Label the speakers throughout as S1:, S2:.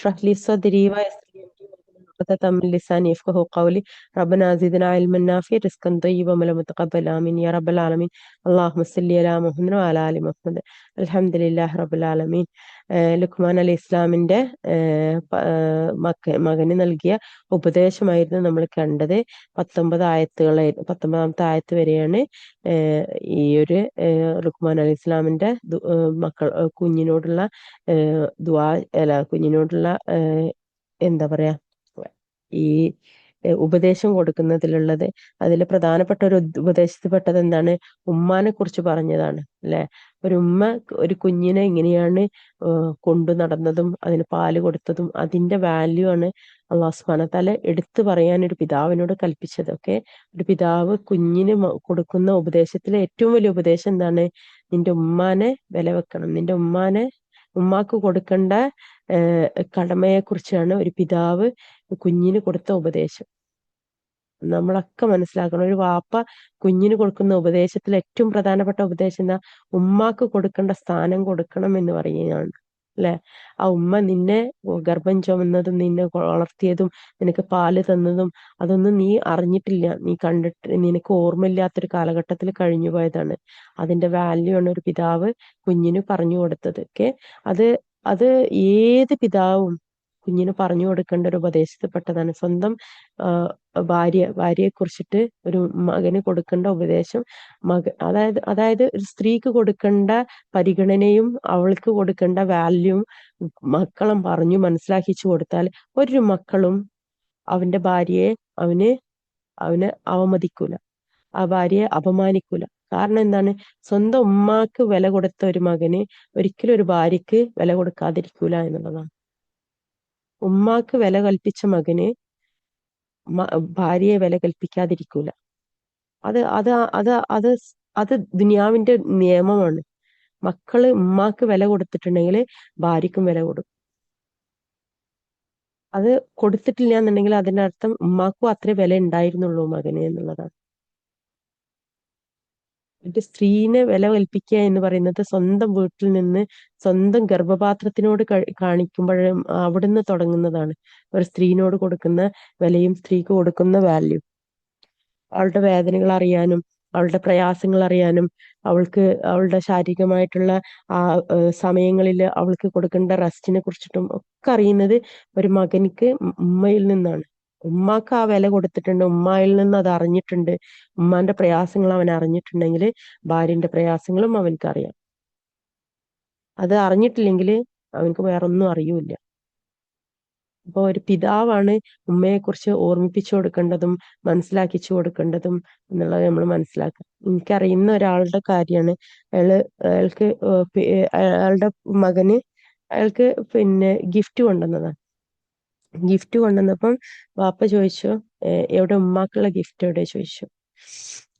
S1: اشرح لي صدري ويسر لي أمري واحلل عقدة من لساني يفقهوا قولي ربنا زدنا علما نافعا رزقا طيبا وعملا متقبلا آمين يا رب العالمين اللهم صل على മുഹമ്മദ് وعلى آل മുഹമ്മദ് അൽഹംദുലില്ലാഹി റബ്ബിൽ ആലമീൻ. ലുക്മാൻ അലി ഇസ്ലാമിന്റെ മകന് നൽകിയ ഉപദേശമായിരുന്നു നമ്മൾ കണ്ടത്. 19 ആയത്ത് വരെയാണ് ഈ ഒരു ലുക്മാൻ അലി ഇസ്ലാമിന്റെ കുഞ്ഞിനോടുള്ള ദുആ കുഞ്ഞിനോടുള്ള എന്താ പറയാ ഈ ഉപദേശം കൊടുക്കുന്നതിലുള്ളത്. അതിൽ പ്രധാനപ്പെട്ട ഒരു ഉപദേശത്തിൽപ്പെട്ടത് എന്താണ്? ഉമ്മാനെ കുറിച്ച് പറഞ്ഞതാണ് അല്ലെ. ഒരു ഉമ്മ ഒരു കുഞ്ഞിനെ ഇങ്ങനെയാണ് കൊണ്ടു നടന്നതും അതിന് പാല് കൊടുത്തതും അതിന്റെ വാല്യൂ ആണ് അള്ളാഹു സുബ്ഹാനഹു വ തആല എടുത്തു പറയാൻ ഒരു പിതാവിനോട് കൽപ്പിച്ചതൊക്കെ. ഒരു പിതാവ് കുഞ്ഞിന് കൊടുക്കുന്ന ഉപദേശത്തിലെ ഏറ്റവും വലിയ ഉപദേശം എന്താണ്? നിന്റെ ഉമ്മാനെ വില വെക്കണം. നിന്റെ ഉമ്മാക്ക് കൊടുക്കേണ്ട കടമയെ കുറിച്ചാണ് ഒരു പിതാവ് കുഞ്ഞിന് കൊടുത്ത ഉപദേശം. നമ്മളൊക്കെ മനസ്സിലാക്കണം. ഒരു വാപ്പ കുഞ്ഞിന് കൊടുക്കുന്ന ഉപദേശത്തിൽ ഏറ്റവും പ്രധാനപ്പെട്ട ഉപദേശം എന്താ? ഉമ്മാക്ക് കൊടുക്കേണ്ട സ്ഥാനം കൊടുക്കണം എന്ന് പറയുകയാണ് അല്ലെ. ആ ഉമ്മ നിന്നെ ഗർഭം ചുമന്നതും നിന്നെ വളർത്തിയതും നിനക്ക് പാല് തന്നതും അതൊന്നും നീ അറിഞ്ഞിട്ടില്ല, നീ കണ്ടിട്ട് നിനക്ക് ഓർമ്മയില്ലാത്തൊരു കാലഘട്ടത്തിൽ കഴിഞ്ഞു പോയതാണ്. അതിന്റെ വാല്യൂ ആണ് ഒരു പിതാവ് കുഞ്ഞിന് പറഞ്ഞു കൊടുത്തത്. അത് അത് ഏത് പിതാവും കുഞ്ഞിന് പറഞ്ഞു കൊടുക്കേണ്ട ഒരു ഉപദേശത്തിൽപ്പെട്ടതാണ്. സ്വന്തം ഭാര്യയെ കുറിച്ചിട്ട് ഒരു മകന് കൊടുക്കേണ്ട ഉപദേശം അതായത് ഒരു സ്ത്രീക്ക് കൊടുക്കേണ്ട പരിഗണനയും അവൾക്ക് കൊടുക്കേണ്ട വാല്യൂവും മക്കളും പറഞ്ഞു മനസ്സിലാക്കിച്ചു കൊടുത്താൽ ഒരു മക്കളും അവന്റെ ഭാര്യയെ അവന് അവമതിക്കൂല, ആ ഭാര്യയെ അപമാനിക്കൂല. കാരണം എന്താണ്? സ്വന്തം ഉമ്മാക്ക് വില കൊടുത്ത ഒരു മകന് ഒരിക്കലും ഒരു ഭാര്യക്ക് വില കൊടുക്കാതിരിക്കൂല എന്നുള്ളതാണ്. ഉമ്മാക്ക് വില കൽപ്പിച്ച മകന് ഭാര്യയെ വില കൽപ്പിക്കാതിരിക്കൂല. അത് അത് അത് അത് അത് ദുനിയാവിന്റെ നിയമമാണ്. മക്കള് ഉമ്മാക്ക് വില കൊടുത്തിട്ടുണ്ടെങ്കിൽ ഭാര്യക്കും വില കൊടുക്കും. അത് കൊടുത്തിട്ടില്ല എന്നുണ്ടെങ്കിൽ അതിന്റെ അർത്ഥം ഉമ്മാക്കും അത്രേ വില ഉണ്ടായിരുന്നുള്ളൂ മകന് എന്നുള്ളതാണ്. ഒരു സ്ത്രീനെ വില കൽപ്പിക്കുക എന്ന് പറയുന്നത് സ്വന്തം വീട്ടിൽ നിന്ന് സ്വന്തം ഗർഭപാത്രത്തിനോട് കാണിക്കുമ്പോഴും അവിടുന്ന് തുടങ്ങുന്നതാണ് ഒരു സ്ത്രീനോട് കൊടുക്കുന്ന വിലയും സ്ത്രീക്ക് കൊടുക്കുന്ന വാല്യൂ. അവളുടെ വേദനകൾ അറിയാനും അവളുടെ പ്രയാസങ്ങൾ അറിയാനും അവളുടെ ശാരീരികമായിട്ടുള്ള ആ സമയങ്ങളിൽ അവൾക്ക് കൊടുക്കേണ്ട റെസ്റ്റിനെ കുറിച്ചിട്ടും ഒക്കെ അറിയുന്നത് ഒരു മകനിക്ക് ഉമ്മയിൽ നിന്നാണ്. ഉമ്മാക്ക് ആ വില കൊടുത്തിട്ടുണ്ട്, ഉമ്മായിൽ നിന്ന് അത് അറിഞ്ഞിട്ടുണ്ട്, ഉമ്മാന്റെ പ്രയാസങ്ങൾ അവൻ അറിഞ്ഞിട്ടുണ്ടെങ്കിൽ ഭാര്യന്റെ പ്രയാസങ്ങളും അവനക്ക് അറിയാം. അത് അറിഞ്ഞിട്ടില്ലെങ്കിൽ അവനക്ക് വേറൊന്നും അറിയൂല. അപ്പൊ ഒരു പിതാവാണ് ഉമ്മയെ കുറിച്ച് ഓർമ്മിപ്പിച്ചു കൊടുക്കേണ്ടതും മനസ്സിലാക്കിച്ചു കൊടുക്കേണ്ടതും എന്നുള്ളത് നമ്മൾ മനസ്സിലാക്കുക. എനിക്കറിയുന്ന ഒരാളുടെ കാര്യമാണ്. അയാളുടെ മകന് ഗിഫ്റ്റ് കൊണ്ടുവന്നതാണ്. ഗിഫ്റ്റ് കൊണ്ടുവന്നപ്പം വാപ്പ ചോദിച്ചു, എവിടെ ഉമ്മാക്കുള്ള ഗിഫ്റ്റ് എവിടെ ചോദിച്ചു.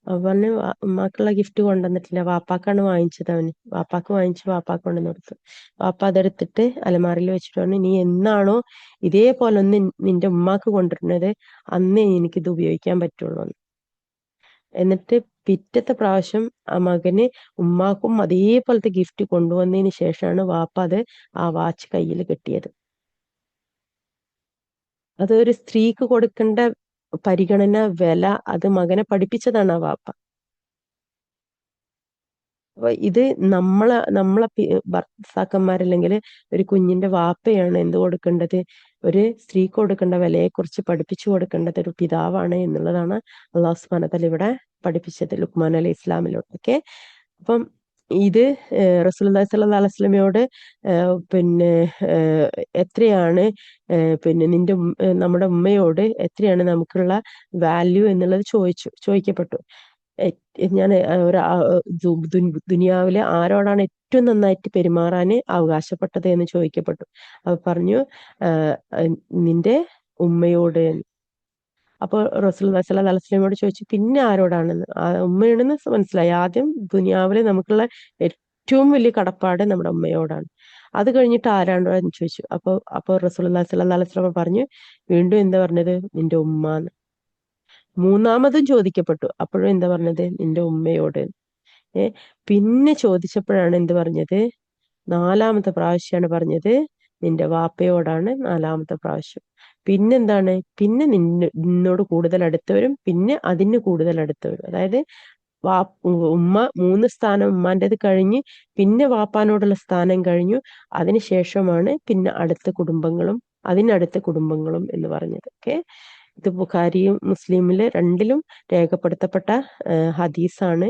S1: അപ്പൊ പറഞ്ഞു ഉമ്മാക്കുള്ള ഗിഫ്റ്റ് കൊണ്ടുവന്നിട്ടില്ല, വാപ്പാക്കാണ് വാങ്ങിച്ചത്. വാപ്പാക്ക് വാങ്ങിച്ചു, വാപ്പാക്ക് കൊണ്ടുവന്ന് കൊടുത്തു. വാപ്പ അതെടുത്തിട്ട് അലമാറിൽ വെച്ചിട്ട് പറഞ്ഞു, നീ എന്നാണോ ഇതേപോലെ ഒന്ന് നിന്റെ ഉമ്മാക്ക് കൊണ്ടുവരുന്നത് അന്നേ എനിക്കിത് ഉപയോഗിക്കാൻ പറ്റുള്ളൂ. എന്നിട്ട് പിറ്റത്തെ പ്രാവശ്യം ആ മകന് ഉമ്മാക്കും അതേപോലത്തെ ഗിഫ്റ്റ് കൊണ്ടുവന്നതിന് ശേഷമാണ് വാപ്പ ആ വാച്ച് കയ്യിൽ കെട്ടിയത്. അത് ഒരു സ്ത്രീക്ക് കൊടുക്കേണ്ട പരിഗണന, വില അത് മകനെ പഠിപ്പിച്ചതാണ് ആ വാപ്പ. അപ്പൊ ഇത് നമ്മളെ ഭർത്താക്കന്മാരല്ലെങ്കിൽ ഒരു കുഞ്ഞിന്റെ വാപ്പയാണ് എന്ത് കൊടുക്കേണ്ടത്? ഒരു സ്ത്രീക്ക് കൊടുക്കേണ്ട വിലയെ കുറിച്ച് പഠിപ്പിച്ചു കൊടുക്കേണ്ടത് ഒരു പിതാവാണ് എന്നുള്ളതാണ് അള്ളാഹു സുബ്ഹാനഹു വ തആല ഇവിടെ പഠിപ്പിച്ചത് ലുക്മാൻ അലൈഹി ഇസ്ലാമിലോട്ടൊക്കെ. അപ്പം ഇത് റസൂലുള്ളാഹി സ്വല്ലല്ലാഹു അലൈഹി വസല്ലമയോട് എത്രയാണ് നമ്മുടെ ഉമ്മയോട് എത്രയാണ് നമുക്കുള്ള വാല്യൂ എന്നുള്ളത് ചോദിക്കപ്പെട്ടു. ഞാൻ ദുനിയാവിലെ ആരോടാണ് ഏറ്റവും നന്നായിട്ട് പെരുമാറാൻ അവകാശപ്പെട്ടത് എന്ന് ചോദിക്കപ്പെട്ടു. അപ്പൊ പറഞ്ഞു നിന്റെ ഉമ്മയോട്. അപ്പോൾ റസൂലുള്ളാഹി സ്വല്ലല്ലാഹു അലൈഹി വസല്ലമയോട് ചോദിച്ചു, പിന്നെ ആരോടാണെന്ന്? ഉമ്മയാണെന്ന് മനസ്സിലായി. ആദ്യം ദുനിയാവിലെ നമുക്കുള്ള ഏറ്റവും വലിയ കടപ്പാട് നമ്മുടെ ഉമ്മയോടാണ്. അത് കഴിഞ്ഞിട്ട് ആരാണെന്ന് ചോദിച്ചു. അപ്പൊ റസൂലുള്ളാഹി സ്വല്ലല്ലാഹു അലൈഹി വസല്ലമ പറഞ്ഞു, വീണ്ടും എന്താ പറഞ്ഞത്? നിന്റെ ഉമ്മ. മൂന്നാമതും ചോദിക്കപ്പെട്ടു. അപ്പോഴും എന്താ പറഞ്ഞത്? നിന്റെ ഉമ്മയോട്. പിന്നെ ചോദിച്ചപ്പോഴാണ് എന്ത് പറഞ്ഞത്? നാലാമത്തെ പ്രാവശ്യമാണ് പറഞ്ഞത്, നിന്റെ വാപ്പയോടാണ് നാലാമത്തെ പ്രാവശ്യം. പിന്നെന്താണ്? പിന്നെ നിന്നോട് കൂടുതൽ അടുത്തവരും, പിന്നെ അതിന് കൂടുതൽ അടുത്തവരും. അതായത് ഉമ്മ 3 സ്ഥാനം ഉമ്മാന്റേത് കഴിഞ്ഞ് പിന്നെ വാപ്പാനോടുള്ള സ്ഥാനം കഴിഞ്ഞു. അതിനുശേഷമാണ് പിന്നെ അടുത്ത കുടുംബങ്ങളും അതിനടുത്ത കുടുംബങ്ങളും എന്ന് പറഞ്ഞത്. ഓക്കെ, ഇത് ബുഖാരിയും മുസ്ലിമില് രണ്ടിലും രേഖപ്പെടുത്തപ്പെട്ട ഹദീസാണ്.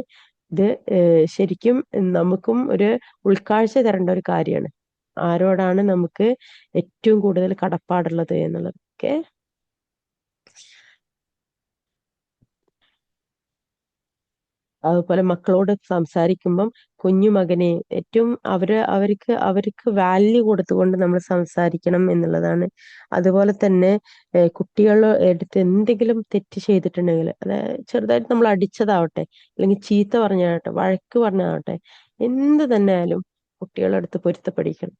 S1: ഇത് ശരിക്കും നമുക്കും ഒരു ഉൾക്കാഴ്ച തരേണ്ട ഒരു കാര്യമാണ്. ആരോടാണ് നമുക്ക് ഏറ്റവും കൂടുതൽ കടപ്പാടുള്ളത് എന്നുള്ളത്. ഓക്കെ, അതുപോലെ മക്കളോട് സംസാരിക്കുമ്പം കുഞ്ഞു മകനെ ഏറ്റവും അവർക്ക് വാല്യൂ കൊടുത്തുകൊണ്ട് നമ്മൾ സംസാരിക്കണം എന്നുള്ളതാണ്. അതുപോലെ തന്നെ കുട്ടികളുടെ അടുത്ത് എന്തെങ്കിലും തെറ്റ് ചെയ്തിട്ടുണ്ടെങ്കിൽ, അതായത് ചെറുതായിട്ട് നമ്മൾ അടിച്ചതാവട്ടെ, അല്ലെങ്കിൽ ചീത്ത പറഞ്ഞാവട്ടെ, വഴക്ക് പറഞ്ഞാവട്ടെ, എന്ത് തന്നെ ആയാലും കുട്ടികളുടെ അടുത്ത് പൊരുത്തപ്പെടിക്കണം.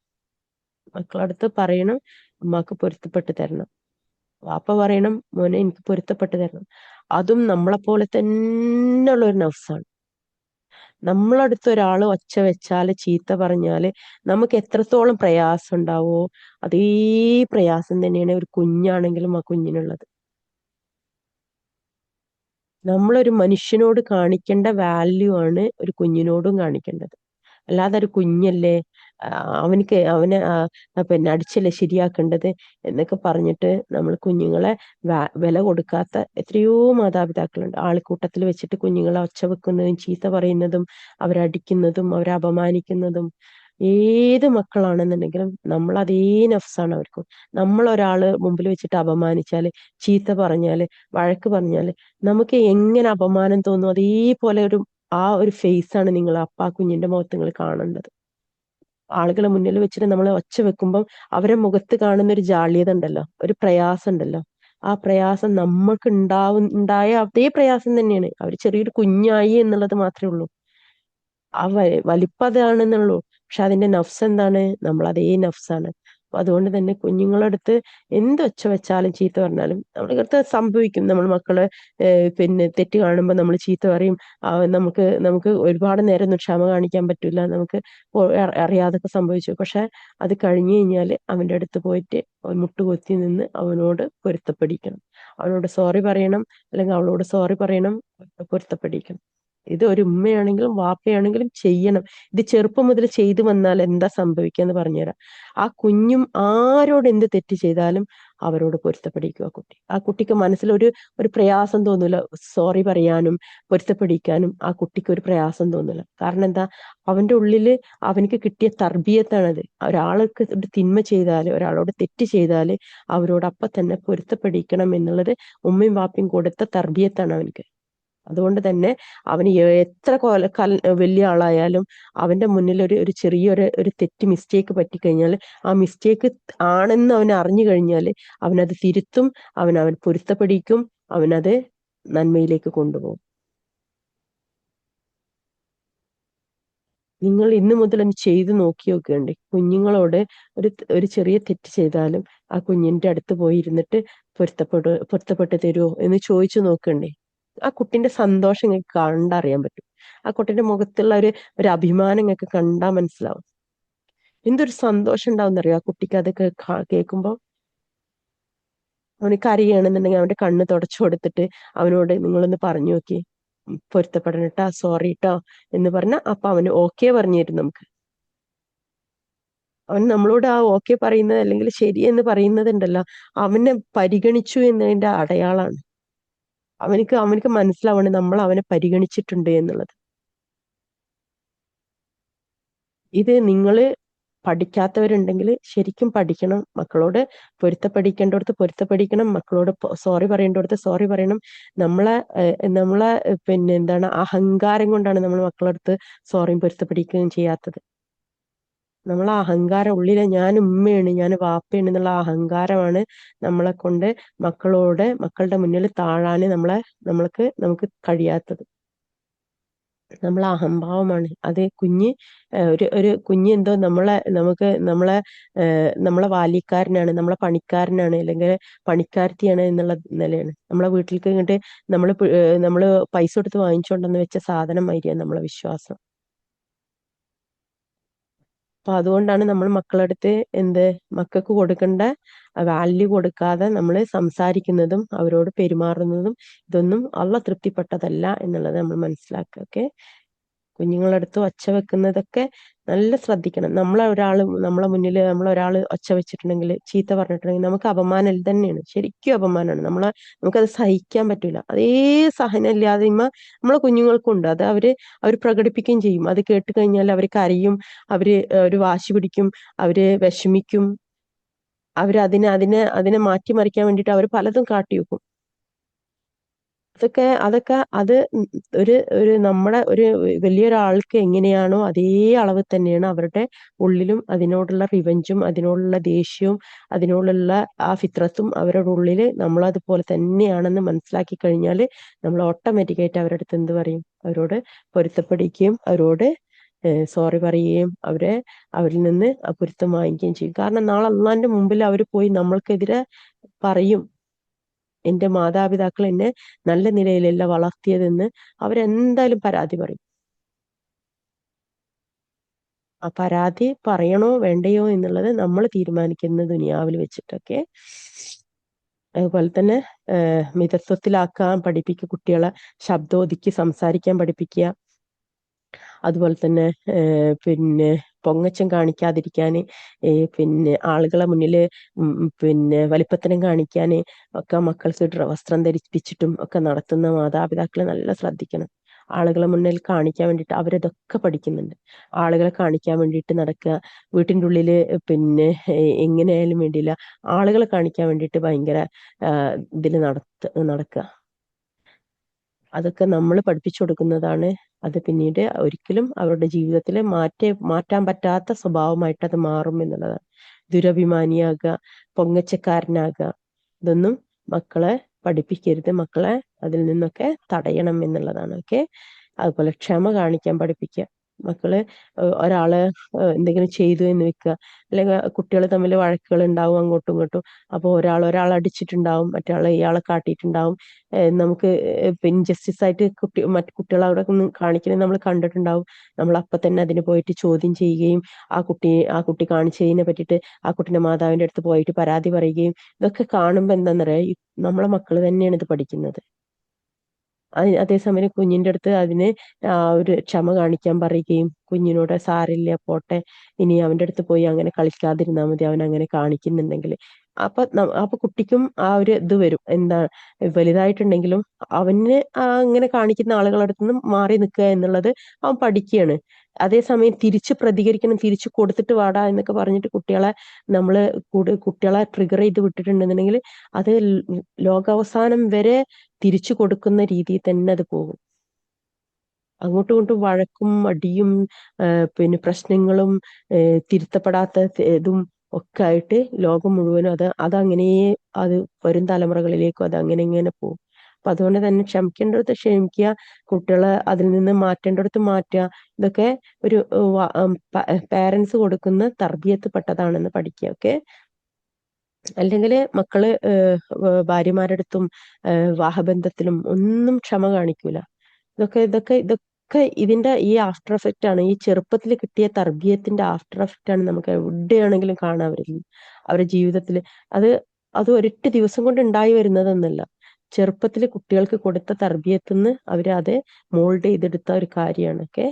S1: മക്കളടുത്ത് പറയണം, ഉമ്മാക്ക് പൊരുത്തപ്പെട്ട് തരണം. വാപ്പ പറയണം, മോനെ എനിക്ക് പൊരുത്തപ്പെട്ട് തരണം. അതും നമ്മളെ പോലെ തന്നെ ഉള്ള ഒരു നഫ്സാണ്. നമ്മളടുത്ത് ഒരാൾ ഒച്ച വെച്ചാല്, ചീത്ത പറഞ്ഞാല് നമുക്ക് എത്രത്തോളം പ്രയാസം ഉണ്ടാവോ അതേ പ്രയാസം തന്നെയാണ് ഒരു കുഞ്ഞാണെങ്കിലും ആ കുഞ്ഞിനുള്ളത്. നമ്മളൊരു മനുഷ്യനോട് കാണിക്കേണ്ട വാല്യൂ ആണ് ഒരു കുഞ്ഞിനോടും കാണിക്കേണ്ടത്. അല്ലാതെ ഒരു കുഞ്ഞല്ലേ, പിന്നെ അടിച്ചല്ലേ ശരിയാക്കേണ്ടത് എന്നൊക്കെ പറഞ്ഞിട്ട് നമ്മൾ കുഞ്ഞുങ്ങളെ വില കൊടുക്കാത്ത എത്രയോ മാതാപിതാക്കളുണ്ട്. ആൾക്കൂട്ടത്തിൽ വെച്ചിട്ട് കുഞ്ഞുങ്ങളെ ഒച്ച വെക്കുന്നതും ചീത്ത പറയുന്നതും അവരടിക്കുന്നതും അവരെ അപമാനിക്കുന്നതും. ഏത് മക്കളാണെന്നുണ്ടെങ്കിലും നമ്മൾ അതേ നഫ്സാണ് അവർക്കും. നമ്മൾ ഒരാള് മുമ്പിൽ വെച്ചിട്ട് അപമാനിച്ചാല്, ചീത്ത പറഞ്ഞാല്, വഴക്ക് പറഞ്ഞാല് നമുക്ക് എങ്ങനെ അപമാനം തോന്നും, അതേപോലെ ആ ഒരു ഫേസ് ആണ് നിങ്ങൾ അപ്പ ആ കുഞ്ഞിന്റെ മുഖത്ത് നിങ്ങൾ കാണേണ്ടത്. ആളുകളെ മുന്നിൽ വെച്ചിട്ട് നമ്മൾ ഒച്ച വെക്കുമ്പം അവരെ മുഖത്ത് കാണുന്ന ഒരു ജാള്യത ഉണ്ടല്ലോ, ഒരു പ്രയാസം ഉണ്ടല്ലോ. ആ പ്രയാസം നമ്മൾക്ക് ഉണ്ടായ അതേ പ്രയാസം തന്നെയാണ്. അവർ ചെറിയൊരു കുഞ്ഞായി എന്നുള്ളത് മാത്രമേ ഉള്ളൂ. ആ വലിപ്പം അതാണെന്നുള്ളൂ. പക്ഷെ അതിന്റെ നഫ്സ് എന്താണ്? നമ്മൾ അതേ നഫ്സാണ്. അപ്പൊ അതുകൊണ്ട് തന്നെ കുഞ്ഞുങ്ങളുടെ അടുത്ത് എന്ത് ഒച്ച വെച്ചാലും ചീത്ത പറഞ്ഞാലും നമ്മളുടെ സംഭവിക്കും. നമ്മൾ മക്കള് പിന്നെ തെറ്റ് കാണുമ്പോൾ നമ്മൾ ചീത്ത പറയും. നമുക്ക് നമുക്ക് ഒരുപാട് നേരം ഒന്നും ക്ഷമ കാണിക്കാൻ പറ്റില്ല. നമുക്ക് അറിയാതൊക്കെ സംഭവിച്ചു. പക്ഷെ അത് കഴിഞ്ഞു കഴിഞ്ഞാൽ അവന്റെ അടുത്ത് പോയിട്ട് മുട്ടുകുത്തി നിന്ന് അവനോട് പൊരുത്തപ്പെടിക്കണം. അവനോട് സോറി പറയണം, അല്ലെങ്കിൽ അവളോട് സോറി പറയണം, പൊരുത്തപ്പെടിക്കണം. ഇത് ഒരു ഉമ്മയാണെങ്കിലും വാപ്പയാണെങ്കിലും ചെയ്യണം. ഇത് ചെറുപ്പം മുതൽ ചെയ്തു വന്നാൽ എന്താ സംഭവിക്കുക എന്ന് പറഞ്ഞുതരാം. ആ കുഞ്ഞും ആരോട് എന്ത് തെറ്റ് ചെയ്താലും അവരോട് പൊരുത്തപ്പെടിക്കും ആ കുട്ടി. ആ കുട്ടിക്ക് മനസ്സിൽ ഒരു പ്രയാസം തോന്നൂല. സോറി പറയാനും പൊരുത്തപ്പെടിക്കാനും ആ കുട്ടിക്ക് ഒരു പ്രയാസം തോന്നില്ല. കാരണം എന്താ? അവന്റെ ഉള്ളില് അവനക്ക് കിട്ടിയ തർബീയത്താണത്. ഒരാൾക്ക് ഒരു തിന്മ ചെയ്താല്, ഒരാളോട് തെറ്റ് ചെയ്താല് അവരോട് അപ്പൊ തന്നെ പൊരുത്തപ്പെടിക്കണം എന്നുള്ളത് ഉമ്മയും വാപ്പയും കൊടുത്ത തർബീയത്താണ് അവനക്ക്. അതുകൊണ്ട് തന്നെ അവന് എത്ര വലിയ ആളായാലും അവന്റെ മുന്നിൽ ഒരു ചെറിയൊരു തെറ്റ് മിസ്റ്റേക്ക് പറ്റിക്കഴിഞ്ഞാൽ, ആ മിസ്റ്റേക്ക് ആണെന്ന് അവൻ അറിഞ്ഞു കഴിഞ്ഞാൽ അവനത് തിരുത്തും, അവൻ പൊരുത്തപ്പെടിക്കും, അവനത് നന്മയിലേക്ക് കൊണ്ടുപോകും. നിങ്ങൾ ഇന്ന് മുതൽ ഒന്ന് ചെയ്ത് നോക്കി നോക്കുകയുണ്ട്. കുഞ്ഞുങ്ങളോട് ഒരു ഒരു ചെറിയ തെറ്റ് ചെയ്താലും ആ കുഞ്ഞിന്റെ അടുത്ത് പോയി ഇരുന്നിട്ട് പൊരുത്തപ്പെട്ട് തരുമോ എന്ന് ചോദിച്ചു നോക്കണ്ടേ. ആ കുട്ടിന്റെ സന്തോഷം നിങ്ങൾക്ക് കണ്ടറിയാൻ പറ്റും. ആ കുട്ടിന്റെ മുഖത്തുള്ള ഒരു അഭിമാനം നിങ്ങൾക്ക് കണ്ടാൽ മനസ്സിലാവും. എന്തൊരു സന്തോഷം ഉണ്ടാവുന്നറിയോ ആ കുട്ടിക്ക് അതൊക്കെ കേൾക്കുമ്പോ. അവന് കരയുകയാണെന്നുണ്ടെങ്കിൽ അവന്റെ കണ്ണ് തുടച്ചു കൊടുത്തിട്ട് അവനോട് നിങ്ങളൊന്ന് പറഞ്ഞു നോക്കി, പൊരുത്തപ്പെടണട്ടാ, സോറി ട്ടോ എന്ന് പറഞ്ഞാൽ അപ്പൊ അവന് ഓക്കെ പറഞ്ഞു തരും നമുക്ക്. അവൻ നമ്മളോട് ആ ഓക്കെ പറയുന്നത്, അല്ലെങ്കിൽ ശരി എന്ന് പറയുന്നത് ഉണ്ടല്ലോ, അവനെ പരിഗണിച്ചു എന്നതിന്റെ അടയാളാണ്. അവനക്ക് മനസ്സിലാവണം നമ്മൾ അവനെ പരിഗണിച്ചിട്ടുണ്ട് എന്നുള്ളത്. ഇത് നിങ്ങള് പഠിക്കാത്തവരുണ്ടെങ്കിൽ ശരിക്കും പഠിക്കണം. മക്കളോട് പൊരുത്തപ്പെടിക്കേണ്ടടുത്ത് പൊരുത്തപ്പെടിക്കണം. മക്കളോട് സോറി പറയേണ്ടടുത്ത് സോറി പറയണം. നമ്മളെ പിന്നെ എന്താണ്, അഹങ്കാരം കൊണ്ടാണ് നമ്മൾ മക്കളടുത്ത് സോറിയും പൊരുത്തപ്പെടിക്കുകയും ചെയ്യാത്തത്. നമ്മളെ അഹങ്കാരം, ഉള്ളിലെ ഞാൻ ഉമ്മയാണ്, ഞാൻ വാപ്പയാണ് എന്നുള്ള അഹങ്കാരമാണ് നമ്മളെ കൊണ്ട് മക്കളുടെ മുന്നിൽ താഴാന് നമുക്ക് കഴിയാത്തത്. നമ്മളെ അഹംഭാവമാണ് അത്. ഒരു കുഞ്ഞ് എന്തോ നമ്മളെ ബാല്യക്കാരനാണ്, നമ്മളെ പണിക്കാരനാണ്, അല്ലെങ്കിൽ പണിക്കാരത്തിയാണ് എന്നുള്ള നിലയാണ്. നമ്മളെ വീട്ടിലേക്ക് ഇങ്ങോട്ട് നമ്മള് പൈസ കൊടുത്ത് വാങ്ങിച്ചുകൊണ്ടെന്ന് വെച്ച സാധനം മാതിരിയാണ് നമ്മളെ വിശ്വാസം. അപ്പൊ അതുകൊണ്ടാണ് നമ്മൾ മക്കളടുത്ത് മക്കൾക്ക് കൊടുക്കേണ്ട വാല്യൂ കൊടുക്കാതെ നമ്മൾ സംസാരിക്കുന്നതും അവരോട് പെരുമാറുന്നതും ഇതൊന്നും അള്ളാഹ് തൃപ്തിപ്പെട്ടതല്ല എന്നുള്ളത് നമ്മൾ മനസ്സിലാക്കുക. ഓക്കെ, കുഞ്ഞുങ്ങളടുത്ത് ഒച്ച വെക്കുന്നതൊക്കെ നല്ല ശ്രദ്ധിക്കണം. നമ്മളെ മുന്നിൽ നമ്മളൊരാൾ ഒച്ച വെച്ചിട്ടുണ്ടെങ്കിൽ, ചീത്ത പറഞ്ഞിട്ടുണ്ടെങ്കിൽ നമുക്ക് അപമാനം തന്നെയാണ്, ശരിക്കും അപമാനമാണ്. നമുക്കത് സഹിക്കാൻ പറ്റൂല. അതേ സഹനം ഇല്ലാതെയുമ നമ്മളെ കുഞ്ഞുങ്ങൾക്കുണ്ട്. അത് അവർ പ്രകടിപ്പിക്കുകയും ചെയ്യും. അത് കേട്ട് കഴിഞ്ഞാൽ അവർ കരയും, ഒരു വാശി പിടിക്കും, അവര് വിഷമിക്കും, അതിനെ മാറ്റിമറിക്കാൻ വേണ്ടിയിട്ട് അവർ പലതും കാട്ടിവെക്കും. അതൊക്കെ അത് ഒരു നമ്മുടെ ഒരു വലിയൊരാൾക്ക് എങ്ങനെയാണോ അതേ അളവ് തന്നെയാണ് അവരുടെ ഉള്ളിലും അതിനോടുള്ള റിവെഞ്ചും അതിനോടുള്ള ദേഷ്യവും അതിനോടുള്ള ആ ഫിത്രത്തും അവരുടെ ഉള്ളിൽ നമ്മളതുപോലെ തന്നെയാണെന്ന് മനസ്സിലാക്കി കഴിഞ്ഞാൽ നമ്മൾ ഓട്ടോമാറ്റിക്കായിട്ട് അവരുടെ അടുത്ത് എന്ത് പറയും, അവരോട് പൊരുത്തപ്പെടുകയും അവരോട് സോറി പറയുകയും അവരിൽ നിന്ന് ആ പൊരുത്തം വാങ്ങിക്കുകയും ചെയ്യും. കാരണം നാളെ അള്ളാന്റെ മുമ്പിൽ അവർ പോയി നമ്മൾക്കെതിരെ പറയും, എന്റെ മാതാപിതാക്കൾ എന്നെ നല്ല നിലയിലല്ല വളർത്തിയതെന്ന് അവരെന്തായാലും പരാതി പറയും. ആ പരാതി പറയണോ വേണ്ടയോ എന്നുള്ളത് നമ്മൾ തീരുമാനിക്കുന്ന ദുനിയാവിൽ വെച്ചിട്ടൊക്കെ. അതുപോലെ തന്നെ മിതത്വത്തിലാക്കാൻ പഠിപ്പിക്കുക, കുട്ടികളെ ശബ്ദം ഒതുക്കി സംസാരിക്കാൻ പഠിപ്പിക്കുക. അതുപോലെ തന്നെ പിന്നെ പൊങ്ങച്ചം കാണിക്കാതിരിക്കാന്, പിന്നെ ആളുകളെ മുന്നില് പിന്നെ വലിപ്പത്തരം കാണിക്കാന് ഒക്കെ മക്കൾക്ക് വസ്ത്രം ധരിപ്പിച്ചിട്ടും ഒക്കെ നടത്തുന്ന മാതാപിതാക്കളെ നല്ല ശ്രദ്ധിക്കണം. ആളുകളെ മുന്നിൽ കാണിക്കാൻ വേണ്ടിയിട്ട് അവരതൊക്കെ പഠിക്കുന്നുണ്ട്. ആളുകളെ കാണിക്കാൻ വേണ്ടിയിട്ട് നടക്കുക, വീട്ടിൻ്റെ ഉള്ളില് പിന്നെ എങ്ങനെയായാലും വേണ്ടിയില്ല ആളുകളെ കാണിക്കാൻ വേണ്ടിയിട്ട് ഭയങ്കര ഇതില് നടക്കുക. അതൊക്കെ നമ്മൾ പഠിപ്പിച്ചു കൊടുക്കുന്നതാണ്. അത് പിന്നീട് ഒരിക്കലും അവരുടെ ജീവിതത്തിൽ മാറ്റാൻ പറ്റാത്ത സ്വഭാവമായിട്ട് അത് മാറും എന്നുള്ളതാണ്. ദുരഭിമാനിയാകുക, പൊങ്ങച്ചക്കാരനാകുക, ഇതൊന്നും മക്കളെ പഠിപ്പിക്കരുത്. മക്കളെ അതിൽ നിന്നൊക്കെ തടയണം എന്നുള്ളതാണ്. ഓക്കെ, അതുപോലെ ക്ഷമ കാണിക്കാൻ പഠിപ്പിക്കുക. മക്കള് ഒരാള് എന്തെങ്കിലും ചെയ്തു എന്ന് വെക്കുക, അല്ലെങ്കിൽ കുട്ടികൾ തമ്മിൽ വഴക്കുകൾ ഉണ്ടാവും അങ്ങോട്ടും ഇങ്ങോട്ടും. അപ്പോൾ ഒരാൾ അടിച്ചിട്ടുണ്ടാവും, ഇയാളെ കാട്ടിയിട്ടുണ്ടാവും. നമുക്ക് ഇൻജസ്റ്റിസ് ആയിട്ട് മറ്റു കുട്ടികൾ അവിടെ കാണിക്കുന്നത് നമ്മൾ കണ്ടിട്ടുണ്ടാവും. നമ്മൾ അപ്പൊ തന്നെ അതിന് പോയിട്ട് ചോദ്യം ചെയ്യുകയും ആ കുട്ടി കാണിച്ചതിനെ പറ്റിയിട്ട് ആ കുട്ടിന്റെ മാതാവിന്റെ അടുത്ത് പോയിട്ട് പരാതി പറയുകയും, ഇതൊക്കെ കാണുമ്പോ എന്താണെന്നറിയാം, നമ്മളെ മക്കൾ തന്നെയാണ് ഇത് പഠിക്കുന്നത്. അതേസമയം കുഞ്ഞിന്റെ അടുത്ത് ഒരു ക്ഷമ കാണിക്കാൻ പറയുകയും, കുഞ്ഞിനോട് സാരില്ല പോട്ടെ, ഇനി അവന്റെ അടുത്ത് പോയി അങ്ങനെ കളിക്കാതിരുന്നാൽ മതി, അവൻ അങ്ങനെ കാണിക്കുന്നുണ്ടെങ്കിൽ അപ്പൊ കുട്ടിക്കും ആ ഒരു ഇത് വരും. എന്താ, വലുതായിട്ടുണ്ടെങ്കിലും അവന് അങ്ങനെ കാണിക്കുന്ന ആളുകളുടെ അടുത്ത് നിന്ന് മാറി നിൽക്കുക എന്നുള്ളത് അവൻ പഠിക്കുകയാണ്. അതേസമയം തിരിച്ച് പ്രതികരിക്കണം, തിരിച്ചു കൊടുത്തിട്ട് വാടാ എന്നൊക്കെ പറഞ്ഞിട്ട് കുട്ടികളെ ട്രിഗർ ചെയ്ത് വിട്ടിട്ടുണ്ടെന്നുണ്ടെങ്കിൽ അത് ലോകാവസാനം വരെ തിരിച്ചു കൊടുക്കുന്ന രീതിയിൽ തന്നെ അത് പോകും. അങ്ങോട്ടും ഇങ്ങോട്ടും വഴക്കും അടിയും പിന്നെ പ്രശ്നങ്ങളും തിരുത്തപ്പെടാത്ത ഇതും ഒക്കെ ആയിട്ട് ലോകം മുഴുവനും അതങ്ങനെ അത് വരും തലമുറകളിലേക്കും അത് അങ്ങനെ പോകും. അപ്പൊ അതുകൊണ്ട് തന്നെ ക്ഷമിക്കേണ്ടടുത്ത് ക്ഷമിക്കുക, കുട്ടികളെ അതിൽ നിന്ന് മാറ്റേണ്ടടുത്ത് മാറ്റുക. ഇതൊക്കെ ഒരു പാരന്റ്സ് കൊടുക്കുന്ന തർബിയത്ത് പെട്ടതാണെന്ന് പഠിക്കുക. ഓക്കെ, അല്ലെങ്കിൽ മക്കള് ഭാര്യമാരുടെ അടുത്തും വിവാഹബന്ധത്തിലും ഒന്നും ക്ഷമ കാണിക്കൂല. ഇതൊക്കെ ഇതിന്റെ ഈ ആഫ്റ്റർ എഫക്റ്റ് ആണ്. ഈ ചെറുപ്പത്തിൽ കിട്ടിയ തർബീയത്തിന്റെ ആഫ്റ്റർ എഫക്റ്റ് ആണ് നമുക്ക് എവിടെയാണെങ്കിലും കാണാൻ വരുന്നത് അവരുടെ ജീവിതത്തിൽ. അത് ഒരൊറ്റ ദിവസം കൊണ്ട് ഉണ്ടായി വരുന്നതൊന്നല്ല. ചെറുപ്പത്തിൽ കുട്ടികൾക്ക് കൊടുത്ത തർബീയത്തിന്ന് അവരത് മോൾഡ് ചെയ്തെടുത്ത ഒരു കാര്യമാണ്. ഓക്കെ,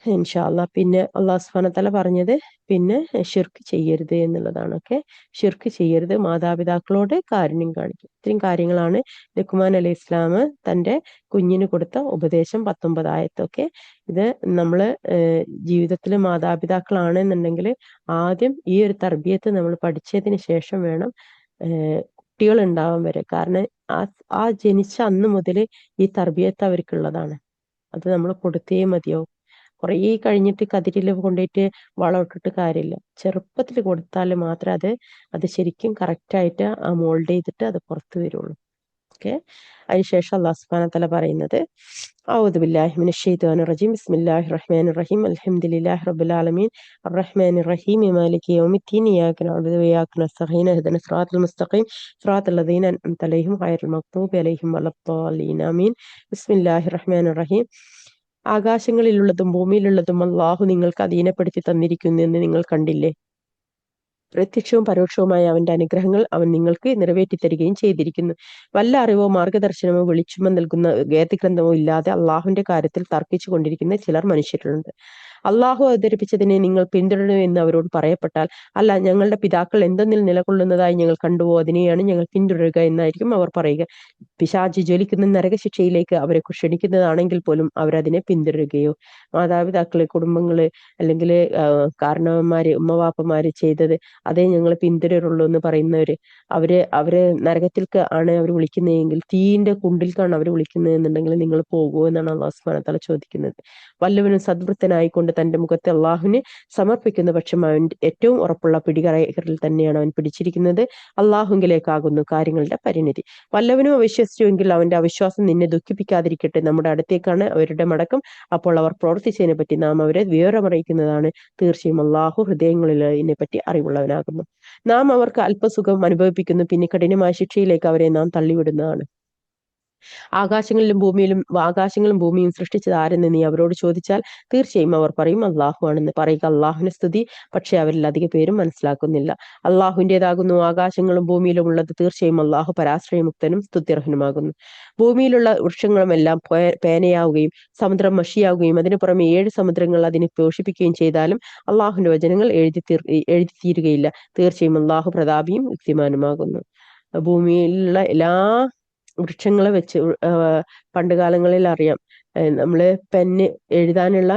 S1: ഇൻഷാ അല്ലാഹ്. പിന്നെ അള്ളാഹു സുബ്ഹാനഹു വ തആല പറഞ്ഞത് പിന്നെ ശിർക്ക് ചെയ്യരുത് എന്നുള്ളതാണ്. ഓക്കെ, ശിർക്ക് ചെയ്യരുത്, മാതാപിതാക്കളോട് കാരുണ്യം കാണിക്കും. ഇത്രയും കാര്യങ്ങളാണ് ലുഖ്മാൻ അലൈഹി ഇസ്ലാം തന്റെ കുഞ്ഞിന് കൊടുത്ത ഉപദേശം. 19 ആയത്തൊക്കെ ഇത് നമ്മള് ജീവിതത്തിൽ മാതാപിതാക്കളാണെന്നുണ്ടെങ്കിൽ ആദ്യം ഈ ഒരു തർബിയത്ത് നമ്മൾ പഠിച്ചതിന് ശേഷം വേണം കുട്ടികൾ ഉണ്ടാവാൻ വരെ. കാരണം ആ ജനിച്ച അന്ന് മുതൽ ഈ തർബിയത്ത് അവർക്കുള്ളതാണ്. അത് നമ്മൾ കൊടുത്തേ മതിയാവും. കുറേ കഴിഞ്ഞിട്ട് കതിരിൽ കൊണ്ടുപോയിട്ട് വളമിട്ടിട്ട് കാര്യമില്ല. ചെറുപ്പത്തിൽ കൊടുത്താൽ മാത്രമേ അത് ശരിക്കും കറക്റ്റായിട്ട് ആ മോൾഡ് ചെയ്തിട്ട് അത് പുറത്തു വരുള്ളൂ. ഓക്കെ, അതിനുശേഷം അല്ലാഹു സുബ്ഹാനഹു വ തആല പറയുന്നത്, അഊദു ബില്ലാഹി മിനശ് ശൈത്വാനിർ റജീം ബിസ്മില്ലാഹിർ റഹ്മാനിർ റഹീം അൽഹംദുലില്ലാഹി റബ്ബിൽ ആലമീൻ അർറഹ്മാനിർ റഹീം മാലികി യൗമിദ്ദീൻ ഇയ്യാക നഅ്ബുദു വഇയ്യാക നസ്തഈൻ ഇഹ്ദിനസ് സിറാത്തൽ മുസ്തഖീം സിറാത്തൽ ലദീന അൻഅംത അലൈഹിം ഗൈറിൽ മഗ്ദൂബി അലൈഹിം വലദ്ദാല്ലീൻ ആമീൻ. ബിസ്മില്ലാഹിർ റഹ്മാനിർ റഹീം ആകാശങ്ങളിലുള്ളതും ഭൂമിയിലുള്ളതും അള്ളാഹു നിങ്ങൾക്ക് അധീനപ്പെടുത്തി തന്നിരിക്കുന്നു എന്ന് നിങ്ങൾ കണ്ടില്ലേ? പ്രത്യക്ഷവും പരോക്ഷവുമായ അവന്റെ അനുഗ്രഹങ്ങൾ അവൻ നിങ്ങൾക്ക് നിറവേറ്റി തരികയും ചെയ്തിരിക്കുന്നു. വല്ല അറിവോ മാർഗദർശനമോ വെളിച്ചമോ നൽകുന്ന വേദഗ്രന്ഥമോ ഇല്ലാതെ അള്ളാഹുവിന്റെ കാര്യത്തിൽ തർക്കിച്ചു കൊണ്ടിരിക്കുന്ന ചിലർ മനുഷ്യരുണ്ട്. അള്ളാഹു അവതരിപ്പിച്ചതിനെ നിങ്ങൾ പിന്തുടരുന്നു എന്ന് അവരോട് പറയപ്പെട്ടാൽ, അല്ല, ഞങ്ങളുടെ പിതാക്കൾ എന്തെന്നിൽ നിലകൊള്ളുന്നതായി ഞങ്ങൾ കണ്ടുവോ അതിനെയാണ് ഞങ്ങൾ പിന്തുടരുക എന്നായിരിക്കും അവർ പറയുക. പിശാച് ജ്വലിക്കുന്ന നരകശിക്ഷയിലേക്ക് അവരെ ക്ഷണിക്കുന്നതാണെങ്കിൽ പോലും അവരതിനെ പിന്തുടരുകയോ? മാതാപിതാക്കള്, കുടുംബങ്ങള്, അല്ലെങ്കിൽ കാരണവന്മാര്, ഉമ്മവാപ്പമാര് ചെയ്തത് അതേ ഞങ്ങൾ പിന്തുടരുള്ളൂ എന്ന് പറയുന്നവര്, അവര് നരകത്തിൽക്ക് ആണ് അവർ വിളിക്കുന്നതെങ്കിൽ, തീയിന്റെ കുണ്ടിൽക്കാണ് അവർ വിളിക്കുന്നത് എന്നുണ്ടെങ്കിൽ നിങ്ങൾ പോകുമോ എന്നാണ് അള്ളാഹു സുബ്ഹാനഹു വ തആല ചോദിക്കുന്നത്. വല്ലവനും സദ്വൃത്തനായിക്കൊണ്ട് തന്റെ മുഖത്തെ അള്ളാഹുവിന് സമർപ്പിക്കുന്ന പക്ഷം അവൻ ഏറ്റവും ഉറപ്പുള്ള പിടികറയിൽ തന്നെയാണ് അവൻ പിടിച്ചിരിക്കുന്നത്. അള്ളാഹുങ്കിലേക്കാകുന്നു കാര്യങ്ങളുടെ പരിണിതി. വല്ലവനും അവിശ്വസിച്ചുവെങ്കിൽ അവന്റെ അവിശ്വാസം നിന്നെ ദുഃഖിപ്പിക്കാതിരിക്കട്ടെ. നമ്മുടെ അടുത്തേക്കാണ് അവരുടെ മടക്കം. അപ്പോൾ അവർ പ്രവർത്തിച്ചതിനെ പറ്റി നാം അവരെ വിവരമറിയിക്കുന്നതാണ്. തീർച്ചയായും അള്ളാഹു ഹൃദയങ്ങളിലെ പറ്റി അറിവുള്ളവനാകുന്നു. നാം അവർക്ക് അല്പസുഖം അനുഭവിപ്പിക്കുന്നു, പിന്നെ കഠിനമായ ശിക്ഷയിലേക്ക് അവരെ നാം തള്ളിവിടുന്നതാണ്. ആകാശങ്ങളും ഭൂമിയും സൃഷ്ടിച്ചത് ആരെന്ന് നീ അവരോട് ചോദിച്ചാൽ തീർച്ചയായും അവർ പറയും അള്ളാഹു ആണെന്ന്. പറയുക അള്ളാഹുവിന് സ്തുതി, പക്ഷെ അവരിൽ അധിക പേരും മനസ്സിലാക്കുന്നില്ല. അള്ളാഹുവിൻ്റെതാകുന്നു ആകാശങ്ങളും ഭൂമിയിലും ഉള്ളത്. തീർച്ചയായും അള്ളാഹു പരാശ്രയമുക്തനും സ്തുത്യർഹനുമാകുന്നു. ഭൂമിയിലുള്ള വൃക്ഷങ്ങളുമെല്ലാം പേനയാവുകയും സമുദ്രം മഷിയാവുകയും അതിനു പുറമെ 7 സമുദ്രങ്ങൾ അതിനെ പോഷിപ്പിക്കുകയും ചെയ്താലും അള്ളാഹുവിന്റെ വചനങ്ങൾ എഴുതി തീരുകയില്ല. തീർച്ചയായും അള്ളാഹു പ്രതാപിയും യുക്തിമാനുമാകുന്നു. ഭൂമിയിലുള്ള എല്ലാ വൃക്ഷങ്ങളെ വെച്ച് പണ്ട് കാലങ്ങളിൽ അറിയാം, നമ്മള് പെന്ന് എഴുതാനുള്ള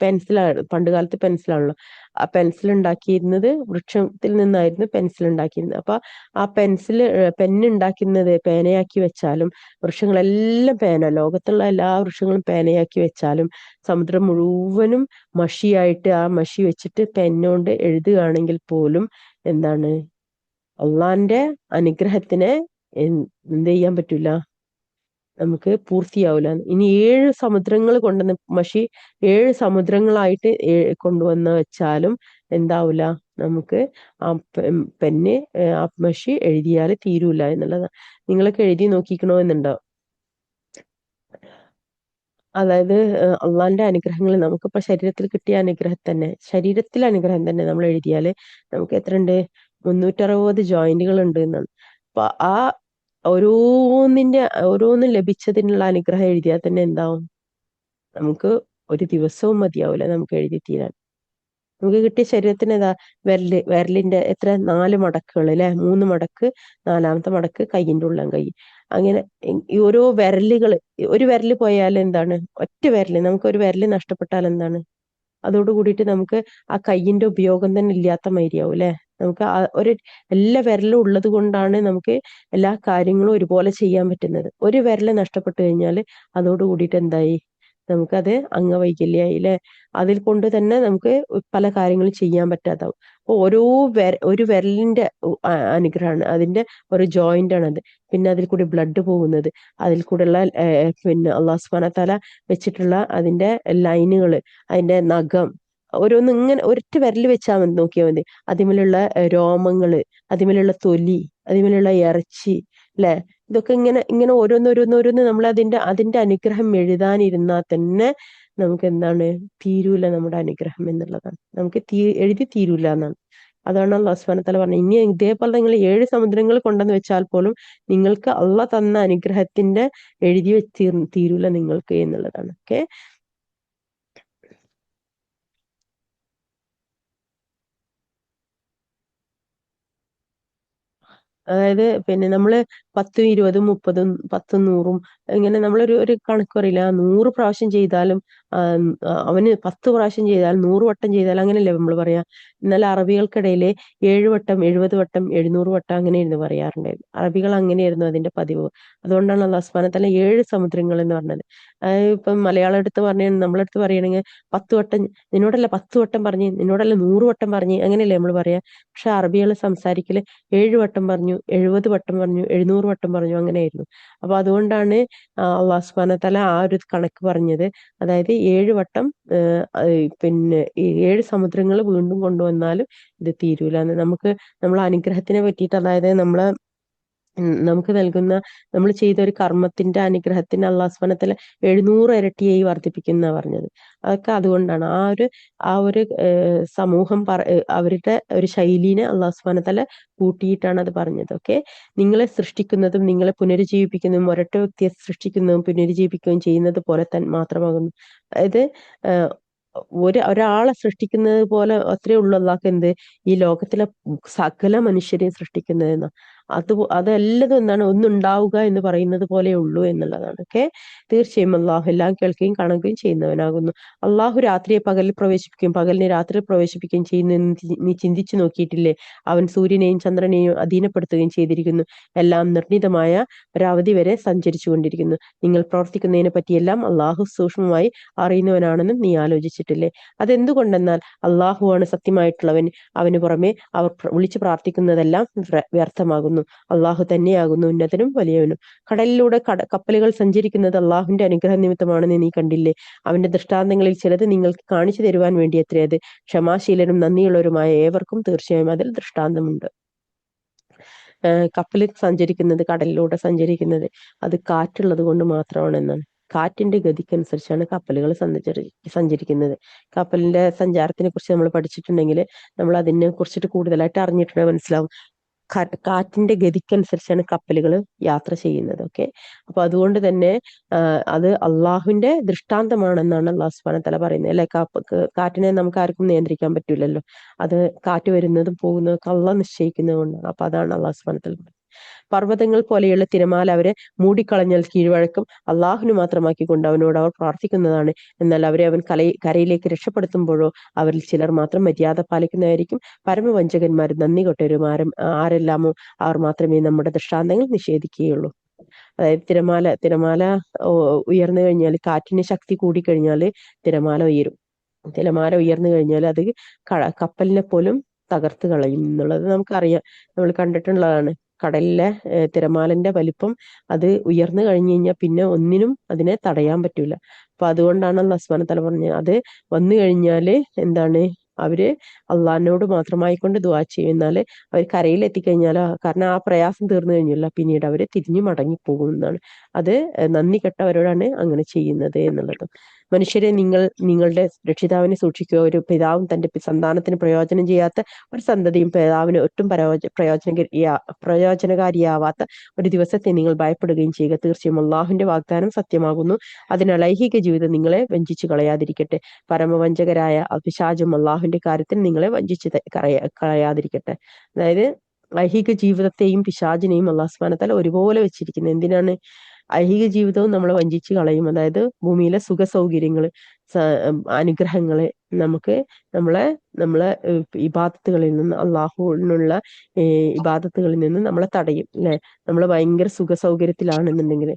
S1: പെൻസിലാണ്, പണ്ട് കാലത്ത് പെൻസിലാണല്ലോ. ആ പെൻസിൽ ഉണ്ടാക്കിയിരുന്നത് വൃക്ഷത്തിൽ നിന്നായിരുന്നു പെൻസിൽ ഉണ്ടാക്കിയിരുന്നത്. അപ്പൊ ആ പെന്ന് ഉണ്ടാക്കുന്നത് പേനയാക്കി വെച്ചാലും, വൃക്ഷങ്ങളെല്ലാം ലോകത്തുള്ള എല്ലാ വൃക്ഷങ്ങളും പേനയാക്കി വെച്ചാലും, സമുദ്രം മുഴുവനും മഷിയായിട്ട് ആ മഷി വെച്ചിട്ട് പെന്നോണ്ട് എഴുതുകയാണെങ്കിൽ പോലും എന്താണ്, അള്ളാന്റെ അനുഗ്രഹത്തിനെ എന്ത് ചെയ്യാൻ പറ്റൂല, നമുക്ക് പൂർത്തിയാവില്ല. ഇനി 7 സമുദ്രങ്ങൾ കൊണ്ടുവന്ന് മഷി 7 സമുദ്രങ്ങളായിട്ട് കൊണ്ടുവന്ന് വെച്ചാലും എന്താവൂല, നമുക്ക് ആ പെന്ന് ആ മഷി എഴുതിയാൽ തീരൂല എന്നുള്ളതാണ്. നിങ്ങളൊക്കെ എഴുതി നോക്കിക്കണോ എന്നുണ്ടോ? അതായത് അള്ളാന്റെ അനുഗ്രഹങ്ങൾ നമുക്കിപ്പോ ശരീരത്തിൽ കിട്ടിയ ശരീരത്തിലെ അനുഗ്രഹം തന്നെ നമ്മൾ എഴുതിയാല് നമുക്ക് എത്രയുണ്ട്? 360 ജോയിന്റുകൾ ഉണ്ട് എന്നാണ്. അപ്പൊ ആ ഓരോന്നും ലഭിച്ചതിനുള്ള അനുഗ്രഹം എഴുതിയാൽ തന്നെ എന്താവും, നമുക്ക് ഒരു ദിവസവും മതിയാവില്ല നമുക്ക് എഴുതി തീരാൻ. നമുക്ക് കിട്ടിയ ശരീരത്തിന് വിരലിന്റെ എത്ര 4 മടക്കുകൾ അല്ലെ? 3 മടക്ക്, 4ാമത്തെ മടക്ക് കൈയിന്റെ ഉള്ളം കൈ. അങ്ങനെ ഈ ഓരോ ഒരു വിരല് പോയാൽ എന്താണ്, ഒറ്റ വിരല്, നമുക്ക് ഒരു വിരല് നഷ്ടപ്പെട്ടാൽ എന്താണ്, അതോട് കൂടിയിട്ട് നമുക്ക് ആ കൈയിന്റെ ഉപയോഗം തന്നെ ഇല്ലാത്ത മാതിരിയാവും അല്ലെ? നമുക്ക് എല്ലാ വിരലും ഉള്ളത് കൊണ്ടാണ് നമുക്ക് എല്ലാ കാര്യങ്ങളും ഒരുപോലെ ചെയ്യാൻ പറ്റുന്നത്. ഒരു വിരല് നഷ്ടപ്പെട്ടു കഴിഞ്ഞാൽ അതോട് കൂടിയിട്ട് എന്തായി, നമുക്കത് അംഗവൈകല്യമായി അല്ലെ? അതിൽ കൊണ്ട് തന്നെ നമുക്ക് പല കാര്യങ്ങളും ചെയ്യാൻ പറ്റാതാവും. അപ്പൊ ഒരു വിരലിന്റെ അനുഗ്രഹമാണ്, അതിന്റെ ഒരു ജോയിന്റ് ആണത്. പിന്നെ അതിൽ കൂടി ബ്ലഡ് പോകുന്നത്, അതിൽ കൂടെയുള്ള പിന്നെ അള്ളാഹു സുബ്ഹാനഹു വ തആല വെച്ചിട്ടുള്ള അതിന്റെ ലൈനുകള്, അതിന്റെ നഖം, ഓരോന്നും ഇങ്ങനെ ഒരൊറ്റ വിരൽ വെച്ചാൽ മതി, നോക്കിയാൽ മതി. അതിമേലുള്ള രോമങ്ങള്, അതിമേലുള്ള തൊലി, അതിമേലുള്ള ഇറച്ചി അല്ലെ? ഇതൊക്കെ ഇങ്ങനെ ഇങ്ങനെ ഓരോന്നോരോന്നോരോന്ന് നമ്മൾ അതിന്റെ അനുഗ്രഹം എഴുതാനിരുന്നാൽ തന്നെ നമുക്ക് എന്താണ്, തീരൂല നമ്മുടെ അനുഗ്രഹം എന്നുള്ളതാണ്. നമുക്ക് എഴുതി തീരൂല എന്നാണ്. അതാണ് അല്ലാഹു സുബ്ഹാനഹു വ തആല പറഞ്ഞത്, ഇനി ഇതേപോലെ നിങ്ങൾ 7 സമുദ്രങ്ങൾ കൊണ്ടെന്ന് വെച്ചാൽ പോലും നിങ്ങൾക്ക് അള്ളാഹ് തന്ന അനുഗ്രഹത്തിന്റെ എഴുതി തീരൂല നിങ്ങൾക്ക് എന്നുള്ളതാണ്. ഓക്കെ. അതായത് പിന്നെ നമ്മള് 10, 20, 30, 10, 100 ഇങ്ങനെ നമ്മളൊരു ഒരു കണക്ക് പറയില്ല, 100 പ്രാവശ്യം ചെയ്താലും അവന് 10 പ്രാവശ്യം ചെയ്താലും 100 വട്ടം ചെയ്താലും അങ്ങനെയല്ലേ നമ്മൾ പറയാ. എന്നാൽ അറബികൾക്കിടയില് 7 വട്ടം, 70 വട്ടം, 700 വട്ടം അങ്ങനെയായിരുന്നു പറയാറുണ്ടായിരുന്നു. അറബികൾ അങ്ങനെയായിരുന്നു അതിന്റെ പതിവ്. അതുകൊണ്ടാണ് അല്ലാഹു സുബ്ഹാനഹു വ തആല 7 സമുദ്രങ്ങൾ എന്ന് പറഞ്ഞത്. ഇപ്പം മലയാളം എടുത്ത് നമ്മളെടുത്ത് പറയണെങ്കിൽ 10 വട്ടം നിന്നോടല്ല 10 വട്ടം പറഞ്ഞ്, നിന്നോടല്ല 100 വട്ടം പറഞ്ഞ്, അങ്ങനെയല്ലേ നമ്മൾ പറയാ. പക്ഷെ അറബികൾ സംസാരിക്കല് 7 വട്ടം പറഞ്ഞു, 70 വട്ടം പറഞ്ഞു, 700 വട്ടം പറഞ്ഞു, അങ്ങനെയായിരുന്നു. അപ്പൊ അതുകൊണ്ടാണ് അള്ളാഹു സുബ്ഹാനഹു വ തആല ആ ഒരു കണക്ക് പറഞ്ഞത്. അതായത് 7 വട്ടം പിന്നെ ഈ 7 സമുദ്രങ്ങൾ വീണ്ടും കൊണ്ടുവന്നാലും ഇത് തീരൂല എന്ന്. നമ്മളെ അനുഗ്രഹത്തിനെ പറ്റിയിട്ട്, അതായത് നമ്മളെ നമുക്ക് നൽകുന്ന, നമ്മൾ ചെയ്ത ഒരു കർമ്മത്തിന്റെ അനുഗ്രഹത്തിന് അള്ളാഹു സുബ്ഹാനഹു വ തആല 700 ഇരട്ടിയായി വർദ്ധിപ്പിക്കുന്ന പറഞ്ഞത്. അതൊക്കെ അതുകൊണ്ടാണ് ആ ഒരു സമൂഹം അവരുടെ ഒരു ശൈലീനെ അള്ളാഹു സുബ്ഹാനഹു വ തആല കൂട്ടിയിട്ടാണ് അത് പറഞ്ഞത്. ഓക്കെ, നിങ്ങളെ സൃഷ്ടിക്കുന്നതും നിങ്ങളെ പുനരുജ്ജീവിപ്പിക്കുന്നതും ഒരൊറ്റ വ്യക്തിയെ സൃഷ്ടിക്കുന്നതും പുനരുജ്ജീവിപ്പിക്കുകയും ചെയ്യുന്നത് പോലെ മാത്രമാകുന്നു. അതായത് ഏഹ്, ഒരാളെ സൃഷ്ടിക്കുന്നത് പോലെ അത്രേ ഉള്ളൂ അള്ളാഹ്ക്ക് എന്ത്, ഈ ലോകത്തിലെ സകല മനുഷ്യരെയും സൃഷ്ടിക്കുന്നതെന്ന്. അതെല്ലതും എന്താണ്, ഒന്നുണ്ടാവുക എന്ന് പറയുന്നത് പോലെ ഉള്ളൂ എന്നുള്ളതാണ്. ഓക്കെ, തീർച്ചയായും അള്ളാഹു എല്ലാം കേൾക്കുകയും കാണുകയും ചെയ്യുന്നവനാകുന്നു. അള്ളാഹു രാത്രിയെ പകലിൽ പ്രവേശിപ്പിക്കുകയും പകലിനെ രാത്രിയിൽ പ്രവേശിപ്പിക്കുകയും ചെയ്യുന്ന നീ ചിന്തിച്ചു നോക്കിയിട്ടില്ലേ? അവൻ സൂര്യനെയും ചന്ദ്രനെയും അധീനപ്പെടുത്തുകയും ചെയ്തിരിക്കുന്നു. എല്ലാം നിർണിതമായ ഒരവധി വരെ സഞ്ചരിച്ചു കൊണ്ടിരിക്കുന്നു. നിങ്ങൾ പ്രവർത്തിക്കുന്നതിനെ പറ്റിയെല്ലാം അള്ളാഹു സൂക്ഷ്മമായി അറിയുന്നവനാണെന്നും നീ ആലോചിച്ചിട്ടില്ലേ? അതെന്തുകൊണ്ടെന്നാൽ അള്ളാഹുവാണ് സത്യമായിട്ടുള്ളവൻ, അവന് പുറമെ അവർ വിളിച്ചു പ്രാർത്ഥിക്കുന്നതെല്ലാം വ്യർത്ഥമാകുന്നു. അള്ളാഹു തന്നെയാകുന്നു ഉന്നതനും വലിയവനും. കടലിലൂടെ കപ്പലുകൾ സഞ്ചരിക്കുന്നത് അള്ളാഹുവിന്റെ അനുഗ്രഹ നിമിത്തമാണെന്ന് നീ കണ്ടില്ലേ? അവന്റെ ദൃഷ്ടാന്തങ്ങളിൽ ചിലത് നിങ്ങൾക്ക് കാണിച്ചു തരുവാൻ വേണ്ടി അത്രേ അത്. ക്ഷമാശീലനും നന്ദിയുള്ളവരുമായ ഏവർക്കും തീർച്ചയായും അതിൽ ദൃഷ്ടാന്തമുണ്ട്. കപ്പൽ സഞ്ചരിക്കുന്നത്, കടലിലൂടെ സഞ്ചരിക്കുന്നത് അത് കാറ്റുള്ളത് കൊണ്ട് മാത്രമാണെന്നാണ്. കാറ്റിന്റെ ഗതിക്കനുസരിച്ചാണ് കപ്പലുകൾ സഞ്ചരിക്കുന്നത്. കപ്പലിന്റെ സഞ്ചാരത്തിനെ കുറിച്ച് നമ്മൾ പഠിച്ചിട്ടുണ്ടെങ്കിൽ നമ്മൾ അതിനെ കുറിച്ചിട്ട് കൂടുതലായിട്ട് അറിഞ്ഞിട്ടുണ്ടെങ്കിൽ മനസ്സിലാവും. കാറ്റിന്റെ ഗതിക്കനുസരിച്ചാണ് കപ്പലുകൾ യാത്ര ചെയ്യുന്നത്. ഓക്കെ, അപ്പൊ അതുകൊണ്ട് തന്നെ അത് അള്ളാഹുവിന്റെ ദൃഷ്ടാന്തമാണെന്നാണ് അള്ളാഹു സുബ്ഹാനഹു വ തആല പറയുന്നത് അല്ലെ. കാറ്റിനെ നമുക്ക് ആർക്കും നിയന്ത്രിക്കാൻ പറ്റൂലല്ലോ. അത് കാറ്റ് വരുന്നതും പോകുന്നതും ഒക്കെ അള്ളാഹ് നിശ്ചയിക്കുന്നത് കൊണ്ടാണ്. അപ്പൊ അതാണ് അള്ളാഹു സുബ്ഹാനഹു വ തആല പറയുന്നത്. പർവ്വതങ്ങൾ പോലെയുള്ള തിരമാല അവരെ മൂടിക്കളഞ്ഞാൽ കീഴ്വഴക്കം അള്ളാഹുവിന് മാത്രമാക്കിക്കൊണ്ട് അവനോട് അവർ പ്രാർത്ഥിക്കുന്നതാണ്. എന്നാൽ അവൻ കരയിലേക്ക് രക്ഷപ്പെടുത്തുമ്പോഴോ അവരിൽ ചിലർ മാത്രം മര്യാദ പാലിക്കുന്നതായിരിക്കും. പരമവഞ്ചകന്മാരും നന്ദി കെട്ടവരും ആരെല്ലാമോ അവർ മാത്രമേ നമ്മുടെ ദൃഷ്ടാന്തങ്ങൾ നിഷേധിക്കുകയുള്ളൂ. അതായത് തിരമാല ഉയർന്നു കഴിഞ്ഞാൽ, കാറ്റിന് ശക്തി കൂടിക്കഴിഞ്ഞാൽ തിരമാല ഉയരും. തിരമാല ഉയർന്നു കഴിഞ്ഞാൽ അത് കപ്പലിനെ പോലും തകർത്ത് കളയും എന്നുള്ളത് നമുക്കറിയാം, നമ്മൾ കണ്ടിട്ടുള്ളതാണ്. കടലിലെ തിരമാലന്റെ വലിപ്പം അത് ഉയർന്നു കഴിഞ്ഞു കഴിഞ്ഞാൽ പിന്നെ ഒന്നിനും അതിനെ തടയാൻ പറ്റൂല. അപ്പൊ അതുകൊണ്ടാണ് അല്ലാഹു സുബ്ഹാനഹു വ തആല പറഞ്ഞത്, അത് വന്നു കഴിഞ്ഞാല് എന്താണ്, അവര് അള്ളാഹിനോട് മാത്രമായിക്കൊണ്ട് ദുആ ചെയ്യും. എന്നാല് അവർ കരയിൽ എത്തിക്കഴിഞ്ഞാലോ, കാരണം ആ പ്രയാസം തീർന്നു കഴിഞ്ഞല്ലോ, പിന്നീട് അവര് തിരിഞ്ഞു മടങ്ങിപ്പോകും എന്നാണ്. അത് നന്ദി കെട്ടവരോടാണ് അങ്ങനെ ചെയ്യുന്നത് എന്നുള്ളത്. മനുഷ്യരെ, നിങ്ങളുടെ രക്ഷിതാവിനെ സൂക്ഷിക്കുക. ഒരു പിതാവും തന്റെ സന്താനത്തിന് പ്രയോജനം ചെയ്യാത്ത ഒരു സന്തതിയും പിതാവിന് ഒട്ടും പ്രയോജനകാരിയാവാത്ത ഒരു ദിവസത്തെ നിങ്ങൾ ഭയപ്പെടുകയും ചെയ്യുക. തീർച്ചയായും അള്ളാഹുവിന്റെ വാഗ്ദാനം സത്യമാകുന്നു. അതിനാൽ ഐഹിക ജീവിതം നിങ്ങളെ വഞ്ചിച്ചു കളയാതിരിക്കട്ടെ. പരമവഞ്ചകരായ പിശാചും അള്ളാഹുവിന്റെ കാര്യത്തിൽ നിങ്ങളെ വഞ്ചിച്ച് കളയാതിരിക്കട്ടെ. അതായത് ഐഹിക ജീവിതത്തെയും പിശാചിനെയും അള്ളാഹു സുബ്ഹാനഹു വ തആല ഒരുപോലെ വെച്ചിരിക്കുന്നത് എന്തിനാണ്? ഐഹിക ജീവിതവും നമ്മളെ വഞ്ചിച്ച് കളയും. അതായത് ഭൂമിയിലെ സുഖ സൗകര്യങ്ങള്, അനുഗ്രഹങ്ങള് നമുക്ക് നമ്മളെ ഇബാദത്തുകളിൽ നിന്ന്, അള്ളാഹുവിനുള്ള ഇബാദത്തുകളിൽ നിന്ന് നമ്മളെ തടയും അല്ലെ. നമ്മൾ ഭയങ്കര സുഖ സൗകര്യത്തിലാണെന്നുണ്ടെങ്കിൽ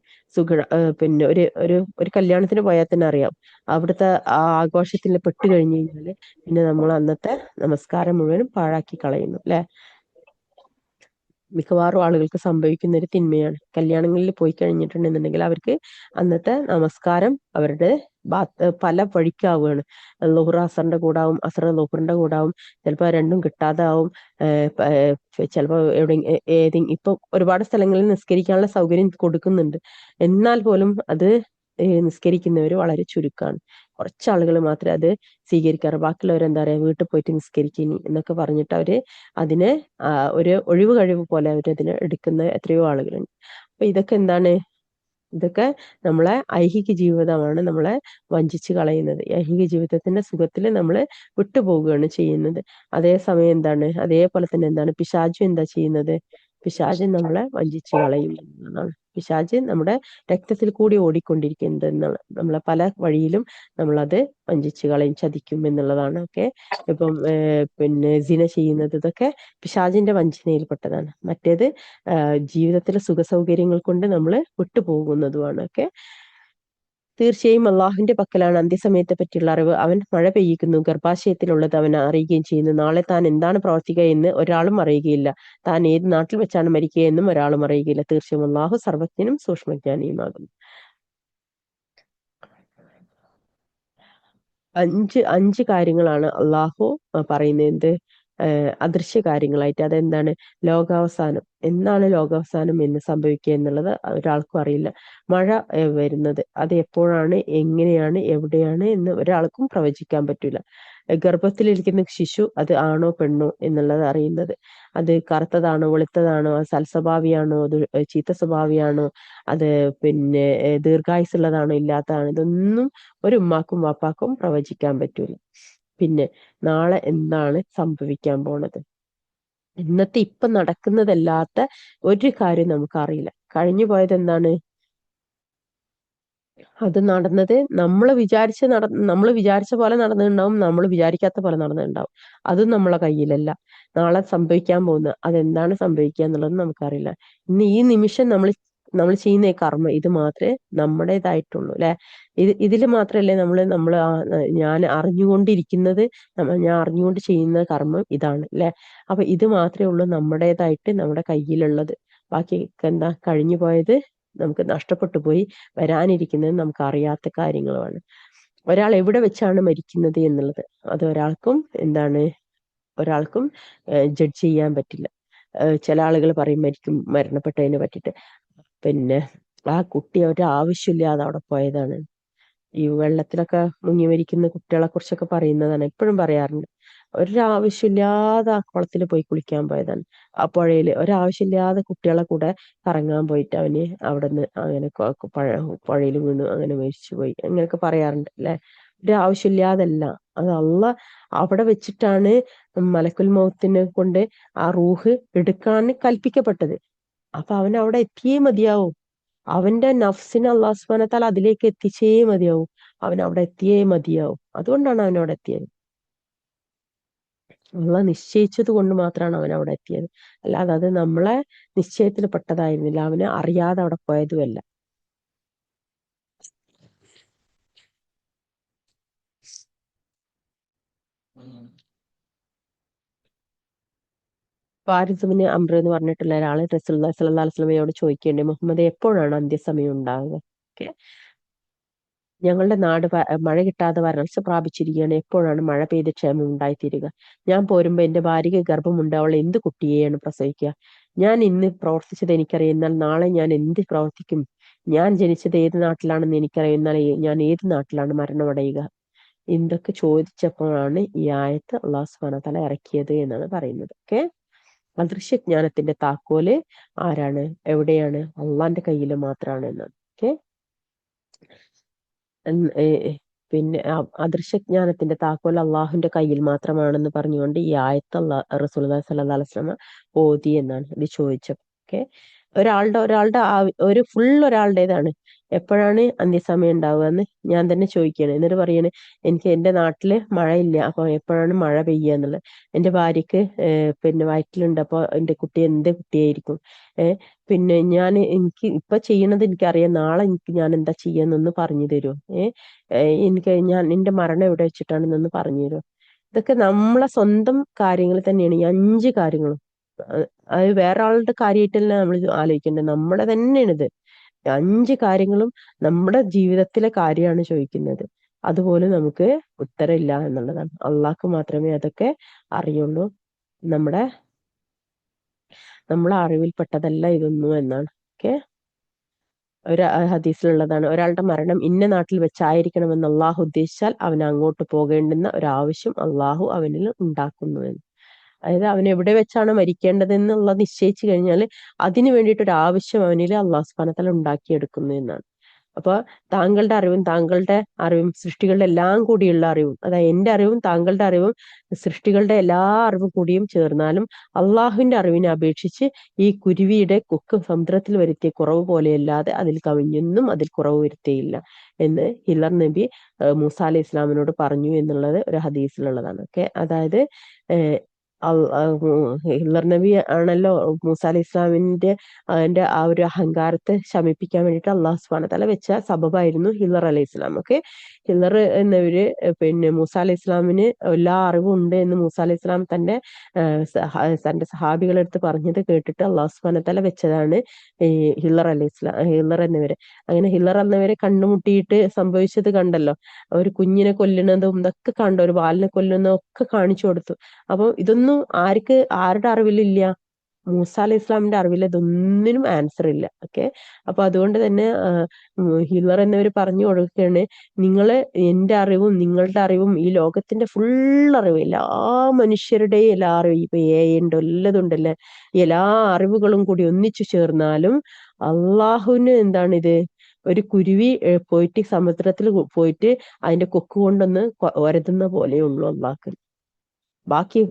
S1: പിന്നെ ഒരു ഒരു ഒരു കല്യാണത്തിന് പോയാൽ തന്നെ അറിയാം, അവിടുത്തെ ആ ആഘോഷത്തിൽ പെട്ട് കഴിഞ്ഞു കഴിഞ്ഞാല് പിന്നെ നമ്മൾ അന്നത്തെ നമസ്കാരം മുഴുവനും പാഴാക്കി കളയുന്നു അല്ലെ. മിക്കവാറും ആളുകൾക്ക് സംഭവിക്കുന്ന ഒരു തിന്മയാണ്. കല്യാണങ്ങളിൽ പോയി കഴിഞ്ഞിട്ടുണ്ടെന്നുണ്ടെങ്കിൽ അവർക്ക് അന്നത്തെ നമസ്കാരം അവരുടെ പല വഴിക്കാവുകയാണ്. ളുഹർ അസറിന്റെ കൂടാവും, അസർ ളുഹറിന്റെ കൂടാവും, ചിലപ്പോൾ രണ്ടും കിട്ടാതാവും. ചിലപ്പോൾ ഇപ്പൊ ഒരുപാട് സ്ഥലങ്ങളിൽ നിസ്കരിക്കാനുള്ള സൗകര്യം കൊടുക്കുന്നുണ്ട്. എന്നാൽ പോലും അത് നിസ്കരിക്കുന്നവർ വളരെ ചുരുക്കമാണ്. കുറച്ചാളുകൾ മാത്രമേ അത് സ്വീകരിക്കാറ്. ബാക്കിയുള്ളവരെന്താ പറയാ, വീട്ടിൽ പോയിട്ട് നിസ്കരിക്കിനി എന്നൊക്കെ പറഞ്ഞിട്ട് അവര് അതിനെ ഒരു ഒഴിവ് കഴിവ് പോലെ അവരതിനെ എടുക്കുന്ന എത്രയോ ആളുകളുണ്ട്. അപ്പൊ ഇതൊക്കെ എന്താണ്? ഇതൊക്കെ നമ്മളെ ഐഹിക ജീവിതമാണ് നമ്മളെ വഞ്ചിച്ച് കളയുന്നത്. ഐഹിക ജീവിതത്തിന്റെ സുഖത്തിൽ നമ്മൾ വിട്ടുപോവുകയാണ് ചെയ്യുന്നത്. അതേസമയം എന്താണ്, അതേപോലെ തന്നെ എന്താണ്, പിശാചു എന്താ ചെയ്യുന്നത്? പിശാച് നമ്മളെ വഞ്ചിച്ച് കളയും എന്നതാണ്. പിശാച് നമ്മുടെ രക്തത്തിൽ കൂടി ഓടിക്കൊണ്ടിരിക്കുന്നത് എന്നാണ്. നമ്മളെ പല വഴിയിലും നമ്മളത് വഞ്ചിച്ച് കളയും, ചതിക്കും എന്നുള്ളതാണ്. ഒക്കെ ഇപ്പം പിന്നെ സിന ചെയ്യുന്നത്, ഇതൊക്കെ പിശാചിന്റെ വഞ്ചനയിൽപ്പെട്ടതാണ്. മറ്റേത് ജീവിതത്തിലെ സുഖ സൗകര്യങ്ങൾ കൊണ്ട് നമ്മൾ വിട്ടുപോകുന്നതുമാണ്. ഒക്കെ തീർച്ചയായും അള്ളാഹുവിന്റെ പക്കലാണ് അന്ത്യസമയത്തെ പറ്റിയുള്ള അറിവ്. അവൻ മഴ പെയ്യിക്കുന്നു, ഗർഭാശയത്തിലുള്ളത് അവൻ അറിയുകയും ചെയ്യുന്നു. നാളെ താൻ എന്താണ് പ്രവർത്തിക്കുക എന്ന് ഒരാളും അറിയുകയില്ല. താൻ ഏത് നാട്ടിൽ വെച്ചാണ് മരിക്കുക എന്നും ഒരാളും അറിയുകയില്ല. തീർച്ചയായും അള്ളാഹു സർവജ്ഞനും സൂക്ഷ്മജ്ഞാനിയുമാകുന്നു. അഞ്ച് കാര്യങ്ങളാണ് അള്ളാഹു പറയുന്നത്. എന്ത്? അദൃശ്യ കാര്യങ്ങളായിട്ട്. അതെന്താണ്? ലോകാവസാനം. എന്നാണ് ലോകാവസാനം എന്ന് സംഭവിക്കുക എന്നുള്ളത് ഒരാൾക്കും അറിയില്ല. മഴ വരുന്നത് അത് എപ്പോഴാണ്, എങ്ങനെയാണ്, എവിടെയാണ് എന്ന് ഒരാൾക്കും പ്രവചിക്കാൻ പറ്റില്ല. ഗർഭത്തിലിരിക്കുന്ന ശിശു അത് ആണോ പെണ്ണോ എന്നുള്ളത് അറിയുന്നത്, അത് കറുത്തതാണോ വെളുത്തതാണോ, അത് സൽസ്വഭാവിയാണോ, അത് ചീത്ത സ്വഭാവിയാണോ, അത് പിന്നെ ദീർഘായുസുള്ളതാണോ ഇല്ലാത്തതാണോ, ഇതൊന്നും ഒരു ഉമ്മാക്കും വാപ്പാക്കും പ്രവചിക്കാൻ പറ്റൂല. പിന്നെ നാളെ എന്താണ് സംഭവിക്കാൻ പോണത്, ഇന്നത്തെ ഇപ്പൊ നടക്കുന്നതല്ലാത്ത ഒരു കാര്യം നമുക്കറിയില്ല. കഴിഞ്ഞു പോയത് എന്താണ്? അത് നടന്നത് നമ്മൾ വിചാരിച്ച പോലെ നടന്നിട്ടുണ്ടാവും, നമ്മൾ വിചാരിക്കാത്ത പോലെ നടന്നിട്ടുണ്ടാവും. അതും നമ്മളെ കയ്യിലല്ല. നാളെ സംഭവിക്കാൻ പോകുന്ന അതെന്താണ് സംഭവിക്കുക എന്നുള്ളത് നമുക്കറിയില്ല. ഇന്ന് ഈ നിമിഷം നമ്മൾ ചെയ്യുന്ന ഈ കർമ്മം ഇത് മാത്രമേ നമ്മുടേതായിട്ടുള്ളൂ അല്ലെ. ഇതിൽ മാത്രല്ലേ നമ്മൾ ഞാൻ അറിഞ്ഞുകൊണ്ടിരിക്കുന്നത്, ഞാൻ അറിഞ്ഞുകൊണ്ട് ചെയ്യുന്ന കർമ്മം ഇതാണ് അല്ലെ. അപ്പൊ ഇത് മാത്രമേ ഉള്ളൂ നമ്മുടേതായിട്ട് നമ്മുടെ കയ്യിലുള്ളത്. ബാക്കി എന്താ? കഴിഞ്ഞു പോയത് നമുക്ക് നഷ്ടപ്പെട്ടു പോയി, വരാനിരിക്കുന്നത് നമുക്ക് അറിയാത്ത കാര്യങ്ങളുമാണ്. ഒരാൾ എവിടെ വെച്ചാണ് മരിക്കുന്നത് എന്നുള്ളത് അത് ഒരാൾക്കും ജഡ്ജ് ചെയ്യാൻ പറ്റില്ല. ചില ആളുകൾ പറയും മരണപ്പെട്ടതിനെ പറ്റിയിട്ട്, പിന്നെ ആ കുട്ടി ഒരു ആവശ്യമില്ലാതെ അവിടെ പോയതാണ്. ഈ വെള്ളത്തിലൊക്കെ മുങ്ങി മരിക്കുന്ന കുട്ടികളെ കുറിച്ചൊക്കെ പറയുന്നതാണ്, എപ്പോഴും പറയാറുണ്ട്. ഒരാവശ്യമില്ലാതെ ആ കുളത്തിൽ പോയി കുളിക്കാൻ പോയതാണ്. ആ പുഴയില് ഒരാവശ്യമില്ലാതെ കുട്ടികളെ കൂടെ കറങ്ങാൻ പോയിട്ട് അവന് അവിടെ നിന്ന് അങ്ങനെ പുഴയിൽ വീണു, അങ്ങനെ മരിച്ചു പോയി, അങ്ങനെയൊക്കെ പറയാറുണ്ട് അല്ലെ. ഒരു ആവശ്യമില്ലാതല്ല, അത് അവിടെ വെച്ചിട്ടാണ് മലക്കുൽ മൗത്തിനെ കൊണ്ട് ആ റൂഹ് എടുക്കാൻ കൽപ്പിക്കപ്പെട്ടത്. അപ്പൊ അവൻ അവിടെ എത്തിയേ മതിയാവും. അവന്റെ നഫ്സിനെ അള്ളാഹു സുബ്ഹാനഹു വ തആല അതിലേക്ക് എത്തിച്ചേ മതിയാവും. അവൻ അവിടെ എത്തിയേ മതിയാവും. അതുകൊണ്ടാണ് അവൻ അവിടെ എത്തിയത്. അള്ളാഹ് നിശ്ചയിച്ചത് കൊണ്ട് മാത്രമാണ് അവൻ അവിടെ എത്തിയത്. അല്ലാതെ അത് നമ്മളെ നിശ്ചയത്തിൽ പെട്ടതായിരുന്നില്ല. അവന് അറിയാതെ അവിടെ പോയതുമല്ല. ഫാരിസുബിന് അംർ എന്ന് പറഞ്ഞിട്ടുള്ള ഒരാള് റസൂലുള്ളാഹി സ്വല്ലല്ലാഹു അലൈഹി വസല്ലമയോട് ചോദിക്കേണ്ടേ, മുഹമ്മദ് എപ്പോഴാണ് അന്ത്യസമയം ഉണ്ടാകുക? ഓക്കെ, ഞങ്ങളുടെ നാട് മഴ കിട്ടാതെ വരൾച്ച പ്രാപിച്ചിരിക്കുകയാണ്. എപ്പോഴാണ് മഴ പെയ്ത് ക്ഷേമം ഉണ്ടായിത്തീരുക? ഞാൻ പോരുമ്പോ എന്റെ ഭാര്യയ്ക്ക് ഗർഭമുണ്ട്, അവൾ എന്ത് കുട്ടിയെയാണ് പ്രസവിക്കുക? ഞാൻ ഇന്ന് പ്രവർത്തിച്ചത് എനിക്കറിയാം, എന്നാൽ നാളെ ഞാൻ എന്ത് പ്രവർത്തിക്കും? ഞാൻ ജനിച്ചത് ഏത് നാട്ടിലാണെന്ന് എനിക്കറിയാം, എന്നാൽ ഞാൻ ഏത് നാട്ടിലാണ് മരണമടയുക? എന്തൊക്കെ ചോദിച്ചപ്പോഴാണ് ഈ ആയത്ത് അള്ളാഹു സുബ്ഹാനഹു വ തആല ഇറക്കിയത് എന്നാണ് പറയുന്നത്. ഓക്കെ, അദൃശ്യജ്ഞാനത്തിന്റെ താക്കോല് ആരാണ്, എവിടെയാണ്? അള്ളാന്റെ കയ്യിൽ മാത്രമാണ് എന്നാണ്. ഓക്കെ, പിന്നെ അദൃശ്യജ്ഞാനത്തിന്റെ താക്കോൽ അള്ളാഹുന്റെ കയ്യിൽ മാത്രമാണെന്ന് പറഞ്ഞുകൊണ്ട് ഈ ആയത്ത് റസൂലുള്ളാഹി സ്വല്ലല്ലാഹു അലൈഹി വസല്ലമ ഓതി എന്നാണ് ഇത് ചോദിച്ചത്. ഓക്കെ, ഒരാളുടെ ഒരാളുടേതാണ്. എപ്പോഴാണ് അന്ത്യസമയം ഉണ്ടാവുക എന്ന് ഞാൻ തന്നെ ചോദിക്കുകയാണ്. എന്നിട്ട് പറയാണ്, എനിക്ക് എന്റെ നാട്ടില് മഴയില്ല, അപ്പൊ എപ്പോഴാണ് മഴ പെയ്യുക എന്നുള്ളത്. എന്റെ ഭാര്യക്ക് പിന്നെ വയറ്റിലുണ്ട്, അപ്പൊ എന്റെ കുട്ടി എന്ത് കുട്ടിയായിരിക്കും? പിന്നെ എനിക്ക് ഇപ്പൊ ചെയ്യണത് എനിക്കറിയാം, നാളെ ഞാൻ എന്താ ചെയ്യാന്നൊന്ന് പറഞ്ഞു തരുമോ? എന്റെ മരണം എവിടെ വെച്ചിട്ടാണെന്നൊന്ന് പറഞ്ഞു തരുമോ? ഇതൊക്കെ നമ്മളെ സ്വന്തം കാര്യങ്ങൾ തന്നെയാണ് ഈ 5 കാര്യങ്ങളും. അത് വേറെ ആളുടെ കാര്യമായിട്ടല്ല നമ്മൾ ആലോചിക്കേണ്ടത്, നമ്മുടെ തന്നെയാണിത്. 5 കാര്യങ്ങളും നമ്മുടെ ജീവിതത്തിലെ കാര്യമാണ് ചോദിക്കുന്നത്. അതുപോലും നമുക്ക് ഉത്തരമില്ല എന്നുള്ളതാണ്. അള്ളാഹ്ക്ക് മാത്രമേ അതൊക്കെ അറിയുള്ളൂ. നമ്മുടെ നമ്മളെ അറിവിൽപ്പെട്ടതല്ല ഇതൊന്നും എന്നാണ്. ഓക്കെ, ഒരു ഹദീസിലുള്ളതാണ്, ഒരാളുടെ മരണം ഇന്ന നാട്ടിൽ വെച്ചായിരിക്കണമെന്ന് അള്ളാഹു ഉദ്ദേശിച്ചാൽ അവൻ അങ്ങോട്ട് പോകേണ്ടുന്ന ഒരാവശ്യം അള്ളാഹു അവനിൽ ഉണ്ടാക്കുന്നു എന്ന്. അതായത് അവൻ എവിടെ വെച്ചാണ് മരിക്കേണ്ടതെന്നുള്ളത് നിശ്ചയിച്ചു കഴിഞ്ഞാൽ അതിനു വേണ്ടിയിട്ട് ഒരു ആവശ്യം അവനിൽ അള്ളാഹു സുബ്ഹാനഹു വ തആല ഉണ്ടാക്കിയെടുക്കുന്നു എന്നാണ്. അപ്പൊ താങ്കളുടെ അറിവും സൃഷ്ടികളുടെ എല്ലാം കൂടിയുള്ള അറിവും, അതായത് എന്റെ അറിവും താങ്കളുടെ അറിവും സൃഷ്ടികളുടെ എല്ലാ അറിവും കൂടിയും ചേർന്നാലും അള്ളാഹുവിന്റെ അറിവിനെ അപേക്ഷിച്ച് ഈ കുരുവിയുടെ കൊക്ക് സമുദ്രത്തിൽ വരുത്തിയ കുറവ് പോലെയല്ലാതെ അതിൽ കുറവ് വരുത്തിയില്ല എന്ന് ഹിലർ നബി മൂസാ അലൈഹി ഇസ്ലാമിനോട് പറഞ്ഞു എന്നുള്ളത് ഒരു ഹദീസിലുള്ളതാണ്. ഓക്കെ, അതായത് ഹിലർ നബി ആണല്ലോ മൂസാ അലൈഹി ഇസ്ലാമിന്റെ അതിന്റെ ആ ഒരു അഹങ്കാരത്തെ ശമിപ്പിക്കാൻ വേണ്ടിയിട്ട് അള്ളാഹു സുബ്ഹാനഹു വ തആല വെച്ച സബബായിരുന്നു ഹിലർ അലൈഹി ഇസ്ലാം. ഓക്കെ, ഹിലർ എന്നവര് പിന്നെ മൂസാ അലൈഹി ഇസ്ലാമിന് എല്ലാ അറിവും ഉണ്ട് എന്ന് മൂസാ അലൈഹി ഇസ്ലാം തന്റെ സഹാബികളെ അടുത്ത് പറഞ്ഞത് കേട്ടിട്ട് അള്ളാഹു സുബ്ഹാനഹു വ തആല വെച്ചതാണ് ഈ ഹിലർ എന്നിവരെ. അങ്ങനെ ഹിലർ എന്നവരെ കണ്ടുമുട്ടിയിട്ട് സംഭവിച്ചത് കണ്ടല്ലോ, ഒരു കുഞ്ഞിനെ കൊല്ലുന്നതും ഇതൊക്കെ കണ്ടു, ഒരു ബാലിനെ കൊല്ലുന്നതും ഒക്കെ കാണിച്ചു കൊടുത്തു. അപ്പൊ ഇതൊന്നും ഇതൊന്നും ആരുടെ അറിവിലില്ല? മൂസ അലൈഹി ഇസ്ലാമിന്റെ അറിവിൽ ഇതൊന്നിനും ആൻസർ ഇല്ല. ഓക്കെ. അപ്പൊ അതുകൊണ്ട് തന്നെ ഹിൽവർ എന്നവർ പറഞ്ഞു കൊടുക്കുകയാണ്, നിങ്ങള് എന്റെ അറിവും നിങ്ങളുടെ അറിവും ഈ ലോകത്തിന്റെ ഫുൾ അറിവ്, എല്ലാ മനുഷ്യരുടെയും എല്ലാ അറിവും, ഇപ്പൊ ഉണ്ട് എല്ലാതുണ്ടല്ലേ, എല്ലാ അറിവുകളും കൂടി ഒന്നിച്ചു ചേർന്നാലും അള്ളാഹുവിന് എന്താണ് ഇത്? ഒരു കുരുവി പോയിട്ട് സമുദ്രത്തിൽ പോയിട്ട് അതിന്റെ കൊക്ക് കൊണ്ടൊന്ന് ഒരതുന്ന പോലെയുള്ളൂ അള്ളാഹ്ക്ക്. ബാക്കി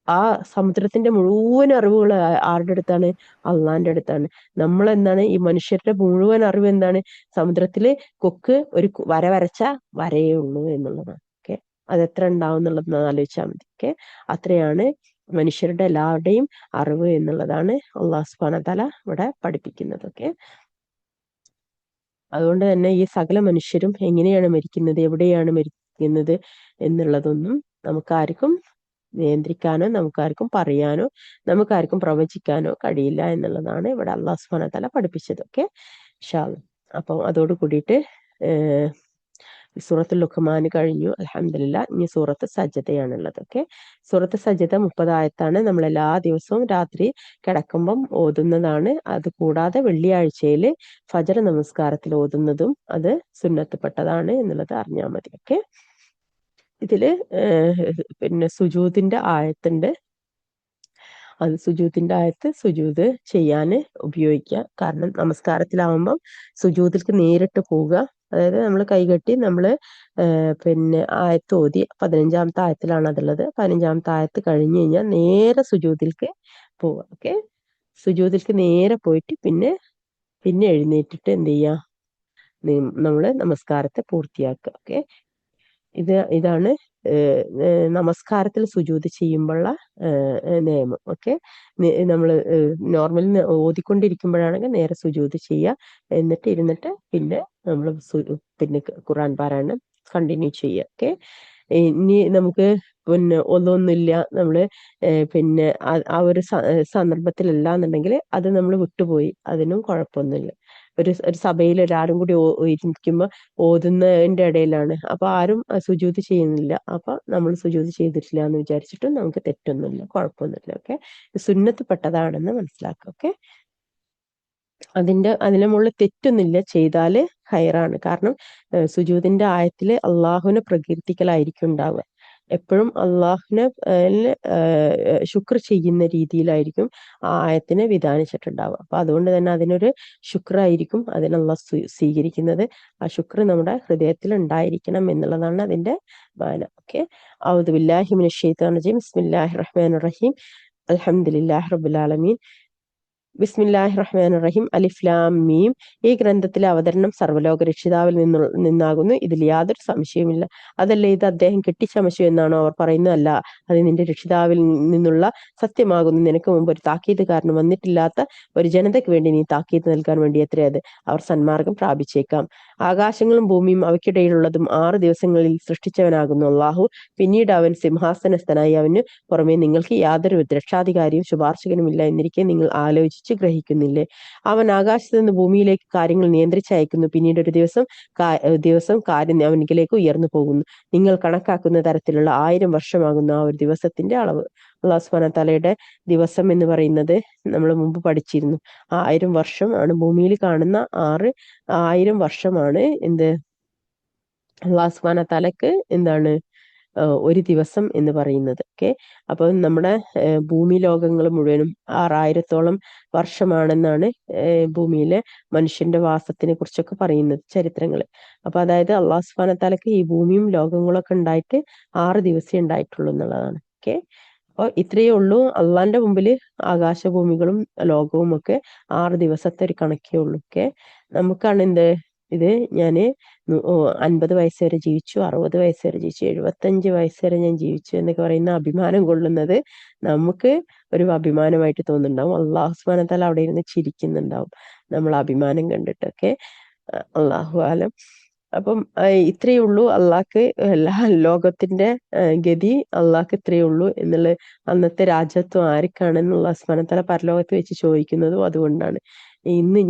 S1: ആ സമുദ്രത്തിന്റെ മുഴുവൻ അറിവുകൾ ആരുടെ അടുത്താണ്? അള്ളാന്റെ അടുത്താണ്. നമ്മൾ എന്താണ്, ഈ മനുഷ്യരുടെ മുഴുവൻ അറിവ് എന്താണ്? സമുദ്രത്തില് കൊക്ക് ഒരു വര വരച്ച വരയേ ഉള്ളൂ എന്നുള്ളതാണ്. ഓക്കെ. അതെത്ര ഉണ്ടാവും എന്നുള്ളത് ആലോചിച്ചാൽ മതി. ഓക്കെ. അത്രയാണ് മനുഷ്യരുടെ എല്ലാവരുടെയും അറിവ് എന്നുള്ളതാണ് അള്ളാഹു സുബ്ഹാനഹു വ തആല ഇവിടെ പഠിപ്പിക്കുന്നത്. ഓക്കെ. അതുകൊണ്ട് തന്നെ ഈ സകല മനുഷ്യരും എങ്ങനെയാണ് മരിക്കുന്നത്, എവിടെയാണ് മരിക്കുന്നത് എന്നുള്ളതൊന്നും നമുക്കാർക്കും നിയന്ത്രിക്കാനോ നമുക്കാർക്കും പറയാനോ നമുക്കാർക്കും പ്രവചിക്കാനോ കഴിയില്ല എന്നുള്ളതാണ് ഇവിടെ അള്ളാഹു സുബ്ഹാനഹു വ തആല പഠിപ്പിച്ചത്. ഓക്കെ. ഇൻഷാ അല്ലാഹ്. അപ്പം അതോട് കൂടിയിട്ട് സൂറത്തുൽ ലുഖ്മാൻ കഴിഞ്ഞു. അൽഹംദുലില്ലാഹ്. ഇനി സൂറത്ത് സജ്ദയാണുള്ളത്. ഓക്കെ. സൂറത്ത് സജ്ദ 30 ആയത്താണ്. നമ്മൾ എല്ലാ ദിവസവും രാത്രി കിടക്കുമ്പം ഓതുന്നതാണ്. അത് കൂടാതെ വെള്ളിയാഴ്ചയിൽ ഫജർ നമസ്കാരത്തിൽ ഓതുന്നതും അത് സുന്നത്ത്പ്പെട്ടതാണ് എന്നുള്ളത് അറിഞ്ഞാൽ മതി. ഓക്കെ. ഇതില് പിന്നെ സുജൂദിന്റെ ആയത്തുണ്ട്. അത് സുജൂദിന്റെ ആയത്ത് സുജൂദ് ചെയ്യാന് ഉപയോഗിക്കുക. കാരണം നമസ്കാരത്തിലാവുമ്പം സുജൂദിലേക്ക് നേരിട്ട് പോവുക. അതായത് നമ്മൾ കൈകെട്ടി നമ്മൾ പിന്നെ ആയത്ത് ഓതി 15-ാമത്തെ ആയത്തിലാണ് അതുള്ളത്. 15-ാമത്തെ ആയത്ത് കഴിഞ്ഞു കഴിഞ്ഞാൽ നേരെ സുജൂദിലേക്ക് പോവുക. ഓക്കെ. സുജൂദിലേക്ക് നേരെ പോയിട്ട് പിന്നെ എഴുന്നേറ്റിട്ട് എന്ത് ചെയ്യുക? നമ്മള് നമസ്കാരത്തെ പൂർത്തിയാക്കുക. ഓക്കെ. ഇതാണ് നമസ്കാരത്തിൽ സുജൂദ് ചെയ്യുമ്പോഴുള്ള നിയമം. ഓക്കെ. നമ്മൾ നോർമൽ ഓതിക്കൊണ്ടിരിക്കുമ്പോഴാണെങ്കിൽ നേരെ സുജൂദ് ചെയ്യുക. എന്നിട്ട് ഇരുന്നിട്ട് പിന്നെ നമ്മൾ പിന്നെ ഖുർആൻ പാരായണം കണ്ടിന്യൂ ചെയ്യുക. ഓക്കെ. ഇനി നമുക്ക് പിന്നെ ഒന്നൊന്നുമില്ല, നമ്മള് പിന്നെ ആ ഒരു സന്ദർഭത്തിലല്ല എന്നുണ്ടെങ്കിൽ അത് നമ്മൾ വിട്ടുപോയി, അതിനും കുഴപ്പമൊന്നുമില്ല. ഒരു സഭയിൽ എല്ലാവരും കൂടി ഇരിക്കുമ്പോൾ ഓതുന്നതിന്റെ ഇടയിലാണ്, അപ്പൊ ആരും സുജൂദ് ചെയ്യുന്നില്ല, അപ്പൊ നമ്മൾ സുജൂദ് ചെയ്തിട്ടില്ല എന്ന് വിചാരിച്ചിട്ട് നമുക്ക് തെറ്റൊന്നുമില്ല, കുഴപ്പമൊന്നുമില്ല. ഓക്കെ. സുന്നത്ത്പ്പെട്ടതാണെന്ന് മനസ്സിലാക്കുക. ഓക്കെ. അതിന്റെ മുകളിൽ തെറ്റൊന്നുമില്ല, ചെയ്താല് ഹൈറാണ്. കാരണം സുജൂദിന്റെ ആയത്തില് അള്ളാഹുവിനെ പ്രകീർത്തിക്കലായിരിക്കും ഉണ്ടാവുക. എപ്പോഴും അള്ളാഹുവിനെ ശുക്ർ ചെയ്യുന്ന രീതിയിലായിരിക്കും ആ ആയത്തിനെ വിധാനിച്ചിട്ടുണ്ടാവുക. അപ്പൊ അതുകൊണ്ട് തന്നെ അതിനൊരു ശുക്രായിരിക്കും അതിന് അള്ളാഹ് സ്വീകരിക്കുന്നത്. ആ ശുക്ർ നമ്മുടെ ഹൃദയത്തിൽ ഉണ്ടായിരിക്കണം എന്നുള്ളതാണ് അതിന്റെ മാന. ഓക്കെ. ഔദു ബില്ലാഹി മിനശ് ശൈത്വാനിർ റജീം. ബിസ്മില്ലാഹിർ റഹ്മാനിർ റഹീം. അൽഹംദുലില്ലാഹി റബ്ബിൽ ആലമീൻ. ബിസ്മില്ലാഹിർ റഹ്മാനിർ റഹീം. അലിഫ് ലാം മീം. ഈ ഗ്രന്ഥത്തിലെ അവതരണം സർവ്വലോക രക്ഷിതാവിൽ നിന്നാകുന്നു, ഇതിൽ യാതൊരു സംശയവുമില്ല. അതല്ലേ ഇത് അദ്ദേഹം കെട്ടിച്ചമച്ചു എന്നാണോ അവർ പറയുന്നത്? അല്ല, അത് നിന്റെ രക്ഷിതാവിൽ നിന്നുള്ള സത്യമാകുന്നു. നിനക്ക് മുമ്പ് ഒരു താക്കീതുകാരന് വന്നിട്ടില്ലാത്ത ഒരു ജനതയ്ക്ക് വേണ്ടി നീ താക്കീത് നൽകാൻ വേണ്ടി എത്രേ അത് അവർ സന്മാർഗം പ്രാപിച്ചേക്കാം. ആകാശങ്ങളും ഭൂമിയും അവയ്ക്കിടയിലുള്ളതും 6 ദിവസങ്ങളിൽ സൃഷ്ടിച്ചവനാകുന്നു അള്ളാഹു. പിന്നീട് അവൻ സിംഹാസനസ്ഥനായി. അവന് പുറമെ നിങ്ങൾക്ക് യാതൊരു രക്ഷാധികാരിയും ശുപാർശകനും ഇല്ല എന്നിരിക്കെ നിങ്ങൾ ആലോചിച്ച് ഗ്രഹിക്കുന്നില്ലേ? അവൻ ആകാശത്ത് നിന്ന് ഭൂമിയിലേക്ക് കാര്യങ്ങൾ നിയന്ത്രിച്ചയക്കുന്നു. പിന്നീട് ഒരു ദിവസം കാര്യം അവനിലേക്ക് ഉയർന്നു പോകുന്നു. നിങ്ങൾ കണക്കാക്കുന്ന തരത്തിലുള്ള 1000 വർഷമാകുന്നു ആ ഒരു ദിവസത്തിന്റെ അളവ്. അല്ലാഹു സുബ്ഹാനഹു വ തആലയുടെ ദിവസം എന്ന് പറയുന്നത് നമ്മൾ മുമ്പ് പഠിച്ചിരുന്നു. 1000 വർഷം ആണ് ഭൂമിയിൽ കാണുന്ന 1000 വർഷമാണ് എന്ത് അല്ലാഹു സുബ്ഹാനഹു വ തആലക്ക് എന്താണ് ഒരു ദിവസം എന്ന് പറയുന്നത്. ഓക്കെ. അപ്പൊ നമ്മുടെ ഭൂമി ലോകങ്ങൾ മുഴുവനും 6000-ഓളം വർഷമാണെന്നാണ് ഭൂമിയിലെ മനുഷ്യന്റെ വാസത്തിനെ കുറിച്ചൊക്കെ പറയുന്നത് ചരിത്രങ്ങള്. അപ്പൊ അതായത് അള്ളാഹു സുബ്ഹാനഹു വ തആലക്ക് ഈ ഭൂമിയും ലോകങ്ങളൊക്കെ ഉണ്ടായിട്ട് 6 ദിവസമേ ഉണ്ടായിട്ടുള്ളൂ എന്നുള്ളതാണ്. ഓക്കെ. അപ്പോൾ ഇത്രയേ ഉള്ളൂ. അള്ളാന്റെ മുമ്പിൽ ആകാശഭൂമികളും ലോകവും ഒക്കെ 6 ദിവസത്തെ ഒരു കണക്കേ ഉള്ളൂ. ഓക്കെ. നമുക്കാണ് എന്ത് ഇത് ഞാന് 50 വയസ്സ് വരെ ജീവിച്ചു, 60 വയസ്സ് വരെ ജീവിച്ചു, 75 വയസ്സ് വരെ ഞാൻ ജീവിച്ചു എന്നൊക്കെ പറയുന്ന അഭിമാനം കൊള്ളുന്നത് നമുക്ക് ഒരു അഭിമാനമായിട്ട് തോന്നുന്നുണ്ടാവും. അള്ളാഹു സുബ്ഹാനഹു വ തആല അവിടെ ഇരുന്ന് ചിരിക്കുന്നുണ്ടാവും നമ്മൾ അഭിമാനം കണ്ടിട്ടൊക്കെ. അള്ളാഹു ആലം. അപ്പം ഇത്രയേ ഉള്ളൂ. അള്ളാഹ്ക്ക് എല്ലാ ലോകത്തിന്റെ ഗതി അള്ളാഹ്ക്ക് ഇത്രയേ ഉള്ളൂ എന്നുള്ള അന്നത്തെ രാജത്വം ആർക്കാണെന്നുള്ള അള്ളാഹു സുബ്ഹാനഹു വ തആല പരലോകത്ത് വെച്ച് ചോദിക്കുന്നതും അതുകൊണ്ടാണ്. ഇന്ന്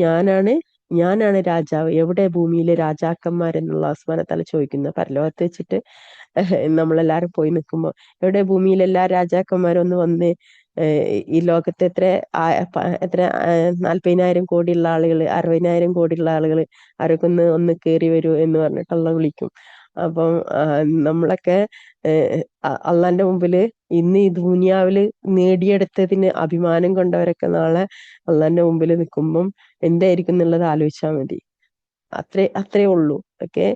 S1: ഞാനാണ് രാജാവ്, എവിടെ ഭൂമിയിലെ രാജാക്കന്മാരെന്നുള്ള അള്ളാഹു സുബ്ഹാനഹു വ തആല ചോദിക്കുന്നത് പരലോകത്ത് വെച്ചിട്ട്. നമ്മളെല്ലാരും പോയി നിൽക്കുമ്പോ, എവിടെ ഭൂമിയിൽ എല്ലാ രാജാക്കന്മാരും ഒന്ന് വന്ന് ഈ ലോകത്ത് എത്ര 40,000 കോടിയുള്ള ആളുകൾ, 60,000 കോടിയുള്ള ആളുകൾ അവരൊക്കെ ഒന്ന് കേറി വരൂ എന്ന് പറഞ്ഞിട്ട് അള്ളാഹ് വിളിക്കും. അപ്പം നമ്മളൊക്കെ അള്ളാന്റെ മുമ്പില് ഇന്ന് ഈ ദുനിയാവില് നേടിയെടുത്തതിന് അഭിമാനം കൊണ്ടവരൊക്കെ നാളെ അള്ളാന്റെ മുമ്പിൽ നിൽക്കുമ്പം എന്തായിരിക്കും എന്നുള്ളത് ആലോചിച്ചാൽ മതി. അത്രേ ഉള്ളൂ. ഓക്കെ,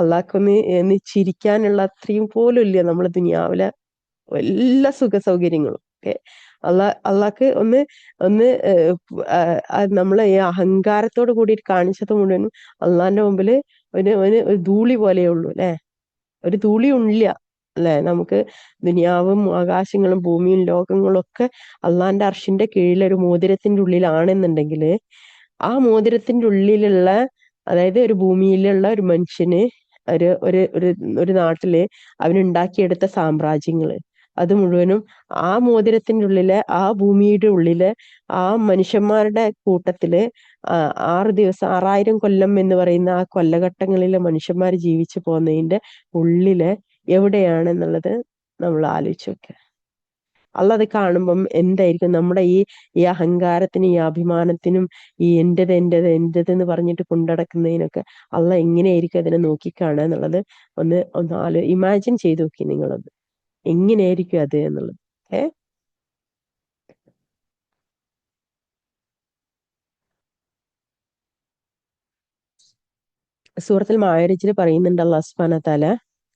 S1: അള്ളാഹ്ക്കൊന്ന് ചിരിക്കാനുള്ള അത്രയും പോലും ഇല്ല നമ്മളെ ദുനിയാവിലെ എല്ലാ സുഖ സൗകര്യങ്ങളും. ഓക്കെ, അള്ളാഹ്ക്ക് ഒന്ന് ഒന്ന് നമ്മളെ ഈ അഹങ്കാരത്തോട് കൂടിയിട്ട് കാണിച്ചത് മുഴുവനും അള്ളാന്റെ മുമ്പില് ഒരു ധൂളി പോലെയേ ഉള്ളൂ അല്ലെ, ഒരു ധൂളിയും ഇല്ല അല്ലെ. നമുക്ക് ദുനിയാവും ആകാശങ്ങളും ഭൂമിയും ലോകങ്ങളും ഒക്കെ അള്ളാന്റെ അർഷിന്റെ കീഴിൽ ഒരു മോതിരത്തിന്റെ ഉള്ളിലാണെന്നുണ്ടെങ്കിൽ, ആ മോതിരത്തിന്റെ ഉള്ളിലുള്ള, അതായത് ഒരു ഭൂമിയിലുള്ള ഒരു മനുഷ്യന് ഒരു ഒരു ഒരു ഒരു നാട്ടില് അവനുണ്ടാക്കിയെടുത്ത സാമ്രാജ്യങ്ങള് അത് മുഴുവനും ആ മോതിരത്തിന്റെ ഉള്ളിലെ, ആ ഭൂമിയുടെ ഉള്ളിലെ, ആ മനുഷ്യന്മാരുടെ കൂട്ടത്തില് 6 ദിവസം 6000 കൊല്ലം എന്ന് പറയുന്ന ആ കൊല്ലഘട്ടങ്ങളിലെ മനുഷ്യന്മാർ ജീവിച്ചു പോകുന്നതിന്റെ ഉള്ളില് എവിടെയാണെന്നുള്ളത് നമ്മൾ ആലോചിച്ച് നോക്കുക. അള്ളാഹ് അത് കാണുമ്പം എന്തായിരിക്കും നമ്മുടെ ഈ അഹങ്കാരത്തിനും ഈ അഭിമാനത്തിനും ഈ എന്റേത് എന്ന് പറഞ്ഞിട്ട് കൊണ്ടടക്കുന്നതിനൊക്കെ അള്ളാഹ് എങ്ങനെയായിരിക്കും അതിനെ നോക്കിക്കാണുക എന്നുള്ളത് ഒന്ന് ഇമാജിൻ ചെയ്ത് നോക്കി നിങ്ങളത്, എങ്ങനെയായിരിക്കും അത് എന്നുള്ളത്. ഏഹ് സൂറത്തുൽ മാഅരിജിൽ പറയുന്നുണ്ട് അല്ലാഹു സുബ്ഹാനഹു വ തആല,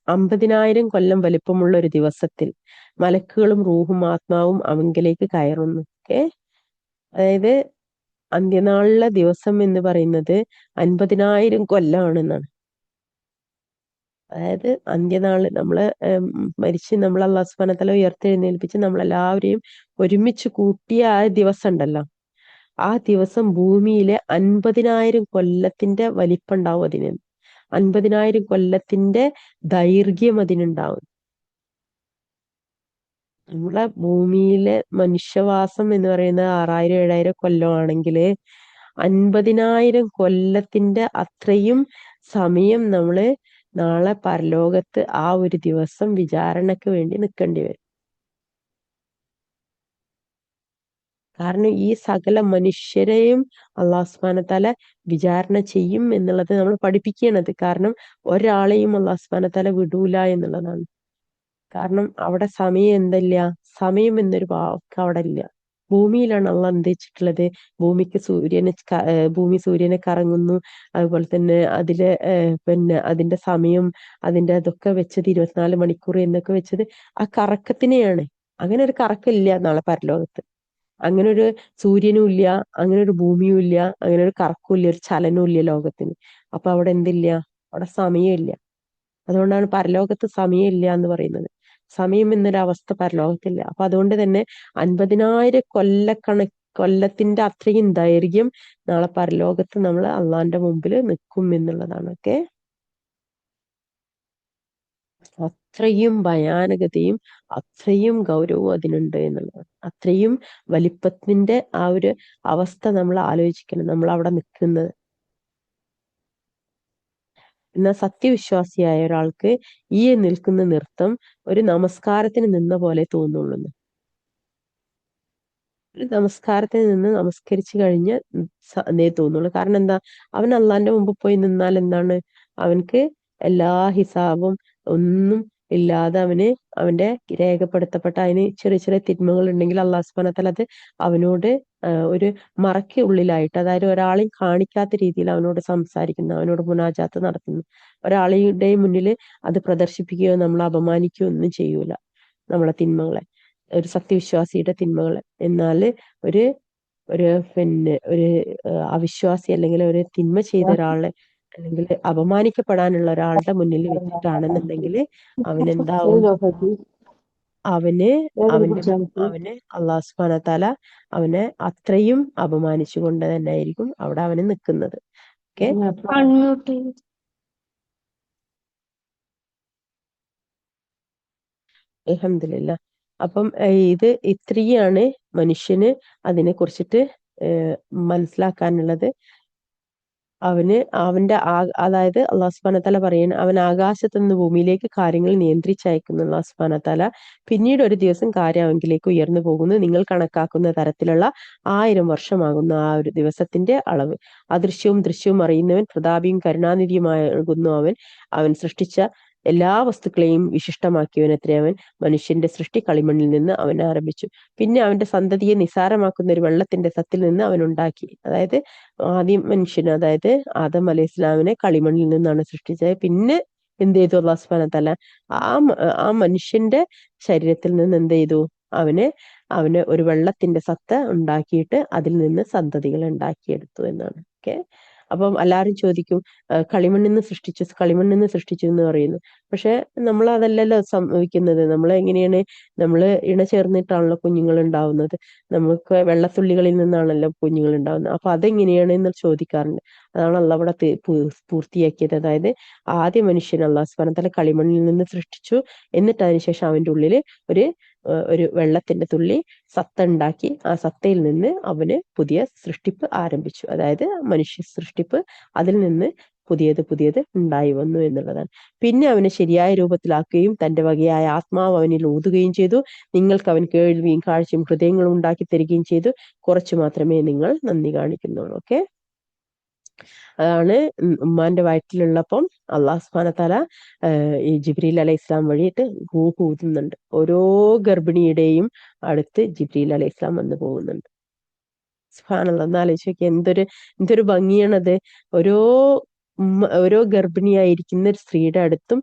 S1: 50,000 കൊല്ലം വലിപ്പമുള്ള ഒരു ദിവസത്തിൽ മലക്കുകളും റൂഹും ആത്മാവും അവങ്കിലേക്ക് കയറുന്നു. ഓക്കെ, അതായത് അന്ത്യനാളിലെ ദിവസം എന്ന് പറയുന്നത് 50,000 കൊല്ലമാണെന്നാണ്. അതായത് അന്ത്യനാള് നമ്മളെ മരിച്ച് നമ്മൾ അല്ലാഹു സുബ്ഹാനഹു വ തആല ഉയർത്തെഴുന്നേൽപ്പിച്ച് നമ്മളെല്ലാവരെയും ഒരുമിച്ച് കൂട്ടിയ ആ ദിവസം ഉണ്ടല്ലോ, ആ ദിവസം ഭൂമിയിലെ 50,000 കൊല്ലത്തിന്റെ വലിപ്പം ഉണ്ടാവും അതിന്. 50,000 കൊല്ലത്തിന്റെ ദൈർഘ്യം അതിനുണ്ടാവും. നമ്മളെ ഭൂമിയിലെ മനുഷ്യവാസം എന്ന് പറയുന്നത് 6000-7000 കൊല്ലമാണെങ്കിൽ 50,000 കൊല്ലത്തിന്റെ അത്രയും സമയം നമ്മള് നാളെ പരലോകത്ത് ആ ഒരു ദിവസം വിചാരണയ്ക്ക് വേണ്ടി നിൽക്കേണ്ടി വരും. കാരണം ഈ സകല മനുഷ്യരെയും അല്ലാഹു സുബ്ഹാനഹു വ തആല വിചാരണ ചെയ്യും എന്നുള്ളത് നമ്മൾ പഠിപ്പിക്കണത്. കാരണം ഒരാളെയും അല്ലാഹു സുബ്ഹാനഹു വ തആല വിടൂല എന്നുള്ളതാണ്. കാരണം അവിടെ സമയം എന്തല്ല, സമയം എന്നൊരു വാക്ക് അവിടെ ഇല്ല. ഭൂമിയിലാണ് അള്ളാഹ് എന്ത് വെച്ചിട്ടുള്ളത്, ഭൂമി സൂര്യനെ കറങ്ങുന്നു, അതുപോലെ തന്നെ അതിലെ പിന്നെ അതിന്റെ സമയം, അതിന്റെ അതൊക്കെ വെച്ചത് 24 മണിക്കൂർ എന്നൊക്കെ വെച്ചത് ആ കറക്കത്തിനെയാണ്. അങ്ങനെ ഒരു കറക്കില്ല നാളെ പരലോകത്ത്. അങ്ങനെ ഒരു സൂര്യനും ഇല്ല, അങ്ങനെ ഒരു ഭൂമിയും ഇല്ല, അങ്ങനെ ഒരു കറക്കവും ഇല്ല, ഒരു ചലനവും ഇല്ല ലോകത്തിന്. അപ്പൊ അവിടെ എന്തില്ല, അവിടെ സമയമില്ല. അതുകൊണ്ടാണ് പരലോകത്ത് സമയമില്ല എന്ന് പറയുന്നത്. സമയം എന്നൊരവസ്ഥ പരലോകത്തില്ല. അപ്പൊ അതുകൊണ്ട് തന്നെ 50,000 കൊല്ലത്തിന്റെ അത്രയും ദൈർഘ്യം നാളെ പരലോകത്ത് നമ്മൾ അള്ളാന്റെ മുമ്പിൽ നിൽക്കും എന്നുള്ളതാണ്. ഓക്കെ, അത്രയും ഭയാനകതയും അത്രയും ഗൗരവവും അതിനുണ്ട് എന്നുള്ളതാണ്. അത്രയും വലിപ്പത്തിന്റെ ആ ഒരു അവസ്ഥ നമ്മൾ ആലോചിക്കണം, നമ്മൾ അവിടെ നിൽക്കുന്നത്. എന്നാൽ സത്യവിശ്വാസിയായ ഒരാൾക്ക് ഈ നിൽക്കുന്ന നൃത്തം ഒരു നമസ്കാരത്തിന് നിന്ന പോലെ തോന്നുള്ളൂ. ഒരു നമസ്കാരത്തിന് നിന്ന് നമസ്കരിച്ചു കഴിഞ്ഞ് എന്നേ തോന്നുള്ളൂ. കാരണം എന്താ, അവൻ അള്ളാന്റെ മുമ്പ് പോയി നിന്നാൽ എന്താണ്, അവൻക്ക് എല്ലാ ഹിസാബും ഒന്നും ഇല്ലാതെ അവന്റെ രേഖപ്പെടുത്തപ്പെട്ട അതിന് ചെറിയ ചെറിയ തിന്മകൾ ഉണ്ടെങ്കിൽ അള്ളാഹു സുബ്ഹാനഹു വ തആല അത് അവനോട് ഒരു മറയ്ക്ക് ഉള്ളിലായിട്ട്, അതായത് ഒരാളെയും കാണിക്കാത്ത രീതിയിൽ അവനോട് സംസാരിക്കുന്നു, അവനോട് മുനാജാത്ത് നടത്തുന്നു. ഒരാളുടെയും മുന്നിൽ അത് പ്രദർശിപ്പിക്കുകയോ നമ്മളെ അപമാനിക്കുകയോ ഒന്നും ചെയ്യൂല നമ്മളെ തിന്മകളെ, ഒരു സത്യവിശ്വാസിയുടെ തിന്മകളെ. എന്നാല് ഒരു ഒരു പിന്നെ ഒരു അവിശ്വാസി അല്ലെങ്കിൽ ഒരു തിന്മ ചെയ്ത ഒരാളെ, അല്ലെങ്കിൽ അപമാനിക്കപ്പെടാനുള്ള ഒരാളുടെ മുന്നിൽ വെച്ചിട്ടാണെന്നുണ്ടെങ്കിൽ അവനെന്താവും, അവന് അവന് അള്ളാഹു സുബ്ഹാനഹു വ തആല അവനെ അത്രയും അപമാനിച്ചുകൊണ്ട് തന്നെ ആയിരിക്കും അവിടെ അവന് നിൽക്കുന്നത്. ഓക്കെ, അൽഹംദുലില്ലാ. അപ്പം ഇത് ഇത്രയാണ് മനുഷ്യന് അതിനെ കുറിച്ചിട്ട് മനസ്സിലാക്കാനുള്ളത്. അവന് അവന്റെ അതായത് അള്ളാഹു സുബ്ഹാനഹു വതആല പറയുന്നു, അവൻ ആകാശത്ത് നിന്ന് ഭൂമിയിലേക്ക് കാര്യങ്ങൾ നിയന്ത്രിച്ചയക്കുന്നു. അള്ളാഹു സുബ്ഹാനഹു വതആല പിന്നീട് ഒരു ദിവസം കാര്യം അവങ്കിലേക്ക് ഉയർന്നു പോകുന്നു. നിങ്ങൾ കണക്കാക്കുന്ന തരത്തിലുള്ള 1000 വർഷമാകുന്നു ആ ഒരു ദിവസത്തിന്റെ അളവ്. അദൃശ്യവും ദൃശ്യവും അറിയുന്നവൻ, പ്രതാപിയും കരുണാനിധിയുമാകുന്നു അവൻ. അവൻ സൃഷ്ടിച്ച എല്ലാ വസ്തുക്കളെയും വിശിഷ്ടമാക്കിയവനത്രേ അവൻ. മനുഷ്യന്റെ സൃഷ്ടി കളിമണ്ണിൽ നിന്ന് അവൻ ആരംഭിച്ചു. പിന്നെ അവന്റെ സന്തതിയെ നിസാരമാക്കുന്ന ഒരു വെള്ളത്തിന്റെ സത്തിൽ നിന്ന് അവൻ ഉണ്ടാക്കി. അതായത് ആദ്യം മനുഷ്യന്, അതായത് ആദം അലൈഹി ഇസ്ലാമിനെ കളിമണ്ണിൽ നിന്നാണ് സൃഷ്ടിച്ചത്. പിന്നെ എന്ത് ചെയ്തു അല്ലാഹു സുബ്ഹാനഹു വതആല ആ മനുഷ്യന്റെ ശരീരത്തിൽ നിന്ന് എന്ത് ചെയ്തു, അവന് അവന് ഒരു വെള്ളത്തിന്റെ സത്ത ഉണ്ടാക്കിയിട്ട് അതിൽ നിന്ന് സന്തതികളെ ഉണ്ടാക്കിയെടുത്തു എന്നാണ്. ഓക്കെ. അപ്പം എല്ലാവരും ചോദിക്കും, കളിമണ്ണിൽ നിന്ന് സൃഷ്ടിച്ചു എന്ന് പറയുന്നു. പക്ഷെ നമ്മൾ അതല്ലല്ലോ സംഭവിക്കുന്നത്. നമ്മൾ എങ്ങനെയാണ്, നമ്മൾ ഇണ ചേർന്നിട്ടാണല്ലോ കുഞ്ഞുങ്ങൾ ഉണ്ടാവുന്നത്. നമുക്ക് വെള്ളത്തുള്ളികളിൽ നിന്നാണല്ലോ കുഞ്ഞുങ്ങൾ ഉണ്ടാവുന്നത്. അപ്പൊ അതെങ്ങനെയാണ് എന്ന് ചോദിക്കാറുണ്ട്. അതാണ് അള്ളാഹ് ഇവിടെ പൂർത്തിയാക്കിയത്. അതായത് ആദ്യ മനുഷ്യൻ അള്ളാഹു സുബ്ഹാനഹു വതആല കളിമണ്ണിൽ നിന്ന് സൃഷ്ടിച്ചു. എന്നിട്ട് അതിനുശേഷം അവന്റെ ഉള്ളിൽ ഒരു ഒരു വെള്ളത്തിന്റെ തുള്ളി സത്ത ഉണ്ടാക്കി. ആ സത്തയിൽ നിന്ന് അവന് പുതിയ സൃഷ്ടിപ്പ് ആരംഭിച്ചു. അതായത് മനുഷ്യ സൃഷ്ടിപ്പ്, അതിൽ നിന്ന് പുതിയത് ഉണ്ടായി വന്നു എന്നുള്ളതാണ്. പിന്നെ അവനെ ശരിയായ രൂപത്തിലാക്കുകയും തന്റെ വകയായ ആത്മാവ് അവനിൽ ഊതുകയും ചെയ്തു. നിങ്ങൾക്ക് അവൻ കേൾവിയും കാഴ്ചയും ഹൃദയങ്ങളും ഉണ്ടാക്കി തരികയും ചെയ്തു. കുറച്ചു മാത്രമേ നിങ്ങൾ നന്ദി കാണിക്കുന്നുള്ളൂ. ഓക്കെ. അതാണ് ഉമ്മാന്റെ വയറ്റിലുള്ളപ്പം അള്ളാഹു സുബ്ഹാനഹു വതആല ഈ ജിബ്രീൽ അലൈഹി ഇസ്ലാം വഴിയിട്ട് റൂഹ് ഊതുന്നുണ്ട്. ഓരോ ഗർഭിണിയുടെയും അടുത്ത് ജിബ്രീൽ അലൈഹി ഇസ്ലാം വന്നു പോകുന്നുണ്ട്. സുബ്ഹാനല്ലാഹ്, ഒന്ന് ആലോചിച്ച് നോക്കി, എന്തൊരു ഭംഗിയാണത്. ഓരോ ഓരോ ഗർഭിണിയായിരിക്കുന്ന ഒരു സ്ത്രീയുടെ അടുത്തും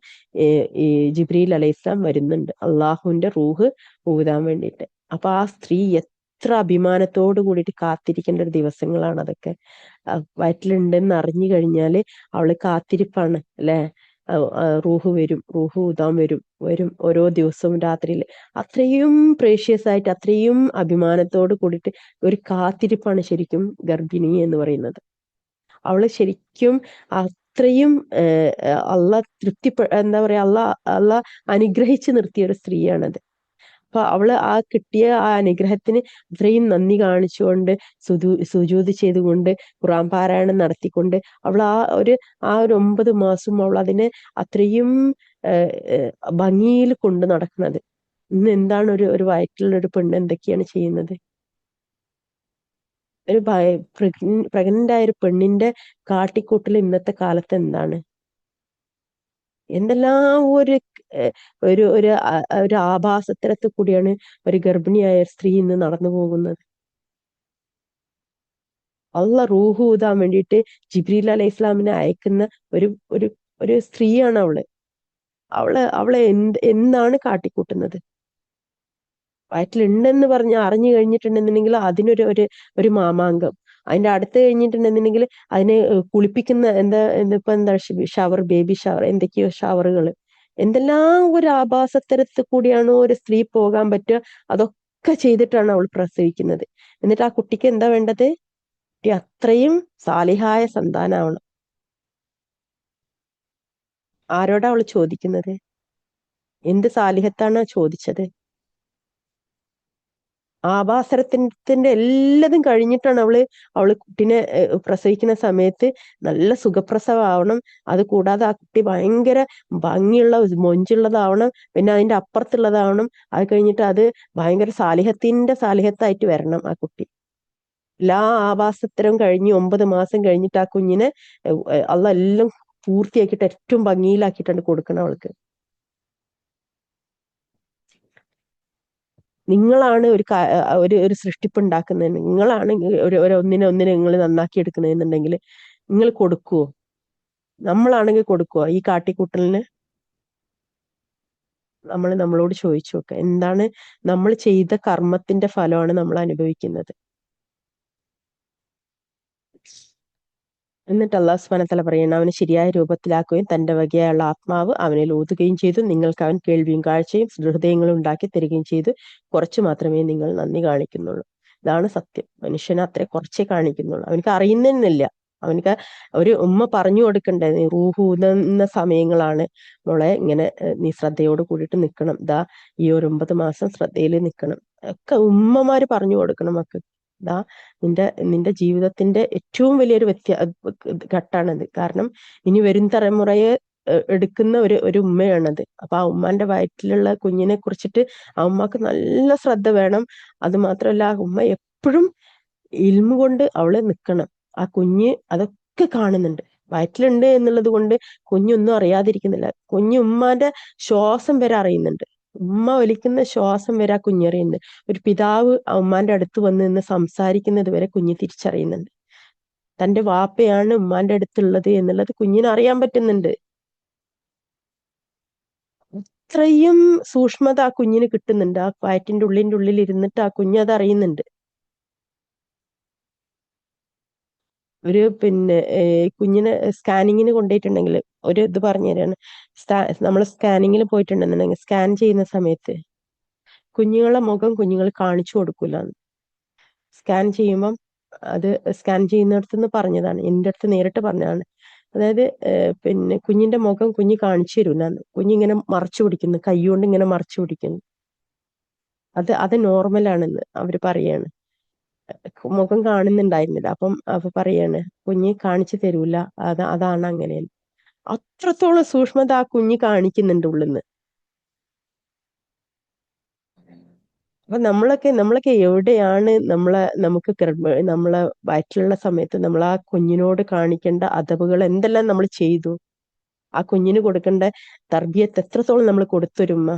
S1: ഈ ജിബ്രീൽ അലൈഹി ഇസ്ലാം വരുന്നുണ്ട്, അള്ളാഹുവിന്റെ റൂഹ് ഊതാൻ വേണ്ടിയിട്ട്. അപ്പൊ ആ സ്ത്രീ എത്ര അഭിമാനത്തോട് കൂടിയിട്ട് കാത്തിരിക്കേണ്ട ഒരു ദിവസങ്ങളാണ് അതൊക്കെ. വയറ്റിലുണ്ടെന്ന് അറിഞ്ഞു കഴിഞ്ഞാല് അവള് കാത്തിരിപ്പാണ് അല്ലെ. റൂഹ് ഊതാൻ വരും ഓരോ ദിവസവും രാത്രിയിൽ. അത്രയും പ്രേഷ്യസ് ആയിട്ട്, അത്രയും അഭിമാനത്തോട് കൂടിയിട്ട് ഒരു കാത്തിരിപ്പാണ് ശരിക്കും ഗർഭിണി എന്ന് പറയുന്നത്. അവള് ശരിക്കും അത്രയും എന്താ പറയാ, അള്ള അനുഗ്രഹിച്ചു നിർത്തിയ ഒരു സ്ത്രീയാണത്. അപ്പൊ അവള് ആ കിട്ടിയ ആ അനുഗ്രഹത്തിന് അത്രയും നന്ദി കാണിച്ചുകൊണ്ട്, സുജൂദ് ചെയ്തുകൊണ്ട്, ഖുർആൻ പാരായണം നടത്തിക്കൊണ്ട് അവൾ ആ ഒരു 9 മാസം അവൾ അതിനെ അത്രയും ഭംഗിയിൽ കൊണ്ട് നടക്കുന്നത്. ഇന്ന് എന്താണ് ഒരു വയറ്റിലുള്ള ഒരു പെണ്ണ് എന്തൊക്കെയാണ് ചെയ്യുന്നത്? ഒരു പ്രഗ്നന്റ് ആയ ഒരു പെണ്ണിന്റെ കാട്ടിക്കൂട്ടൽ ഇന്നത്തെ കാലത്ത് എന്താണ്? എന്തെല്ലാം ഒരു ഒരു ഒരു ഒരു ആഭാസത്തരത്തിൽ കൂടിയാണ് ഒരു ഗർഭിണിയായ സ്ത്രീ ഇന്ന് നടന്നു പോകുന്നത്. അള്ളാഹ് റൂഹ് ഊതാൻ വേണ്ടിയിട്ട് ജിബ്രീൽ അലൈഹി ഇസ്ലാമിനെ അയക്കുന്ന ഒരു ഒരു ഒരു സ്ത്രീയാണ് അവള്. അവളെ എന്താണ് കാട്ടിക്കൂട്ടുന്നത്? വയറ്റിലുണ്ടെന്ന് പറഞ്ഞ് അറിഞ്ഞു കഴിഞ്ഞിട്ടുണ്ടെന്നുണ്ടെങ്കിൽ അതിനൊരു ഒരു ഒരു മാമാങ്കം. അതിന്റെ അടുത്ത് കഴിഞ്ഞിട്ടുണ്ടെന്നുണ്ടെങ്കിൽ അതിനെ കുളിപ്പിക്കുന്ന ഇപ്പൊ എന്താ ഷവർ, ബേബി ഷവർ, എന്തൊക്കെയോ ഷവറുകൾ. എന്തെല്ലാം ഒരു ആഭാസത്തരത്തിൽ കൂടിയാണോ ഒരു സ്ത്രീ പോകാൻ പറ്റുക, അതൊക്കെ ചെയ്തിട്ടാണ് അവൾ പ്രസവിക്കുന്നത്. എന്നിട്ട് ആ കുട്ടിക്ക് എന്താ വേണ്ടത്? കുട്ടി അത്രയും സാലിഹായ സന്താനാവണം. ആരോടാ അവൾ ചോദിക്കുന്നത്? എന്ത് സാലിഹത്താണ് ചോദിച്ചത്? ആഭാസരത്തിന്റെ എല്ലാതും കഴിഞ്ഞിട്ടാണ് അവള് കുട്ടിനെ പ്രസവിക്കുന്ന സമയത്ത് നല്ല സുഖപ്രസവമാവണം. അത് കൂടാതെ ആ കുട്ടി ഭയങ്കര ഭംഗിയുള്ള മൊഞ്ചുള്ളതാവണം. പിന്നെ അതിന്റെ അപ്പുറത്തുള്ളതാവണം. അത് കഴിഞ്ഞിട്ട് അത് ഭയങ്കര സാലിഹത്തായിട്ട് വരണം ആ കുട്ടി. എല്ലാ ആഭാസത്തരം കഴിഞ്ഞ് 9 മാസം കഴിഞ്ഞിട്ട് ആ കുഞ്ഞിനെ അള്ളാഹ് എല്ലാം പൂർത്തിയാക്കിയിട്ട് ഏറ്റവും ഭംഗിയിലാക്കിയിട്ടാണ് കൊടുക്കണം അവൾക്ക്. നിങ്ങളാണ് ഒരു സൃഷ്ടിപ്പ് ഉണ്ടാക്കുന്നത്, നിങ്ങളാണ് ഒന്നിനെ നിങ്ങൾ നന്നാക്കി എടുക്കുന്നതെന്നുണ്ടെങ്കിൽ നിങ്ങൾ കൊടുക്കുവോ? നമ്മളാണെങ്കിൽ കൊടുക്കുവോ ഈ കാട്ടിക്കൂട്ടലിന്? നമ്മളോട് ചോദിച്ചു നോക്കുക. എന്താണ് നമ്മൾ ചെയ്ത കർമ്മത്തിന്റെ ഫലമാണ് നമ്മൾ അനുഭവിക്കുന്നത്. എന്നിട്ട് അല്ലാഹു സുബ്ഹാനഹു വതആല പറയുന്നു, അവനെ ശരിയായ രൂപത്തിലാക്കുകയും തന്റെ വകയായുള്ള ആത്മാവ് അവനിൽ ഊതുകയും ചെയ്തു. നിങ്ങൾക്ക് അവൻ കേൾവിയും കാഴ്ചയും ഹൃദയങ്ങളും ഉണ്ടാക്കി തരികയും ചെയ്തു. കുറച്ചു മാത്രമേ നിങ്ങൾ നന്ദി കാണിക്കുന്നുള്ളൂ. ഇതാണ് സത്യം. മനുഷ്യന് അത്ര കുറച്ചേ കാണിക്കുന്നുള്ളൂ. അവനക്ക് അറിയുന്നില്ല. അവനക്ക് ഒരു ഉമ്മ പറഞ്ഞു കൊടുക്കണ്ടേ, നീ റൂഹ് ഊതുന്ന സമയങ്ങളാണ് മോളെ, ഇങ്ങനെ നീ ശ്രദ്ധയോട് കൂടിയിട്ട് നിൽക്കണം. ഈ ഒരു 9 മാസം ശ്രദ്ധയിൽ നിൽക്കണം. ഒക്കെ ഉമ്മമാര് പറഞ്ഞു കൊടുക്കണം മക്കൾക്ക്. ദാ നിന്റെ നിന്റെ ജീവിതത്തിന്റെ ഏറ്റവും വലിയൊരു ഘട്ടാണത്. കാരണം ഇനി വരും തലമുറയെ എടുക്കുന്ന ഒരു ഉമ്മയാണത്. അപ്പൊ ആ ഉമ്മാന്റെ വയറ്റിലുള്ള കുഞ്ഞിനെ കുറിച്ചിട്ട് ആ ഉമ്മക്ക് നല്ല ശ്രദ്ധ വേണം. അത് മാത്രമല്ല ആ ഉമ്മ എപ്പോഴും ഇൽമ കൊണ്ട് അവള് നിക്കണം. ആ കുഞ്ഞ് അതൊക്കെ കാണുന്നുണ്ട്. വയറ്റിലുണ്ട് എന്നുള്ളത് കൊണ്ട് കുഞ്ഞൊന്നും അറിയാതിരിക്കുന്നില്ല. കുഞ്ഞ് ഉമ്മാന്റെ ശ്വാസം വരെ അറിയുന്നുണ്ട്. ഉമ്മ വലിക്കുന്ന ശ്വാസം വരെ ആ കുഞ്ഞറിയുന്നുണ്ട്. ഒരു പിതാവ് ആ ഉമ്മാന്റെ അടുത്ത് വന്ന് നിന്ന് സംസാരിക്കുന്നത് വരെ കുഞ്ഞ് തിരിച്ചറിയുന്നുണ്ട്. തന്റെ വാപ്പയാണ് ഉമ്മാന്റെ അടുത്തുള്ളത് എന്നുള്ളത് കുഞ്ഞിന് അറിയാൻ പറ്റുന്നുണ്ട്. അത്രയും സൂക്ഷ്മത ആ കുഞ്ഞിന് കിട്ടുന്നുണ്ട്. ആ വയറ്റിന്റെ ഉള്ളിൽ ഇരുന്നിട്ട് ആ കുഞ്ഞ് അത് അറിയുന്നുണ്ട്. ഒരു കുഞ്ഞിനെ സ്കാനിങ്ങിന് കൊണ്ടുപോയിട്ടുണ്ടെങ്കിൽ ഒരു ഇത് പറഞ്ഞു തരാണ്. നമ്മൾ സ്കാനിങ്ങിന് പോയിട്ടുണ്ടെന്നുണ്ടെങ്കിൽ സ്കാൻ ചെയ്യുന്ന സമയത്ത് കുഞ്ഞുങ്ങളെ മുഖം കുഞ്ഞുങ്ങൾ കാണിച്ചു കൊടുക്കൂല. സ്കാൻ ചെയ്യുമ്പം അത് സ്കാൻ ചെയ്യുന്നിടത്തുനിന്ന് പറഞ്ഞതാണ്, എൻ്റെ അടുത്ത് നേരിട്ട് പറഞ്ഞതാണ്. അതായത് കുഞ്ഞിന്റെ മുഖം കുഞ്ഞ് കാണിച്ചു തരൂല. കുഞ്ഞിങ്ങനെ മറച്ചു പിടിക്കുന്നു, കൈ കൊണ്ട് ഇങ്ങനെ മറച്ചു പിടിക്കുന്നു. അത് നോർമലാണെന്ന് അവര് പറയാണ്. മുഖം കാണുന്നുണ്ടായിരുന്നില്ല. അപ്പൊ പറയാണ് കുഞ്ഞ് കാണിച്ചു തരൂല, അതാണ് അങ്ങനെ. അത്രത്തോളം സൂക്ഷ്മത ആ കുഞ്ഞ് കാണിക്കുന്നുണ്ട് ഉള്ളിന്ന്. അപ്പൊ നമ്മളൊക്കെ എവിടെയാണ് നമുക്ക് നമ്മളെ വയറ്റിലുള്ള സമയത്ത് നമ്മൾ ആ കുഞ്ഞിനോട് കാണിക്കേണ്ട അദബുകൾ എന്തെല്ലാം നമ്മൾ ചെയ്തു? ആ കുഞ്ഞിന് കൊടുക്കേണ്ട തർബിയത്ത് എത്രത്തോളം നമ്മൾ കൊടുത്തൊരുമ്മ?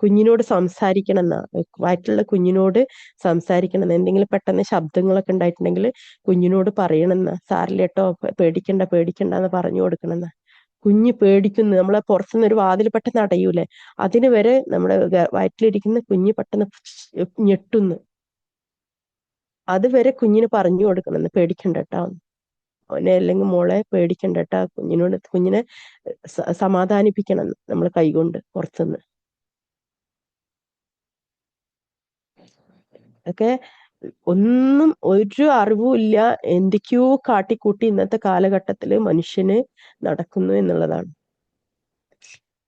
S1: കുഞ്ഞിനോട് സംസാരിക്കണം എന്നാ, വയറ്റിലുള്ള കുഞ്ഞിനോട് സംസാരിക്കണം എന്ന്. എന്തെങ്കിലും പെട്ടെന്ന് ശബ്ദങ്ങളൊക്കെ ഉണ്ടായിട്ടുണ്ടെങ്കിൽ കുഞ്ഞിനോട് പറയണം എന്നാ, സാരില്ല കേട്ടോ, പേടിക്കണ്ട പേടിക്കണ്ട എന്ന് പറഞ്ഞു കൊടുക്കണം എന്നാ. കുഞ്ഞ് പേടിക്കുന്നു. നമ്മളെ പുറത്തുനിന്ന് ഒരു വാതിൽ പെട്ടെന്ന് അടയൂലേ, അതിന് വരെ നമ്മുടെ വയറ്റിലിരിക്കുന്ന കുഞ്ഞ് പെട്ടെന്ന് ഞെട്ടുന്നു. അതുവരെ കുഞ്ഞിന് പറഞ്ഞു കൊടുക്കണം, പേടിക്കണ്ട കേട്ടോ അവനെ, അല്ലെങ്കിൽ മോളെ പേടിക്കണ്ട കേട്ടാ. കുഞ്ഞിനെ സമാധാനിപ്പിക്കണം നമ്മൾ കൈകൊണ്ട് പുറത്തുനിന്ന്. ഒക്കെ ഒന്നും ഒരു അറിവും ഇല്ല, എന്തൊക്കെയോ കാട്ടിക്കൂട്ടി ഇന്നത്തെ കാലഘട്ടത്തില് മനുഷ്യന് നടക്കുന്നു എന്നുള്ളതാണ്.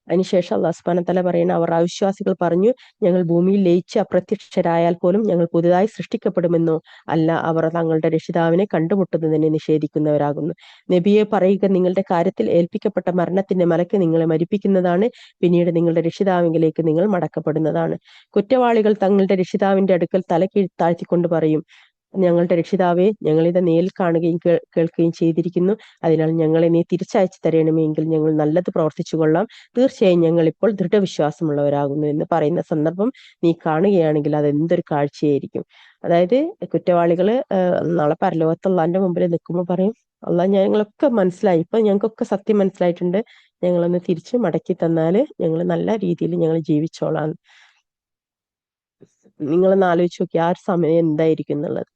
S1: അതിനുശേഷം അള്ളാഹു സുബ്ഹാനഹു വ തആല പറയുന്ന, അവർ അവിശ്വാസികൾ പറഞ്ഞു, ഞങ്ങൾ ഭൂമിയിൽ ലയിച്ച് അപ്രത്യക്ഷരായാൽ പോലും ഞങ്ങൾ പുതുതായി സൃഷ്ടിക്കപ്പെടുമെന്നോ? അല്ല, അവർ തങ്ങളുടെ രക്ഷിതാവിനെ കണ്ടുമുട്ടുന്നതിനെ നിഷേധിക്കുന്നവരാകുന്നു. നബിയെ പറയുക, നിങ്ങളുടെ കാര്യത്തിൽ ഏൽപ്പിക്കപ്പെട്ട മരണത്തിന്റെ മലക്ക് നിങ്ങളെ മരിപ്പിക്കുന്നതാണ്, പിന്നീട് നിങ്ങളുടെ രക്ഷിതാവിലേക്ക് നിങ്ങൾ മടക്കപ്പെടുന്നതാണ്. കുറ്റവാളികൾ തങ്ങളുടെ രക്ഷിതാവിന്റെ അടുക്കൽ തല താഴ്ത്തിക്കൊണ്ട് പറയും, ഞങ്ങളുടെ രക്ഷിതാവേ, ഞങ്ങളിത് നേരിൽ കാണുകയും കേൾക്കുകയും ചെയ്തിരിക്കുന്നു. അതിനാൽ ഞങ്ങളെ നീ തിരിച്ചയച്ചു തരണമെങ്കിൽ ഞങ്ങൾ നല്ലത് പ്രവർത്തിച്ചു കൊള്ളാം. തീർച്ചയായും ഞങ്ങൾ ഇപ്പോൾ ദൃഢവിശ്വാസമുള്ളവരാകുന്നു എന്ന് പറയുന്ന സന്ദർഭം നീ കാണുകയാണെങ്കിൽ അത് എന്തൊരു കാഴ്ചയായിരിക്കും. അതായത് കുറ്റവാളികള് നാളെ പരലോകത്ത് അള്ളാന്റെ മുമ്പിൽ നിൽക്കുമ്പോൾ പറയും, അള്ളാഹ് ഞങ്ങളൊക്കെ മനസ്സിലായി, ഇപ്പൊ ഞങ്ങൾക്കൊക്കെ സത്യം മനസ്സിലായിട്ടുണ്ട്, ഞങ്ങളൊന്ന് തിരിച്ച് മടക്കി തന്നാല് ഞങ്ങൾ നല്ല രീതിയിൽ ഞങ്ങൾ ജീവിച്ചോളാം. നിങ്ങളൊന്ന് ആലോചിച്ച് നോക്കി ആ ഒരു സമയം എന്തായിരിക്കും എന്നുള്ളത്.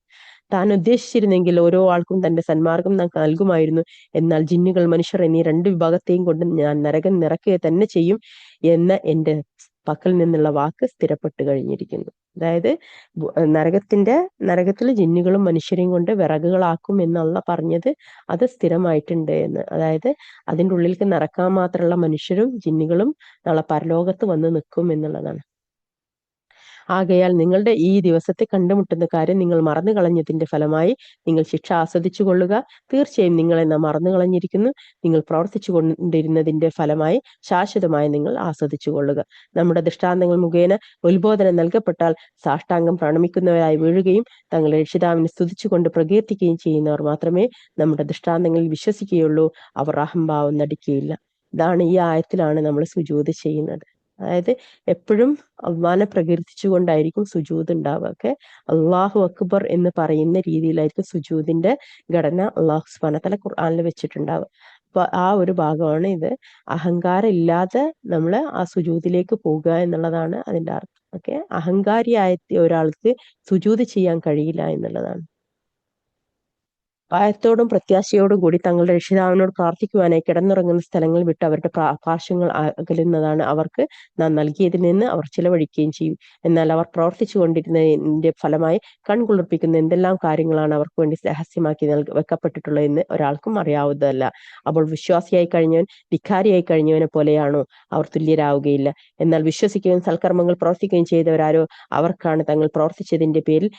S1: താൻ ഉദ്ദേശിച്ചിരുന്നെങ്കിൽ ഓരോ ആൾക്കും തന്റെ സന്മാർഗം നൽകുമായിരുന്നു. എന്നാൽ ജിന്നുകൾ മനുഷ്യർ എന്നീ രണ്ട് വിഭാഗത്തെയും കൊണ്ട് ഞാൻ നരകം നിറയ്ക്കുക തന്നെ ചെയ്യും എന്ന എന്റെ പക്കൽ നിന്നുള്ള വാക്ക് സ്ഥിരപ്പെട്ട് കഴിഞ്ഞിരിക്കുന്നു. അതായത് നരകത്തിൽ ജിന്നുകളും മനുഷ്യരെയും കൊണ്ട് വിറകുകളാക്കും എന്നുള്ള പറഞ്ഞത് അത് സ്ഥിരമായിട്ടുണ്ട് എന്ന്. അതായത് അതിൻ്റെ ഉള്ളിലേക്ക് നിറക്കാൻ മാത്രമുള്ള മനുഷ്യരും ജിന്നുകളും നാളെ പരലോകത്ത് വന്ന് നിൽക്കും എന്നുള്ളതാണ്. ആകയാൽ നിങ്ങളുടെ ഈ ദിവസത്തെ കണ്ടുമുട്ടുന്ന കാര്യം നിങ്ങൾ മറന്നു കളഞ്ഞതിന്റെ ഫലമായി നിങ്ങൾ ശിക്ഷ ആസ്വദിച്ചു കൊള്ളുക. തീർച്ചയായും നിങ്ങൾ നാം മറന്നു കളഞ്ഞിരിക്കുന്നു. നിങ്ങൾ പ്രവർത്തിച്ചു കൊണ്ടിരുന്നതിന്റെ ഫലമായി ശാശ്വതമായി നിങ്ങൾ ആസ്വദിച്ചു കൊള്ളുക. നമ്മുടെ ദൃഷ്ടാന്തങ്ങൾ മുഖേന ഉത്ബോധനം നൽകപ്പെട്ടാൽ സാഷ്ടാംഗം പ്രണമിക്കുന്നവരായി വീഴുകയും തങ്ങളുടെ രക്ഷിതാവിനെ സ്തുതിച്ചുകൊണ്ട് പ്രകീർത്തിക്കുകയും ചെയ്യുന്നവർ മാത്രമേ നമ്മുടെ ദൃഷ്ടാന്തങ്ങളിൽ വിശ്വസിക്കുകയുള്ളൂ. അവർ അഹംഭാവം നടിക്കുകയില്ല. ഇതാണ് ഈ ആയത്തിലാണ് നമ്മൾ സുജൂദ് ചെയ്യുന്നത്. അതായത് എപ്പോഴും അള്ളാനെ പ്രകീർത്തിച്ചുകൊണ്ടായിരിക്കും സുജൂദ് ഉണ്ടാവുക. ഒക്കെ അള്ളാഹു അക്ബർ എന്ന് പറയുന്ന രീതിയിലായിരിക്കും സുജൂദിന്റെ ഘടന അള്ളാഹു സുബ്ഹാനഹു വ തആല ഖുർആനിൽ വെച്ചിട്ടുണ്ടാവുക. അപ്പൊ ആ ഒരു ഭാഗമാണ് ഇത്. അഹങ്കാരം ഇല്ലാതെ നമ്മൾ ആ സുജൂദിലേക്ക് പോകുക എന്നുള്ളതാണ് അതിന്റെ അർത്ഥം. ഓക്കെ, അഹങ്കാരിയായ ഒരാൾക്ക് സുജൂദ് ചെയ്യാൻ കഴിയില്ല എന്നുള്ളതാണ്. ഭയത്തോടും പ്രത്യാശയോടും കൂടി തങ്ങളുടെ രക്ഷിതാവിനോട് പ്രാർത്ഥിക്കുവാനായി കിടന്നുറങ്ങുന്ന സ്ഥലങ്ങൾ വിട്ട് അവരുടെ പാർശ്വങ്ങൾ അകലുന്നതാണ് അവർക്ക് നാം നൽകിയതിൽ നിന്ന് അവർ ചിലവഴിക്കുകയും ചെയ്യും. എന്നാൽ അവർ പ്രവർത്തിച്ചു കൊണ്ടിരുന്നതിന്റെ ഫലമായി കൺകുളിർപ്പിക്കുന്ന എന്തെല്ലാം കാര്യങ്ങളാണ് അവർക്ക് വേണ്ടി രഹസ്യമാക്കി വെക്കപ്പെട്ടിട്ടുള്ളതെന്ന് ഒരാൾക്കും അറിയാവുന്നതല്ല. അപ്പോൾ വിശ്വാസിയായി കഴിഞ്ഞവൻ ധിക്കാരിയായി കഴിഞ്ഞവനെ പോലെയാണോ? അവർ തുല്യരാവുകയില്ല. എന്നാൽ വിശ്വസിക്കുകയും സൽക്കർമ്മങ്ങൾ പ്രവർത്തിക്കുകയും ചെയ്തവരാരോ അവർക്കാണ് തങ്ങൾ പ്രവർത്തിച്ചതിന്റെ പേരിൽ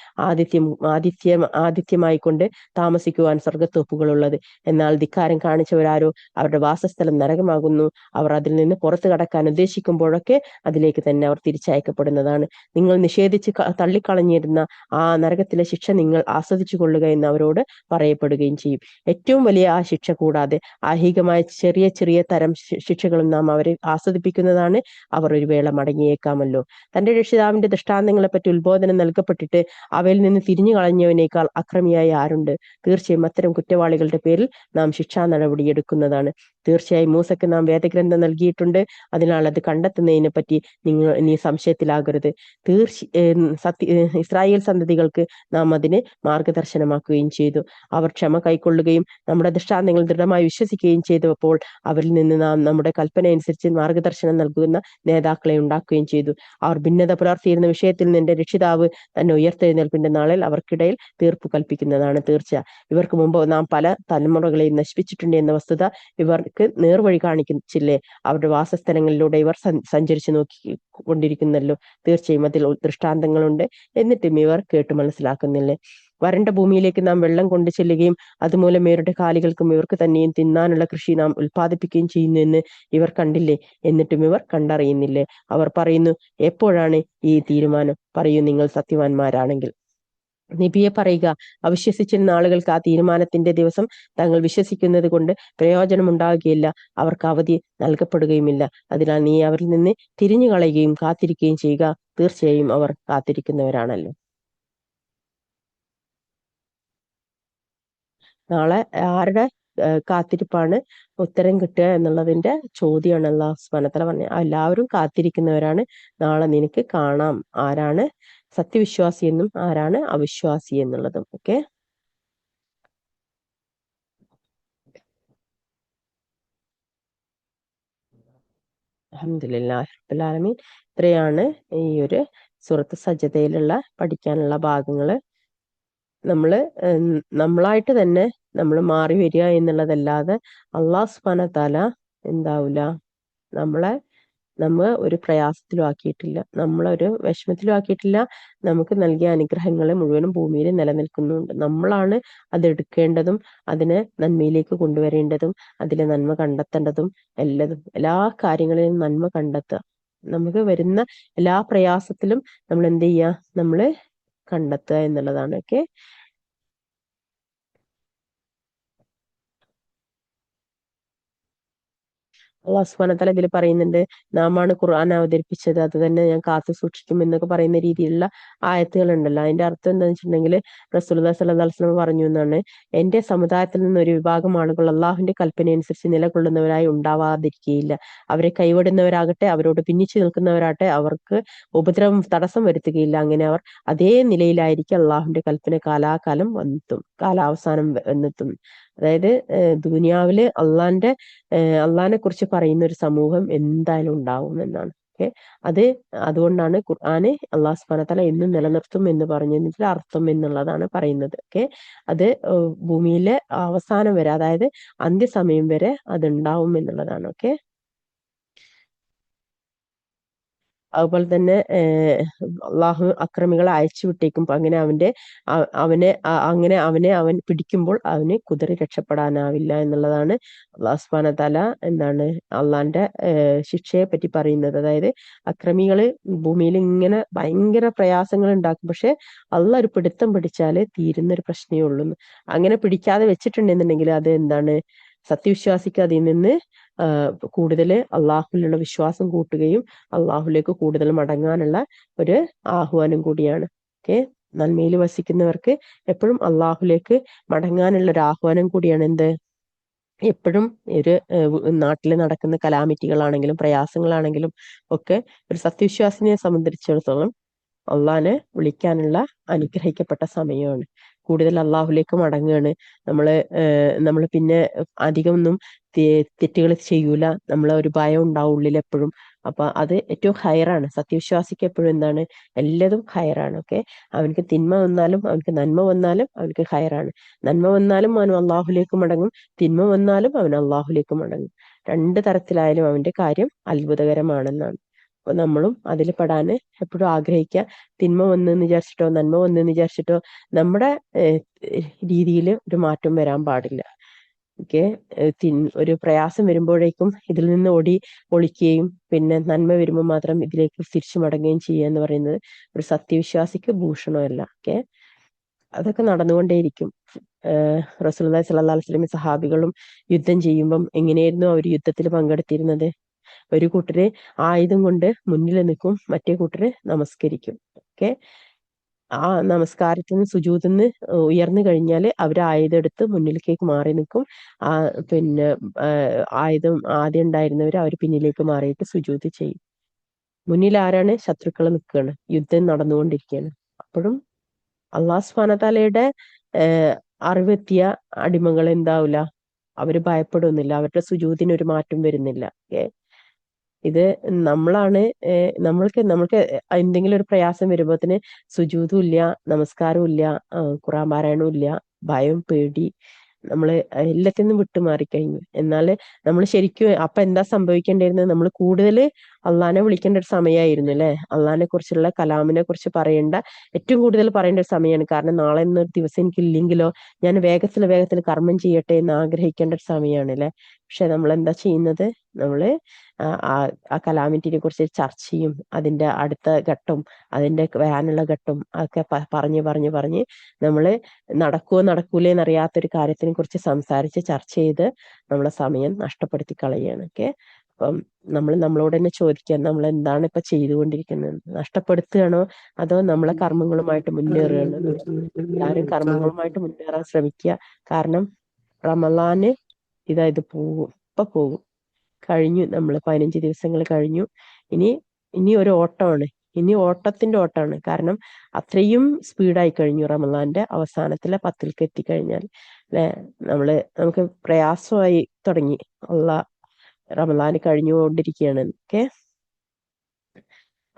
S1: ആതിഥ്യമായി കൊണ്ട് താമസിക്കുവാൻ സ്വർഗത്തോപ്പുകളുള്ളത്. എന്നാൽ ധിക്കാരം കാണിച്ചവരാരോ അവരുടെ വാസസ്ഥലം നരകമാകുന്നു. അവർ അതിൽ നിന്ന് പുറത്തു കടക്കാൻ ഉദ്ദേശിക്കുമ്പോഴൊക്കെ അതിലേക്ക് തന്നെ അവർ തിരിച്ചയക്കപ്പെടുന്നതാണ്. നിങ്ങൾ നിഷേധിച്ച് തള്ളിക്കളഞ്ഞിരുന്ന ആ നരകത്തിലെ ശിക്ഷ നിങ്ങൾ ആസ്വദിച്ചു കൊള്ളുക എന്ന് അവരോട് പറയപ്പെടുകയും ചെയ്യും. ഏറ്റവും വലിയ ആ ശിക്ഷ കൂടാതെ ആഹികമായ ചെറിയ ചെറിയ തരം ശിക്ഷകളും നാം അവരെ ആസ്വദിപ്പിക്കുന്നതാണ്. അവർ ഒരു വേള മടങ്ങിയേക്കാമല്ലോ. തന്റെ രക്ഷിതാവിന്റെ ദൃഷ്ടാന്തങ്ങളെ പറ്റി ഉത്ബോധനം നൽകപ്പെട്ടിട്ട് അവയിൽ നിന്ന് തിരിഞ്ഞു കളഞ്ഞവനേക്കാൾ അക്രമിയായി ആരുണ്ട്? തീർച്ചയായും അത്തരം കുറ്റവാളികളുടെ പേരിൽ നാം ശിക്ഷാ നടപടിയെടുക്കുന്നതാണ്. തീർച്ചയായും മൂസയ്ക്ക് നാം വേദഗ്രന്ഥം നൽകിയിട്ടുണ്ട്. അതിനാൽ അത് കണ്ടെത്തുന്നതിനെ പറ്റി നീ സംശയത്തിലാകരുത്. ഇസ്രായേൽ സന്തതികൾക്ക് നാം അതിനെ മാർഗദർശനമാക്കുകയും ചെയ്തു. അവർ ക്ഷമ കൈക്കൊള്ളുകയും നമ്മുടെ ദൃഷ്ടാന്തങ്ങൾ ദൃഢമായി വിശ്വസിക്കുകയും ചെയ്തപ്പോൾ അവരിൽ നിന്ന് നാം നമ്മുടെ കൽപ്പന അനുസരിച്ച് മാർഗദർശനം നൽകുന്ന നേതാക്കളെ ഉണ്ടാക്കുകയും ചെയ്തു. അവർ ഭിന്നത പുലർത്തിയിരുന്ന വിഷയത്തിൽ നിന്റെ രക്ഷിതാവ് തന്നെ ഉയർത്തെഴുന്നേൽപ്പിന്റെ നാളിൽ അവർക്കിടയിൽ തീർപ്പ് കൽപ്പിക്കുന്നതാണ് തീർച്ച. ഇവർക്ക് മുമ്പ് നാം പല തലമുറകളെയും നശിപ്പിച്ചിട്ടുണ്ട് എന്ന വസ്തുത ഇവർക്ക് നേർവഴി കാണിച്ചില്ലേ? അവരുടെ വാസസ്ഥലങ്ങളിലൂടെ ഇവർ സഞ്ചരിച്ചു കൊണ്ടിരിക്കുന്നല്ലോ. തീർച്ചയായും അതിൽ ദൃഷ്ടാന്തങ്ങളുണ്ട്. എന്നിട്ടും ഇവർ കേട്ടു മനസ്സിലാക്കുന്നില്ലേ? വരണ്ട ഭൂമിയിലേക്ക് നാം വെള്ളം കൊണ്ടു ചെല്ലുകയും അതുമൂലം ഇവരുടെ കാലികൾക്കും ഇവർക്ക് തന്നെയും തിന്നാനുള്ള കൃഷി നാം ഉൽപ്പാദിപ്പിക്കുകയും ചെയ്യുന്നു എന്ന് ഇവർ കണ്ടില്ലേ? എന്നിട്ടും ഇവർ കണ്ടറിയുന്നില്ലേ? അവർ പറയുന്നു, എപ്പോഴാണ് ഈ തീരുമാനം? പറയൂ, നിങ്ങൾ സത്യവാന്മാരാണെങ്കിൽ. നബിയെ പറയുക, അവിശ്വസിച്ചിരുന്ന ആളുകൾക്ക് ആ തീരുമാനത്തിന്റെ ദിവസം തങ്ങൾ വിശ്വസിക്കുന്നത് കൊണ്ട് പ്രയോജനമുണ്ടാവുകയില്ല, അവർക്ക് അവധി നൽകപ്പെടുകയുമില്ല. അതിനാൽ നീ അവരിൽ നിന്ന് തിരിഞ്ഞു കളയുകയും കാത്തിരിക്കുകയും ചെയ്യുക. തീർച്ചയായും അവർ കാത്തിരിക്കുന്നവരാണല്ലോ. നാളെ ആരുടെ കാത്തിരിപ്പാണ് ഉത്തരം കിട്ടുക എന്നുള്ളതിന്റെ ചോദ്യമാണ് അല്ലാഹു സുബ്ഹാനഹു വ തആല പറഞ്ഞത്. എല്ലാവരും കാത്തിരിക്കുന്നവരാണ്. നാളെ നിനക്ക് കാണാം ആരാണ് സത്യവിശ്വാസി എന്നും ആരാണ് അവിശ്വാസി എന്നുള്ളതും. ഓക്കെ, അൽഹംദുലില്ലാഹി റബ്ബിൽ ആലമീൻ. ഇത്രയാണ് ഈ ഒരു സൂറത്ത് സജ്ജതയിലുള്ള പഠിക്കാനുള്ള ഭാഗങ്ങള്. നമ്മളായിട്ട് തന്നെ നമ്മൾ മാറി വരിക എന്നുള്ളതല്ലാതെ അള്ളാഹു സുബ്ഹാനഹു വ തആല എന്താവൂല നമ്മ ഒരു പ്രയാസത്തിലും ആക്കിയിട്ടില്ല, നമ്മളൊരു വിഷമത്തിലും ആക്കിയിട്ടില്ല. നമുക്ക് നൽകിയ അനുഗ്രഹങ്ങൾ മുഴുവനും ഭൂമിയിൽ നിലനിൽക്കുന്നുണ്ട്. നമ്മളാണ് അത് എടുക്കേണ്ടതും അതിനെ നന്മയിലേക്ക് കൊണ്ടുവരേണ്ടതും അതിലെ നന്മ കണ്ടെത്തേണ്ടതും എല്ലാ കാര്യങ്ങളിലും നന്മ കണ്ടെത്തുക. നമുക്ക് വരുന്ന എല്ലാ പ്രയാസത്തിലും നമ്മൾ എന്ത് ചെയ്യുക? നമ്മള് കണ്ടെത്തുക എന്നുള്ളതാണ്. ഓക്കെ, അള്ളാഹു സുബ്ഹാനഹു വ തആല ഇതിൽ പറയുന്നുണ്ട്, നാമാണ് ഖുർആൻ അവതരിപ്പിച്ചത്, അത് തന്നെ ഞാൻ കാത്തു സൂക്ഷിക്കും എന്നൊക്കെ പറയുന്ന രീതിയിലുള്ള ആയത്തുകൾ ഉണ്ടല്ലോ. അതിന്റെ അർത്ഥം എന്താണെന്ന് വെച്ചിട്ടുണ്ടെങ്കിൽ റസൂലുള്ളാഹി സ്വല്ലല്ലാഹു അലൈഹി വസല്ലം പറഞ്ഞു എന്നാണ്, എന്റെ സമുദായത്തിൽ നിന്ന് ഒരു വിഭാഗം ആളുകൾ അള്ളാഹുവിന്റെ കൽപ്പന അനുസരിച്ച് നിലകൊള്ളുന്നവരായി ഉണ്ടാവാതിരിക്കുകയില്ല. അവരെ കൈവിടുന്നവരാകട്ടെ അവരോട് ഭിന്നിച്ചു നിൽക്കുന്നവരാകട്ടെ അവർക്ക് ഉപദ്രവം തടസ്സം വരുത്തുകയില്ല. അങ്ങനെ അവർ അതേ നിലയിലായിരിക്കും അള്ളാഹുവിന്റെ കൽപ്പന കാലാകാലം കാലാവസാനം വന്നെത്തും. അതായത് ദുനിയാവില് അള്ളാഹിനെ കുറിച്ച് പറയുന്ന ഒരു സമൂഹം എന്തായാലും ഉണ്ടാവും എന്നാണ്. ഓക്കെ, അതുകൊണ്ടാണ് ഖുർആന് അള്ളാഹു സുബ്ഹാനഹു വ തആല എന്നും നിലനിർത്തും എന്ന് പറഞ്ഞതിന്റെ അർത്ഥം എന്നുള്ളതാണ് പറയുന്നത്. ഓക്കെ, അത് ഭൂമിയിലെ അവസാനം വരെ, അതായത് അന്ത്യസമയം വരെ അത് ഉണ്ടാവും എന്നുള്ളതാണ്. ഓക്കെ, അതുപോലെ തന്നെ അള്ളാഹു അക്രമികളെ അയച്ചു വിട്ടേക്കും. അങ്ങനെ അവൻ പിടിക്കുമ്പോൾ അവന് കുതറി രക്ഷപ്പെടാനാവില്ല എന്നുള്ളതാണ് അള്ളാഹു സുബ്ഹാനഹു വ തആല അള്ളാന്റെ ശിക്ഷയെ പറ്റി പറയുന്നത്. അതായത് അക്രമികള് ഭൂമിയിൽ ഇങ്ങനെ ഭയങ്കര പ്രയാസങ്ങൾ ഉണ്ടാക്കും, പക്ഷെ അള്ളാഹ് ഒരു പിടുത്തം പിടിച്ചാല് തീരുന്നൊരു പ്രശ്നമേ ഉള്ളൂ. അങ്ങനെ പിടിക്കാതെ വെച്ചിട്ടുണ്ടെന്നുണ്ടെങ്കിൽ അത് സത്യവിശ്വാസിക്ക് അതിൽ നിന്ന് കൂടുതൽ അള്ളാഹുവിലുള്ള വിശ്വാസം കൂട്ടുകയും അള്ളാഹുലേക്ക് കൂടുതൽ മടങ്ങാനുള്ള ഒരു ആഹ്വാനം കൂടിയാണ്. ഓക്കെ, നന്മയിൽ വസിക്കുന്നവർക്ക് എപ്പോഴും അള്ളാഹുലേക്ക് മടങ്ങാനുള്ള ഒരു ആഹ്വാനം കൂടിയാണ്. എപ്പോഴും ഒരു നാട്ടിൽ നടക്കുന്ന കലാമിറ്റികളാണെങ്കിലും പ്രയാസങ്ങളാണെങ്കിലും ഒക്കെ ഒരു സത്യവിശ്വാസിനെ സംബന്ധിച്ചിടത്തോളം അള്ളാഹിനെ വിളിക്കാനുള്ള അനുഗ്രഹിക്കപ്പെട്ട സമയമാണ്. കൂടുതൽ അള്ളാഹുലേക്ക് മടങ്ങുകയാണ്. നമ്മൾ പിന്നെ അധികം ഒന്നും തെറ്റുകൾ ചെയ്യൂല. നമ്മളെ ഒരു ഭയം ഉണ്ടാവും ഉള്ളിൽ എപ്പോഴും. അപ്പൊ അത് ഏറ്റവും ഹയറാണ്. സത്യവിശ്വാസിക്ക് എപ്പോഴും എന്താണ്, എല്ലതും ഹയറാണ്. ഓക്കെ, അവനക്ക് തിന്മ വന്നാലും അവനക്ക് നന്മ വന്നാലും അവനക്ക് ഹയറാണ്. നന്മ വന്നാലും അവൻ അള്ളാഹുലേക്ക് മടങ്ങും, തിന്മ വന്നാലും അവൻ അള്ളാഹുലേക്ക് മടങ്ങും. രണ്ട് തരത്തിലായാലും അവന്റെ കാര്യം അത്ഭുതകരമാണെന്നാണ്. അപ്പൊ നമ്മളും അതിൽ പെടാന് എപ്പോഴും ആഗ്രഹിക്കുക. തിന്മ വന്നെന്ന് വിചാരിച്ചിട്ടോ നന്മ വന്നെന്ന് വിചാരിച്ചിട്ടോ നമ്മുടെ രീതിയിൽ ഒരു മാറ്റം വരാൻ പാടില്ല. ഓക്കെ, ഒരു പ്രയാസം വരുമ്പോഴേക്കും ഇതിൽ നിന്ന് ഒളിക്കുകയും പിന്നെ നന്മ വരുമ്പോൾ മാത്രം ഇതിലേക്ക് തിരിച്ചു മടങ്ങുകയും ചെയ്യുക എന്ന് പറയുന്നത് ഒരു സത്യവിശ്വാസിക്ക് ഭൂഷണമല്ല. ഓക്കെ, അതൊക്കെ നടന്നുകൊണ്ടേയിരിക്കും. റസൂലുള്ളാഹി സ്വല്ലല്ലാഹു അലൈഹി വസല്ലം സഹാബികളും യുദ്ധം ചെയ്യുമ്പം എങ്ങനെയായിരുന്നു അവർ യുദ്ധത്തിൽ പങ്കെടുത്തിരുന്നത്? ഒരു കൂട്ടര് ആയുധം കൊണ്ട് മുന്നിൽ നിൽക്കും, മറ്റേ കൂട്ടര് നമസ്കരിക്കും. ഓക്കെ, ആ നമസ്കാരത്തിൽ നിന്ന് സുജൂദിൽ നിന്ന് ഉയർന്നു കഴിഞ്ഞാൽ അവർ ആയുധം എടുത്ത് മുന്നിലേക്കേക്ക് മാറി നിൽക്കും. ആ പിന്നെ ആയുധം ആദ്യം ഉണ്ടായിരുന്നവർ അവർ പിന്നിലേക്ക് മാറിയിട്ട് സുജൂദ് ചെയ്യും. മുന്നിൽ ആരാണ്? ശത്രുക്കൾ നിൽക്കുകയാണ്, യുദ്ധം നടന്നുകൊണ്ടിരിക്കുകയാണ്. അപ്പോഴും അള്ളാഹു സുബ്ഹാനഹു വ തആലയുടെ അറിവെത്തിയ അടിമകൾ എന്താവില്ല, അവര് ഭയപ്പെടുന്നില്ല, അവരുടെ സുജൂദിന് ഒരു മാറ്റം വരുന്നില്ല. ഇത് നമ്മളാണ് നമ്മൾക്ക് എന്തെങ്കിലും ഒരു പ്രയാസം വരുമ്പോത്തിന് സുജൂദും ഇല്ല, നമസ്കാരവും ഇല്ല, ഖുർആൻ പാരായണവും ഇല്ല, ഭയം, പേടി, നമ്മള് എല്ലാത്തിൽ നിന്നും വിട്ടുമാറിക്കഴിഞ്ഞു. എന്നാല് നമ്മൾ ശരിക്കും അപ്പൊ എന്താ സംഭവിക്കേണ്ടിയിരുന്നത്? നമ്മൾ കൂടുതൽ അള്ളാഹിനെ വിളിക്കേണ്ട ഒരു സമയമായിരുന്നു അല്ലെ? അള്ളാഹിനെ കുറിച്ചുള്ള കലാമിനെ കുറിച്ച് പറയേണ്ട, ഏറ്റവും കൂടുതൽ പറയേണ്ട ഒരു സമയമാണ്. കാരണം നാളെ എന്നൊരു ദിവസം എനിക്ക് ഇല്ലെങ്കിലോ, ഞാൻ വേഗത്തിൽ കർമ്മം ചെയ്യട്ടെ എന്ന് ആഗ്രഹിക്കേണ്ട ഒരു സമയമാണ് അല്ലെ? പക്ഷെ നമ്മൾ എന്താ ചെയ്യുന്നത്? നമ്മള് ആ കലാമിറ്റിനെ കുറിച്ച് ചർച്ചയും അതിന്റെ അടുത്ത ഘട്ടം, അതിന്റെ വരാനുള്ള ഘട്ടം ഒക്കെ പറഞ്ഞ് നമ്മള് നടക്കുവോ നടക്കൂലേ എന്നറിയാത്തൊരു കാര്യത്തിനെ കുറിച്ച് സംസാരിച്ച് ചർച്ച ചെയ്ത് നമ്മളെ സമയം നഷ്ടപ്പെടുത്തി കളയാണ്. ഓക്കെ, അപ്പം നമ്മൾ നമ്മളോട് തന്നെ ചോദിക്കുക, നമ്മൾ എന്താണ് ഇപ്പൊ ചെയ്തുകൊണ്ടിരിക്കുന്നത്? നഷ്ടപ്പെടുത്തുകയാണോ അതോ നമ്മളെ കർമ്മങ്ങളുമായിട്ട് മുന്നേറുകയാണോ? എല്ലാവരും കർമ്മങ്ങളുമായിട്ട് മുന്നേറാൻ ശ്രമിക്കുക. കാരണം റമളാന് ഇത് പോകും, ഇപ്പൊ പോകും, കഴിഞ്ഞു. നമ്മൾ 15 ദിവസങ്ങൾ കഴിഞ്ഞു. ഇനി ഇനി ഒരു ഓട്ടമാണ്, ഇനി ഓട്ടത്തിന്റെ ഓട്ടമാണ്. കാരണം അത്രയും സ്പീഡായി കഴിഞ്ഞു. റമളാന്റെ അവസാനത്തിലെ 10ലേക്ക് എത്തിക്കഴിഞ്ഞാൽ അല്ലെ, നമുക്ക് പ്രയാസമായി തുടങ്ങി. റമളാന് കഴിഞ്ഞുകൊണ്ടിരിക്കുകയാണ്. ഓക്കെ,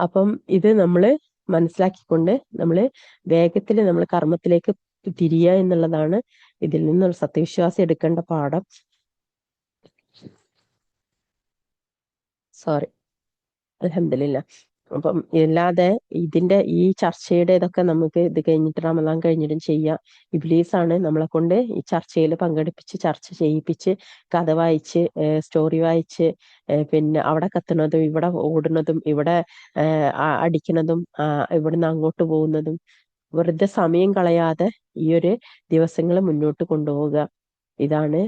S1: അപ്പം ഇത് നമ്മള് മനസ്സിലാക്കിക്കൊണ്ട് നമ്മള് വേഗത്തിൽ നമ്മൾ കർമ്മത്തിലേക്ക് തിരിയുക എന്നുള്ളതാണ് ഇതിൽ നിന്നൊരു സത്യവിശ്വാസി എടുക്കേണ്ട പാഠം. സോറി, അൽഹംദുലില്ലാ. അപ്പം അല്ലാതെ ഈ ചർച്ചയുടെ ഇതൊക്കെ നമുക്ക് ഇത് കഴിഞ്ഞിട്ട് റമദാൻ കഴിഞ്ഞിട്ടും ചെയ്യാം. ഇബ്ലീസാണ് നമ്മളെ കൊണ്ട് ഈ ചർച്ചയിൽ പങ്കെടുപ്പിച്ച് ചർച്ച ചെയ്യിപ്പിച്ച് കഥ വായിച്ച് സ്റ്റോറി വായിച്ച് പിന്നെ അവിടെ കത്തുന്നതും ഇവിടെ ഓടുന്നതും ഇവിടെ അടിക്കുന്നതും ഇവിടുന്ന് അങ്ങോട്ട് പോകുന്നതും വെറുതെ സമയം കളയാതെ ഈ ഒരു ദിവസങ്ങൾ മുന്നോട്ട് കൊണ്ടുപോവുക. ഇതാണ്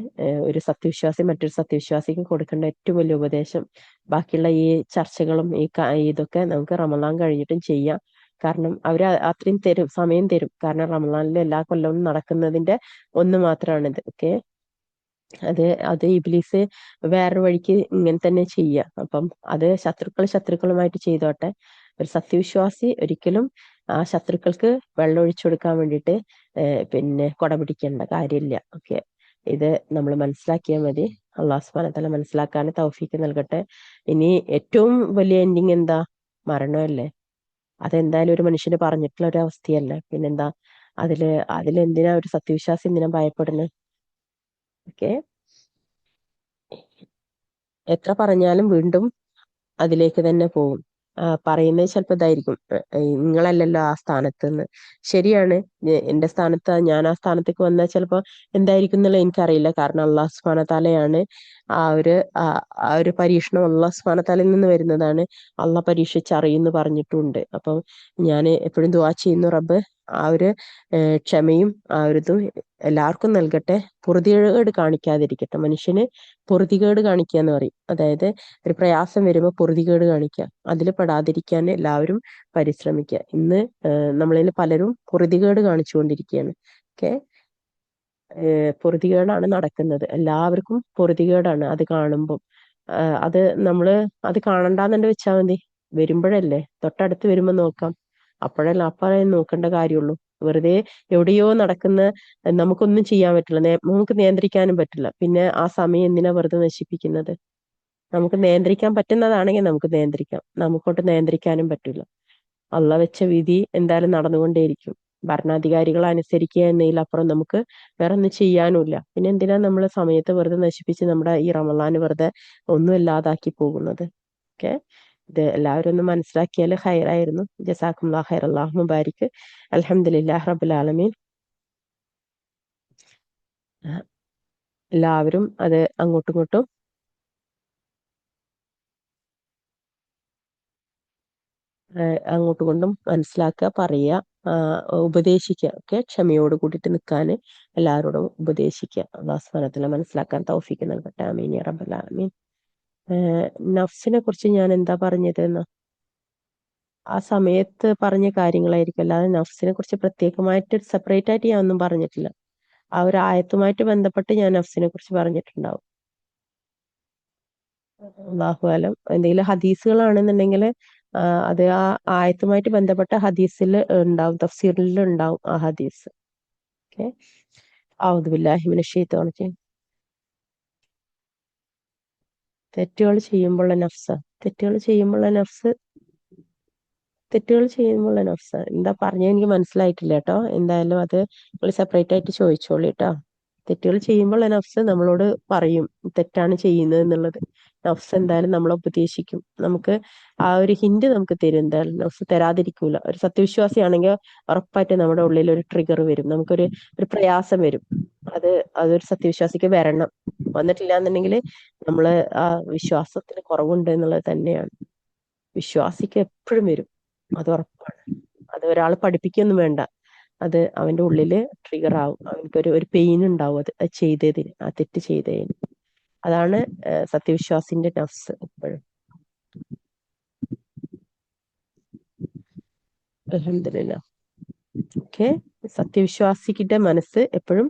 S1: ഒരു സത്യവിശ്വാസി മറ്റൊരു സത്യവിശ്വാസിക്ക് കൊടുക്കേണ്ട ഏറ്റവും വലിയ ഉപദേശം. ബാക്കിയുള്ള ഈ ചർച്ചകളും ഇതൊക്കെ നമുക്ക് റമദാൻ കഴിഞ്ഞിട്ടും ചെയ്യാം. കാരണം അവര് അത്രയും സമയം തരും. കാരണം റമദാനിൽ എല്ലാ കൊല്ലവും നടക്കുന്നതിന്റെ ഒന്ന് മാത്രമാണിത്. ഓക്കെ, അത് ഇബ്ലീസ് വേറൊരു വഴിക്ക് ഇങ്ങനെ തന്നെ ചെയ്യുക. അപ്പം അത് ശത്രുക്കളുമായിട്ട് ചെയ്തോട്ടെ. ഒരു സത്യവിശ്വാസി ഒരിക്കലും ആ ശത്രുക്കൾക്ക് വെള്ളം ഒഴിച്ചു കൊടുക്കാൻ വേണ്ടിയിട്ട് പിന്നെ കൊട പിടിക്കേണ്ട കാര്യമില്ല. ഓക്കെ, ഇത് നമ്മൾ മനസ്സിലാക്കിയാൽ മതി. അള്ളാഹു സുബ്ഹാനഹു വ തആല മനസ്സിലാക്കാൻ തൗഫീക്ക് നൽകട്ടെ. ഇനി ഏറ്റവും വലിയ എൻഡിങ് എന്താ? മരണമല്ലേ? അതെന്തായാലും ഒരു മനുഷ്യന് പറഞ്ഞിട്ടുള്ള ഒരു അവസ്ഥയല്ല. പിന്നെന്താ അതിലെന്തിനാ ഒരു സത്യവിശ്വാസി എന്തിനാ ഭയപ്പെടുന്നത്? ഓക്കെ, എത്ര പറഞ്ഞാലും വീണ്ടും അതിലേക്ക് തന്നെ പോകും. പറയുന്നത് ചിലപ്പോൾ ഇതായിരിക്കും, നിങ്ങളല്ലല്ലോ ആ സ്ഥാനത്ത് നിന്ന്. ശരിയാണ്, എന്റെ സ്ഥാനത്ത് ഞാൻ ആ സ്ഥാനത്തേക്ക് വന്നാൽ ചിലപ്പോൾ എന്തായിരിക്കും എന്നുള്ളത് എനിക്കറിയില്ല. കാരണം അള്ളാഹു സുബ്ഹാനഹു വ തആലയാണ് ആ ഒരു പരീക്ഷണം അള്ളാഹു സുബ്ഹാനഹു വ തആലയിൽ നിന്ന് വരുന്നതാണ്. അള്ളാഹ് പരീക്ഷിച്ചറിയുന്നു പറഞ്ഞിട്ടുണ്ട്. അപ്പം ഞാൻ എപ്പോഴും ദുആ ചെയ്യുന്നു, റബ്ബ് ആ ഒരു ക്ഷമയും ആ ഒരു ഇതും എല്ലാവർക്കും നൽകട്ടെ. പൊറുതികേട് കാണിക്കാതിരിക്കട്ടെ. മനുഷ്യന് പൊറുതികേട് കാണിക്കുക എന്ന് പറയും. അതായത് ഒരു പ്രയാസം വരുമ്പോൾ പൊറുതികേട് കാണിക്കുക, അതിൽ പെടാതിരിക്കാൻ എല്ലാവരും പരിശ്രമിക്കുക. ഇന്ന് നമ്മളിൽ പലരും പൊറുതികേട് കാണിച്ചുകൊണ്ടിരിക്കുകയാണ്. ഓക്കെ, പൊറുതികേടാണ് നടക്കുന്നത്. എല്ലാവർക്കും പൊറുതികേടാണ് അത് കാണുമ്പോൾ. അത് നമ്മള് അത് കാണണ്ടാന്നെ വെച്ചാൽ മതി. വരുമ്പോഴല്ലേ, തൊട്ടടുത്ത് വരുമ്പോ നോക്കാം. അപ്പോഴേ നോക്കേണ്ട കാര്യമുള്ളൂ. വെറുതെ എവിടെയോ നടക്കുന്ന നമുക്കൊന്നും ചെയ്യാൻ പറ്റില്ല. നമുക്ക് നിയന്ത്രിക്കാനും പറ്റില്ല. പിന്നെ ആ സമയം എന്തിനാ വെറുതെ നശിപ്പിക്കുന്നത്? നമുക്ക് നിയന്ത്രിക്കാൻ പറ്റുന്നതാണെങ്കിൽ നമുക്ക് നിയന്ത്രിക്കാം. നമുക്കോട്ട് നിയന്ത്രിക്കാനും പറ്റില്ല. അള്ള വെച്ച വിധി എന്തായാലും നടന്നുകൊണ്ടേയിരിക്കും. ഭരണാധികാരികൾ അനുസരിക്കുക എന്നതിലപ്പുറം നമുക്ക് വേറെ ഒന്നും ചെയ്യാനുമില്ല. പിന്നെ എന്തിനാ നമ്മൾ സമയത്ത് വെറുതെ നശിപ്പിച്ച് നമ്മുടെ ഈ റമളാൻ വെറുതെ ഒന്നും ഇല്ലാതാക്കി പോകുന്നത്? ഓക്കെ, ഇത് എല്ലാവരും ഒന്ന് മനസ്സിലാക്കിയാൽ ഹൈറായിരുന്നു. ജസാക്കുമുല്ലാഹ് ഖൈർ. അല്ലാഹു മുബാരിക്. അൽഹംദുലില്ലാഹി റബ്ബിൽ ആലമീൻ. എല്ലാവരും അത് അങ്ങോട്ടും ഇങ്ങോട്ടും അങ്ങോട്ടും ഇങ്ങോട്ടും മനസ്സിലാക്കുക, പറയുക, ഉപദേശിക്കുക. ഓക്കെ, ക്ഷമയോട് കൂടിയിട്ട് നിൽക്കാൻ എല്ലാവരോടും ഉപദേശിക്കുക. അല്ലാഹു സുബ്ഹാനഹു വ തആല മനസ്സിലാക്കാൻ തൗഫീഖ് നൽകട്ടെ. ആമീൻ യാ റബ്ബൽ ആലമീൻ. നഫ്സിനെ കുറിച്ച് ഞാൻ എന്താ പറഞ്ഞതെന്ന് ആ സമയത്ത് പറഞ്ഞ കാര്യങ്ങളായിരിക്കും. അല്ലാതെ നഫ്സിനെ കുറിച്ച് പ്രത്യേകമായിട്ട് സെപ്പറേറ്റ് ആയിട്ട് ഞാൻ ഒന്നും പറഞ്ഞിട്ടില്ല. ആ ഒരു ആയത്തുമായിട്ട് ബന്ധപ്പെട്ട് ഞാൻ നഫ്സിനെ കുറിച്ച് പറഞ്ഞിട്ടുണ്ടാവും. അല്ലാഹു അലം. എന്തെങ്കിലും ഹദീസുകളാണെന്നുണ്ടെങ്കിൽ അത് ആ ആയത്തുമായിട്ട് ബന്ധപ്പെട്ട ഹദീസിൽ ഉണ്ടാവും, തഫ്സീറിൽ ഉണ്ടാവും ആ ഹദീസ്. ഓക്കെ, ഔദു ബില്ലാഹി മിനശ് ശൈത്വാനിർ റജീം. തെറ്റുകൾ ചെയ്യുമ്പോഴുള്ള നഫ്സ്, തെറ്റുകൾ ചെയ്യുമ്പോഴുള്ള നഫ്സ്, തെറ്റുകൾ ചെയ്യുമ്പോഴുള്ള നഫ്സ് എന്താ പറഞ്ഞത് എനിക്ക് മനസ്സിലായിട്ടില്ല കേട്ടോ. എന്തായാലും അത് നിങ്ങൾ സെപ്പറേറ്റ് ആയിട്ട് ചോദിച്ചോളൂ കേട്ടോ. തെറ്റുകൾ ചെയ്യുമ്പോൾ നഫ്സ് നമ്മളോട് പറയും തെറ്റാണ് ചെയ്യുന്നത് എന്നുള്ളത്. നഫ്സ് എന്തായാലും നമ്മളെ ഉപദേശിക്കും. നമുക്ക് ആ ഒരു ഹിന്റ് നമുക്ക് തരും. എന്തായാലും നഫ്സ് തരാതിരിക്കൂല. ഒരു സത്യവിശ്വാസിയാണെങ്കിൽ ഉറപ്പായിട്ട് നമ്മുടെ ഉള്ളിൽ ഒരു ട്രിഗർ വരും, നമുക്കൊരു ഒരു പ്രയാസം വരും. അത് അതൊരു സത്യവിശ്വാസിക്ക് വരണം. വന്നിട്ടില്ല എന്നുണ്ടെങ്കിൽ നമ്മള് ആ വിശ്വാസത്തിന് കുറവുണ്ട് എന്നുള്ളത് തന്നെയാണ്. വിശ്വാസിക്ക് എപ്പോഴും വരും, അത് ഉറപ്പാണ്. അത് ഒരാൾ പഠിപ്പിക്കൊന്നും വേണ്ട. അത് അവന്റെ ഉള്ളില് ട്രിഗർ ആവും. അവനക്കൊരു ഒരു പെയിൻ ഉണ്ടാവും അത് ചെയ്തതിന്, ആ തെറ്റ് ചെയ്തതിന്. അതാണ് സത്യവിശ്വാസിന്റെ നഫ്സ് എപ്പോഴും. അൽഹംദുലില്ലാഹ്. ഓക്കെ, സത്യവിശ്വാസിയുടെ മനസ്സ് എപ്പോഴും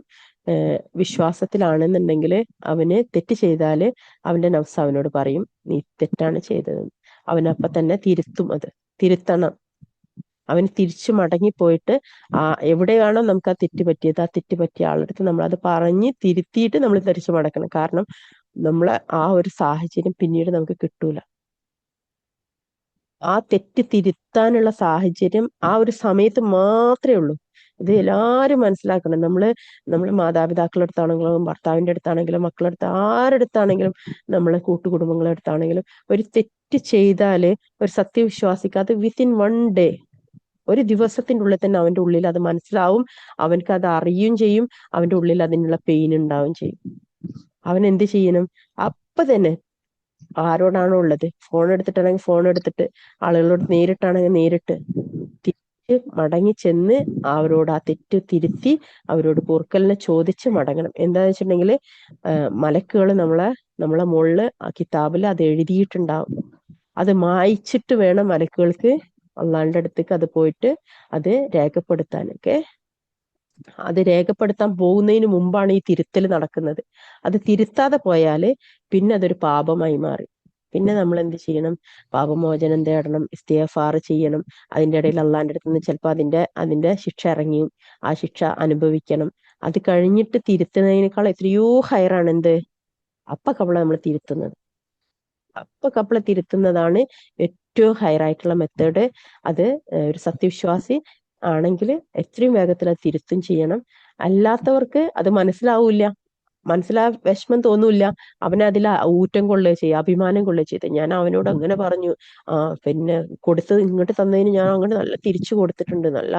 S1: വിശ്വാസത്തിലാണെന്നുണ്ടെങ്കിൽ അവന് തെറ്റ് ചെയ്താല് അവന്റെ നഫ്സ് അവനോട് പറയും നീ തെറ്റാണ് ചെയ്തത്. അവനപ്പൊ തന്നെ തിരുത്തും. അത് തിരുത്തണം. അവന് തിരിച്ചു മടങ്ങിപ്പോയിട്ട് എവിടെയാണോ നമുക്ക് ആ തെറ്റ് പറ്റിയത്, ആ തെറ്റ് പറ്റിയ ആളടുത്ത് നമ്മൾ അത് പറഞ്ഞ് തിരുത്തിയിട്ട് നമ്മൾ തിരിച്ചു മടക്കണം. കാരണം നമ്മളെ ആ ഒരു സാഹചര്യം പിന്നീട് നമുക്ക് കിട്ടൂല. ആ തെറ്റ് തിരുത്താനുള്ള സാഹചര്യം ആ ഒരു സമയത്ത് മാത്രമേ ഉള്ളൂ. ഇത് എല്ലാവരും മനസ്സിലാക്കണം. നമ്മള് മാതാപിതാക്കളുടെ അടുത്താണെങ്കിലും ഭർത്താവിന്റെ അടുത്താണെങ്കിലും മക്കളുടെ അടുത്ത് ആരടുത്താണെങ്കിലും നമ്മളെ കൂട്ടുകുടുംബങ്ങളുടെ അടുത്താണെങ്കിലും ഒരു തെറ്റ് ചെയ്താല് ഒരു സത്യവിശ്വാസിക്ക് അത് വിത്തിൻ 1 ഡേ, ഒരു ദിവസത്തിന്റെ ഉള്ളിൽ തന്നെ അവന്റെ ഉള്ളിൽ അത് മനസ്സിലാവും. അവനക്ക് അത് അറിയുകയും ചെയ്യും. അവന്റെ ഉള്ളിൽ അതിനുള്ള പെയിൻ ഉണ്ടാവുകയും ചെയ്യും. അവൻ എന്ത് ചെയ്യണം? അപ്പൊ തന്നെ ആരോടാണോ ഉള്ളത്, ഫോൺ എടുത്തിട്ടാണെങ്കിൽ ഫോൺ എടുത്തിട്ട്, ആളുകളോട് നേരിട്ടാണെങ്കിൽ നേരിട്ട് തിരിച്ച് മടങ്ങി ചെന്ന് അവരോട് ആ തെറ്റ് തിരുത്തി അവരോട് പൊറുക്കലിനെ ചോദിച്ച് മടങ്ങണം. എന്താന്ന് വെച്ചിട്ടുണ്ടെങ്കിൽ മലക്കുകൾ നമ്മളെ മുകളില് ആ കിതാബിൽ അത് എഴുതിയിട്ടുണ്ടാവും. അത് മായിച്ചിട്ട് വേണം മലക്കുകൾക്ക് അള്ളാന്റെ അടുത്തേക്ക് അത് പോയിട്ട് അത് രേഖപ്പെടുത്താനൊക്കെ. അത് രേഖപ്പെടുത്താൻ പോകുന്നതിന് മുമ്പാണ് ഈ തിരുത്തൽ നടക്കുന്നത്. അത് തിരുത്താതെ പോയാല് പിന്നെ അതൊരു പാപമായി മാറി. പിന്നെ നമ്മൾ എന്ത് ചെയ്യണം? പാപമോചനം തേടണം, ഇസ്തിഗ്ഫാർ ചെയ്യണം. അതിന്റെ ഇടയിൽ അള്ളാന്റെ അടുത്ത് നിന്ന് ചിലപ്പോൾ അതിന്റെ ശിക്ഷ ഇറങ്ങിയും ആ ശിക്ഷ അനുഭവിക്കണം. അത് കഴിഞ്ഞിട്ട് തിരുത്തുന്നതിനേക്കാൾ എത്രയോ ഹൈറാണ് എന്ത് അപ്പൊ കവള നമ്മൾ തിരുത്തുന്നത്. അപ്പൊ കപ്പള തിരുത്തുന്നതാണ് ഏറ്റവും ഹയറായിട്ടുള്ള മെത്തേഡ്. അത് ഒരു സത്യവിശ്വാസി ആണെങ്കിൽ എത്രയും വേഗത്തിൽ അത് തിരുത്തും ചെയ്യണം. അല്ലാത്തവർക്ക് അത് മനസ്സിലാവൂല, വിഷമം തോന്നൂല്ല. അവനതിൽ ഊറ്റം കൊള്ളുക ചെയ്യുക, അഭിമാനം കൊള്ളുക ചെയ്ത് ഞാൻ അവനോട് അങ്ങനെ പറഞ്ഞു, പിന്നെ കൊടുത്തത് ഇങ്ങോട്ട് തന്നതിന് ഞാൻ അങ്ങനെ നല്ല തിരിച്ചു കൊടുത്തിട്ടുണ്ട്, നല്ല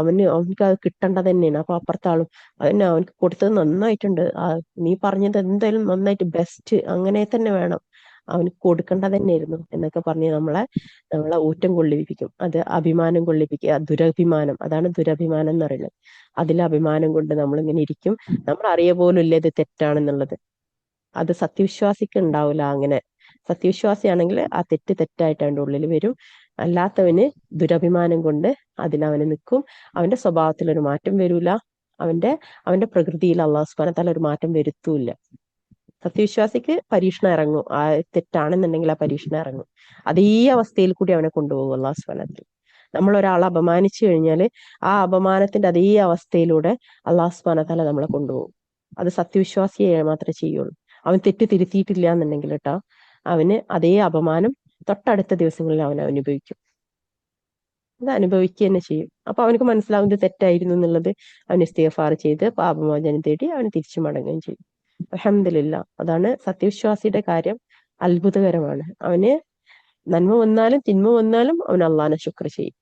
S1: അവനക്ക് അത് കിട്ടേണ്ടത് തന്നെയാണ്. അപ്പൊ അപ്പുറത്തെ ആളും അതന്നെ അവനക്ക് കൊടുത്തത് നന്നായിട്ടുണ്ട്, നീ പറഞ്ഞത് എന്തായാലും നന്നായിട്ട് ബെസ്റ്റ്, അങ്ങനെ തന്നെ വേണം, അവനക്ക് കൊടുക്കേണ്ടത് തന്നെയായിരുന്നു എന്നൊക്കെ പറഞ്ഞ് നമ്മളെ ഊറ്റം കൊള്ളിപ്പിക്കും. അത് അഭിമാനം കൊള്ളിപ്പിക്കുക, ദുരഭിമാനം. അതാണ് ദുരഭിമാനം എന്ന് പറയുന്നത്. അതിൽ അഭിമാനം കൊണ്ട് നമ്മളിങ്ങനെ ഇരിക്കും. നമ്മൾ അറിയ പോലും ഇല്ല ഇത് തെറ്റാണെന്നുള്ളത്. അത് സത്യവിശ്വാസിക്ക് ഉണ്ടാവില്ല അങ്ങനെ. സത്യവിശ്വാസിയാണെങ്കിൽ ആ തെറ്റ് തെറ്റായിട്ട് അവന്റെ ഉള്ളിൽ വരും. അല്ലാത്തവന് ദുരഭിമാനം കൊണ്ട് അതിലവന് നിൽക്കും. അവന്റെ സ്വഭാവത്തിൽ ഒരു മാറ്റം വരൂല. അവന്റെ പ്രകൃതിയിൽ അള്ളാഹു സുബ്ഹാനഹു വ തആല ഒരു മാറ്റം വരുത്തൂല്ല. സത്യവിശ്വാസിക്ക് പരീക്ഷണം ഇറങ്ങും. തെറ്റാണെന്നുണ്ടെങ്കിൽ ആ പരീക്ഷണം ഇറങ്ങും. അതേ അവസ്ഥയിൽ കൂടി അവനെ കൊണ്ടുപോകും അള്ളാഹു സുബ്ഹാനഹു വ തആല. നമ്മൾ ഒരാളെ അപമാനിച്ചു കഴിഞ്ഞാൽ ആ അപമാനത്തിന്റെ അതേ അവസ്ഥയിലൂടെ അള്ളാഹു സുബ്ഹാനഹു വ തആല നമ്മളെ കൊണ്ടുപോകും. അത് സത്യവിശ്വാസിയെ മാത്രമേ ചെയ്യുള്ളൂ. അവൻ തെറ്റ് തിരുത്തിയിട്ടില്ല എന്നുണ്ടെങ്കിൽ കേട്ടോ, അവന് അതേ അപമാനം തൊട്ടടുത്ത ദിവസങ്ങളിൽ അവൻ അനുഭവിക്കും. അത് അനുഭവിക്കുക തന്നെ ചെയ്യും. അപ്പൊ അവനക്ക് മനസ്സിലാവും ഇത് തെറ്റായിരുന്നു എന്നുള്ളത്. അവൻ ഇസ്തിഗ്ഫാർ ചെയ്ത് പാപമോചനം തേടി അവൻ തിരിച്ചു മടങ്ങുകയും ചെയ്യും. അൽഹംദുലില്ലാ. അതാണ് സത്യവിശ്വാസിയുടെ കാര്യം. അത്ഭുതകരമാണ്. അവന് നന്മ വന്നാലും തിന്മ വന്നാലും അവൻ അള്ളാഹിനെ ശുക്ർ ചെയ്യും.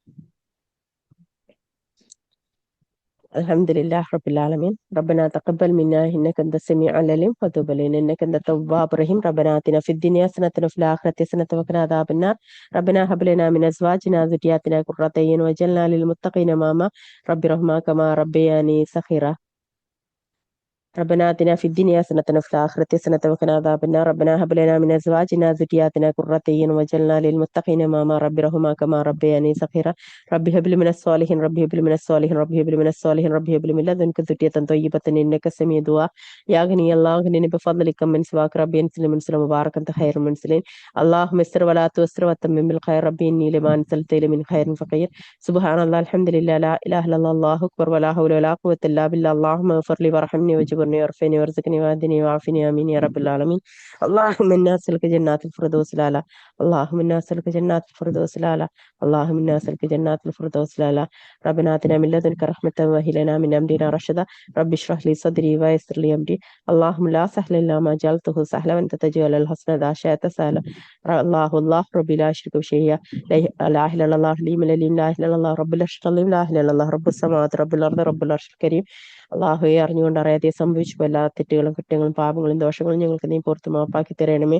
S1: الحمد لله رب العالمين. ربنا تقبل منا إنك أنت السميع العليم وتب علينا إنك أنت التواب الرحيم. ربنا آتنا في الدنيا حسنة وفي الآخرة حسنة وقنا عذاب النار. ربنا هب لنا من أزواجنا وذرياتنا قرة أعين واجعلنا للمتقين إماما. رب ارحمهما كما ربياني صغيرا. ربنا آتنا في الدنيا حسنة وفي الآخرة حسنة وقنا عذاب النار. ربنا هب لنا من أزواجنا وذرياتنا قرة أعين واجعلنا للمتقين إماما. رب ارحمهما كما ربياني صغيرا. رب هب لي من الصالحين رب هب لي من الصالحين رب هب لي من الصالحين رب هب لي من لدنك ذرية طيبة إنك سميع الدعاء. يا غني الله اغنني بفضلك من سواك. ربي انزل منزلا مباركا أنت خير المنزلين. اللهم يسر ولا تؤسر وتمم بالخير. ربي إني لما أنزلت إلي من خير فقير. سبحان الله الحمد لله لا إله إلا الله الله أكبر ولا حول ولا قوة إلا بالله. اللهم اغفر لي وارحمني واجبرني وارفعني وارزقني واهدني وعافني آمين يا رب العالمين. اللهم إنا نسألك جنات الفردوس الأعلى. اللهم إنا نسألك جنات الفردوس الأعلى. اللهم إنا نسألك جنات الفردوس الأعلى. ربنا آتنا من لدنك رحمة وهب لنا من أمرنا رشدا. رب اشرح لي صدري ويسر لي أمري. اللهم لا سهل إلا ما جعلته سهلا وأنت تجعل الحسن إذا شئت سهلا. الله ربي لا أشرك بشيء. لا إله إلا الله العليم العليم. لا إله إلا الله رب العرش العظيم. لا إله إلا الله رب السماوات رب الأرض رب العرش الكريم. അള്ളാഹുവെ, അറിഞ്ഞുകൊണ്ട് അറിയാതെ സംഭവിച്ചു എല്ലാ തെറ്റുകളും കുറ്റങ്ങളും പാപങ്ങളും ദോഷങ്ങളും ഞങ്ങൾക്ക് നീ പുറത്ത് മാപ്പാക്കി തരണമേ.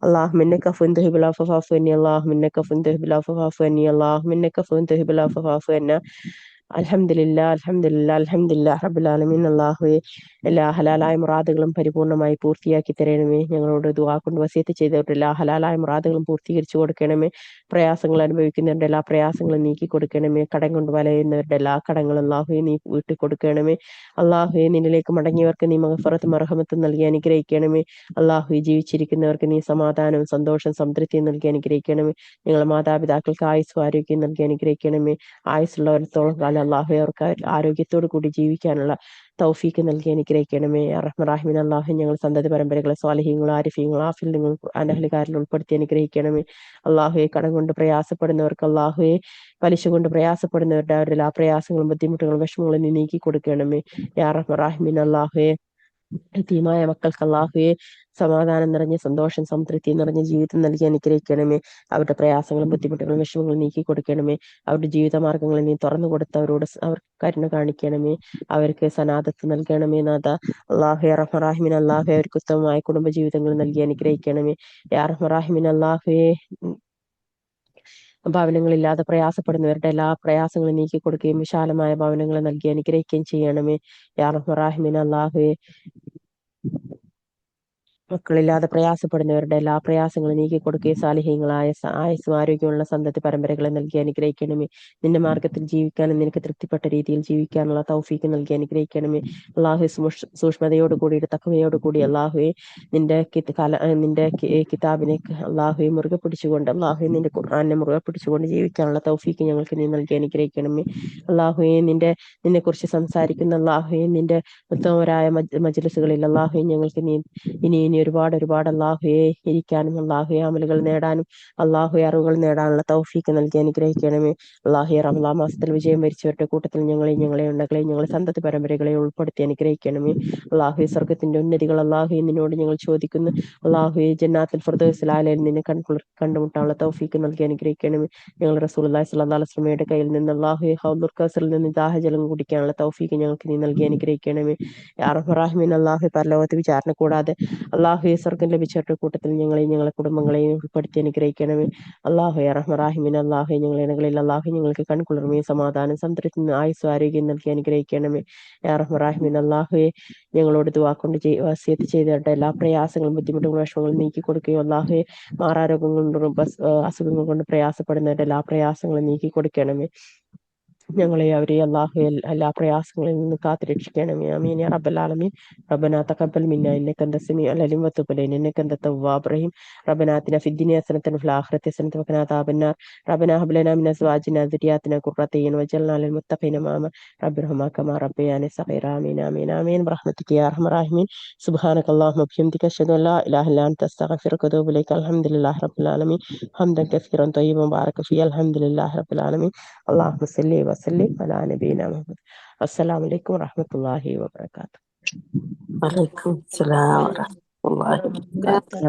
S1: اللهم إنك عفو تحب العفو فاعف عني. اللهم إنك عفو تحب العفو فاعف عني. اللهم إنك عفو تحب العفو فاعف عنا. അൽഹംദുലില്ലാ അൽഹംദുലില്ലാ അൽഹംദുലില്ലാ റബ്ബിൽ ആലമീൻ. അല്ലാഹുവേ, എല്ലാ ഹലാലായ മുറാദുകളും പരിപൂർണമായി പൂർത്തിയാക്കി തരണമേ. ഞങ്ങളോട് ദുആ കൊണ്ട് വസിയത്ത് ചെയ്തവരുടെ എല്ലാ ഹലാലായ മുറാദുകളും പൂർത്തീകരിച്ചു കൊടുക്കണമേ. പ്രയാസങ്ങൾ അനുഭവിക്കുന്നവരുടെ എല്ലാ പ്രയാസങ്ങളും നീക്കി കൊടുക്കണമേ. കടം കൊണ്ട് വലയുന്നവരുടെ എല്ലാ കടങ്ങളും അല്ലാഹുവേ നീ വീട്ടി കൊടുക്കണമേ. അല്ലാഹുവേ, നിന്നിലേക്ക് മടങ്ങിയവർക്ക് നീ മഗ്ഫിറത്തും മർഹമത്തും നൽകി അനുഗ്രഹിക്കണമേ. അല്ലാഹുവേ, ജീവിച്ചിരിക്കുന്നവർക്ക് നീ സമാധാനവും സന്തോഷം സംതൃപ്തിയും നൽകി അനുഗ്രഹിക്കണമേ. ഞങ്ങളുടെ മാതാപിതാക്കൾക്ക് ആയുസ്സും ആരോഗ്യം നൽകി അനുഗ്രഹിക്കണമേ. ആയുസ്സുള്ളവരത്തോളം കാലം അല്ലാഹുവേ അവർക്ക് ആരോഗ്യത്തോടു കൂടി ജീവിക്കാനുള്ള തൗഫീക്ക് നൽകി അനുഗ്രഹിക്കണമേ. റഹ്മാൻ അല്ലാഹു ഞങ്ങൾ സന്തതി പരമ്പരകളെ സ്വാലിഹീങ്ങളും ആരിഫീങ്ങളും ആഫിലും അനഹ്ലുകാരിൽ ഉൾപ്പെടുത്തി അനുഗ്രഹിക്കണമേ. അല്ലാഹുവേ, കടം കൊണ്ട് പ്രയാസപ്പെടുന്നവർക്ക് അല്ലാഹുവേ, പലിശ കൊണ്ട് പ്രയാസപ്പെടുന്നവരുടെ അവരുടെ എല്ലാ പ്രയാസങ്ങളും ബുദ്ധിമുട്ടുകളും വിഷമങ്ങളും നീ നീക്കി കൊടുക്കണമേ. യാ റഹ്മാൻ അല്ലാഹുവേ, യതീമായ മക്കൾക്ക് അല്ലാഹുവേ സമാധാനം നിറഞ്ഞ സന്തോഷം സംതൃപ്തി നിറഞ്ഞ ജീവിതം നൽകി അനുഗ്രഹിക്കണമേ. അവരുടെ പ്രയാസങ്ങളും ബുദ്ധിമുട്ടുകളും വിഷമങ്ങളും നീക്കി കൊടുക്കണമേ. അവരുടെ ജീവിതമാർഗങ്ങളെ നീ തുറന്നു കൊടുത്തവരോട് അവർ കരുണ കാണിക്കണമേ. അവർക്ക് സനാദത്ത് നൽകണമേ നാഥ. അല്ലാഹുവേ റഹ്മാൻ അല്ലാഹുവേ, അവർക്ക് ഉത്തമമായ കുടുംബ ജീവിതങ്ങൾ നൽകി അനുഗ്രഹിക്കണമേ. യാ റഹ്മാൻ അല്ലാഹുവേ, ഭവനങ്ങളില്ലാതെ പ്രയാസപ്പെടുന്നവരുടെ എല്ലാ പ്രയാസങ്ങളും നീക്കി കൊടുക്കുകയും വിശാലമായ ഭവനങ്ങൾ നൽകി അനുഗ്രഹിക്കുകയും ചെയ്യണമേ. യാ റഹ്മാൻ അല്ലാഹുവേ, മക്കളില്ലാതെ പ്രയാസപ്പെടുന്നവരുടെ എല്ലാ പ്രയാസങ്ങളും നീക്കി കൊടുക്കുകയും സാലിഹ്യങ്ങളായ ആയുസ്സും ആരോഗ്യമുള്ള സന്തതി പരമ്പരകളെ നൽകി അനുഗ്രഹിക്കണമേ. നിന്റെ മാർഗത്തിൽ ജീവിക്കാനും നിനക്ക് തൃപ്തിപ്പെട്ട രീതിയിൽ ജീവിക്കാനുള്ള തൗഫീക്ക് നൽകി അനുഗ്രഹിക്കണമേ. അള്ളാഹു സൂക്ഷ്മതയോടുകൂടി തഖ്വയോടുകൂടി അള്ളാഹുവെ നിന്റെ കിതാബിനെ അള്ളാഹുവെ മുറുകെ പിടിച്ചുകൊണ്ട് അള്ളാഹുവെ നിന്റെ ഖുർആനെ മുറുകെ പിടിച്ചുകൊണ്ട് ജീവിക്കാനുള്ള തൗഫീക്ക് ഞങ്ങൾക്ക് നീ നൽകി അനുഗ്രഹിക്കണമേ. അള്ളാഹുവെ നിന്നെ കുറിച്ച് സംസാരിക്കുന്ന അള്ളാഹുവെ നിന്റെ ഉത്തമരായ മജ്ലിസുകളിൽ അള്ളാഹുവെ ഞങ്ങൾക്ക് നീ ഇനി ഒരുപാട് അല്ലാഹുവേ ഇരിക്കാനും അല്ലാഹുവേ അമലുകൾ നേടാനും അല്ലാഹുവേ അറിവുകൾ നേടാനുള്ള തൗഫീക്ക് നൽകി അനുഗ്രഹിക്കണമേ. അല്ലാഹുവേ, റമളാൻ മാസത്തിൽ വിജയം വരിച്ചവരുടെ കൂട്ടത്തിൽ ഞങ്ങളെ ഉണ്ടകളെ ഞങ്ങളെ സന്തതി പരമ്പരകളെ ഉൾപ്പെടുത്തി അനുഗ്രഹിക്കണമേ. അല്ലാഹുവേ, സ്വർഗ്ഗത്തിന്റെ ഉന്നതികൾ അല്ലാഹുവേ നിന്നോട് ഞങ്ങൾ ചോദിക്കുന്നു. അല്ലാഹുവേ, ജന്നാത്തുൽ ഫിർദൗസിൽ ആലയിൽ നിന്നെ കണ്ടുമുട്ടാനുള്ള തൗഫീക്ക് നൽകി അനുഗ്രഹിക്കണമേ. ഞങ്ങൾ റസൂലുള്ളാഹി സ്വല്ലല്ലാഹു അലൈഹി വസല്ലമയുടെ കയ്യിൽ നിന്ന് അല്ലാഹുവേ ഹൗദുൽ കൗസറിൽ നിന്ന് ദാഹജലം കുടിക്കാനുള്ള തൗഫീക്ക് ഞങ്ങൾക്ക് നീ നൽകി അനുഗ്രഹിക്കണമേ. യാ റഹ്മാൻ അല്ലാഹുവേ, പരലോകത്ത് വിചാരണ കൂടാതെ അല്ലാഹുവേ സ്വർഗ്ഗം ലഭിച്ചവരുടെ കൂട്ടത്തിൽ ഞങ്ങളെയും ഞങ്ങളെ കുടുംബങ്ങളെയും ഉൾപ്പെടുത്തി അനുഗ്രഹിക്കണമേ. അല്ലാഹുവേ റഹ്മാൻ അല്ലാഹുവേ, ഞങ്ങളെ ഇണകളിൽ അല്ലാഹുവേ ഞങ്ങൾക്ക് കൺകുളിർമയും സമാധാനം സംതൃപ്തി ആയുസ്സ് ആരോഗ്യം നൽകി അനുഗ്രഹിക്കണമേ. യാ റഹ്മാൻ അല്ലാഹുവേ, ഞങ്ങളോട് ദുആ കൊണ്ട് വസിയത്ത് ചെയ്തവരുടെ എല്ലാ പ്രയാസങ്ങളും ബുദ്ധിമുട്ടുകളും വിഷമങ്ങളും നീക്കി കൊടുക്കുകയും അല്ലാഹുവേ മാറാരോഗം കൊണ്ടും അസുഖങ്ങൾ കൊണ്ട് പ്രയാസപ്പെടുന്നവരുടെ എല്ലാ പ്രയാസങ്ങളും നീക്കി കൊടുക്കണമേ. ഞങ്ങളെ അവരെ അള്ളാഹു എല്ലാ പ്രയാസങ്ങളിൽ നിന്ന് കാത്തുരക്ഷിക്കണമേ. ആമീൻ യാ റബ്ബൽ ആലമീൻ. ربنا تقبل منا إنك أنت السميع العليم وتب علينا إنك أنت التواب الرحيم. ربنا آتنا في الدنيا حسنة وفي الآخرة حسنة وقنا عذاب النار. ربنا هب لنا من أزواجنا وذرياتنا قرة أعين واجعلنا للمتقين إماما. رب ارحمهما كما ربياني صغيرا. آمين آمين آمين برحمتك يا أرحم الراحمين. سبحانك اللهم وبحمدك أشهد أن لا إله إلا أنت أستغفرك وأتوب إليك. الحمد لله رب العالمين حمدا كثيرا طيبا مبارك فيه. الحمد لله رب العالمين. اللهم صل وسلم على نبينا محمد. السلام عليكم ورحمة الله وبركاته.
S2: വലൈക്കും സലാം വറഹ്മത്തുള്ളാഹി വബറകാതുഹു.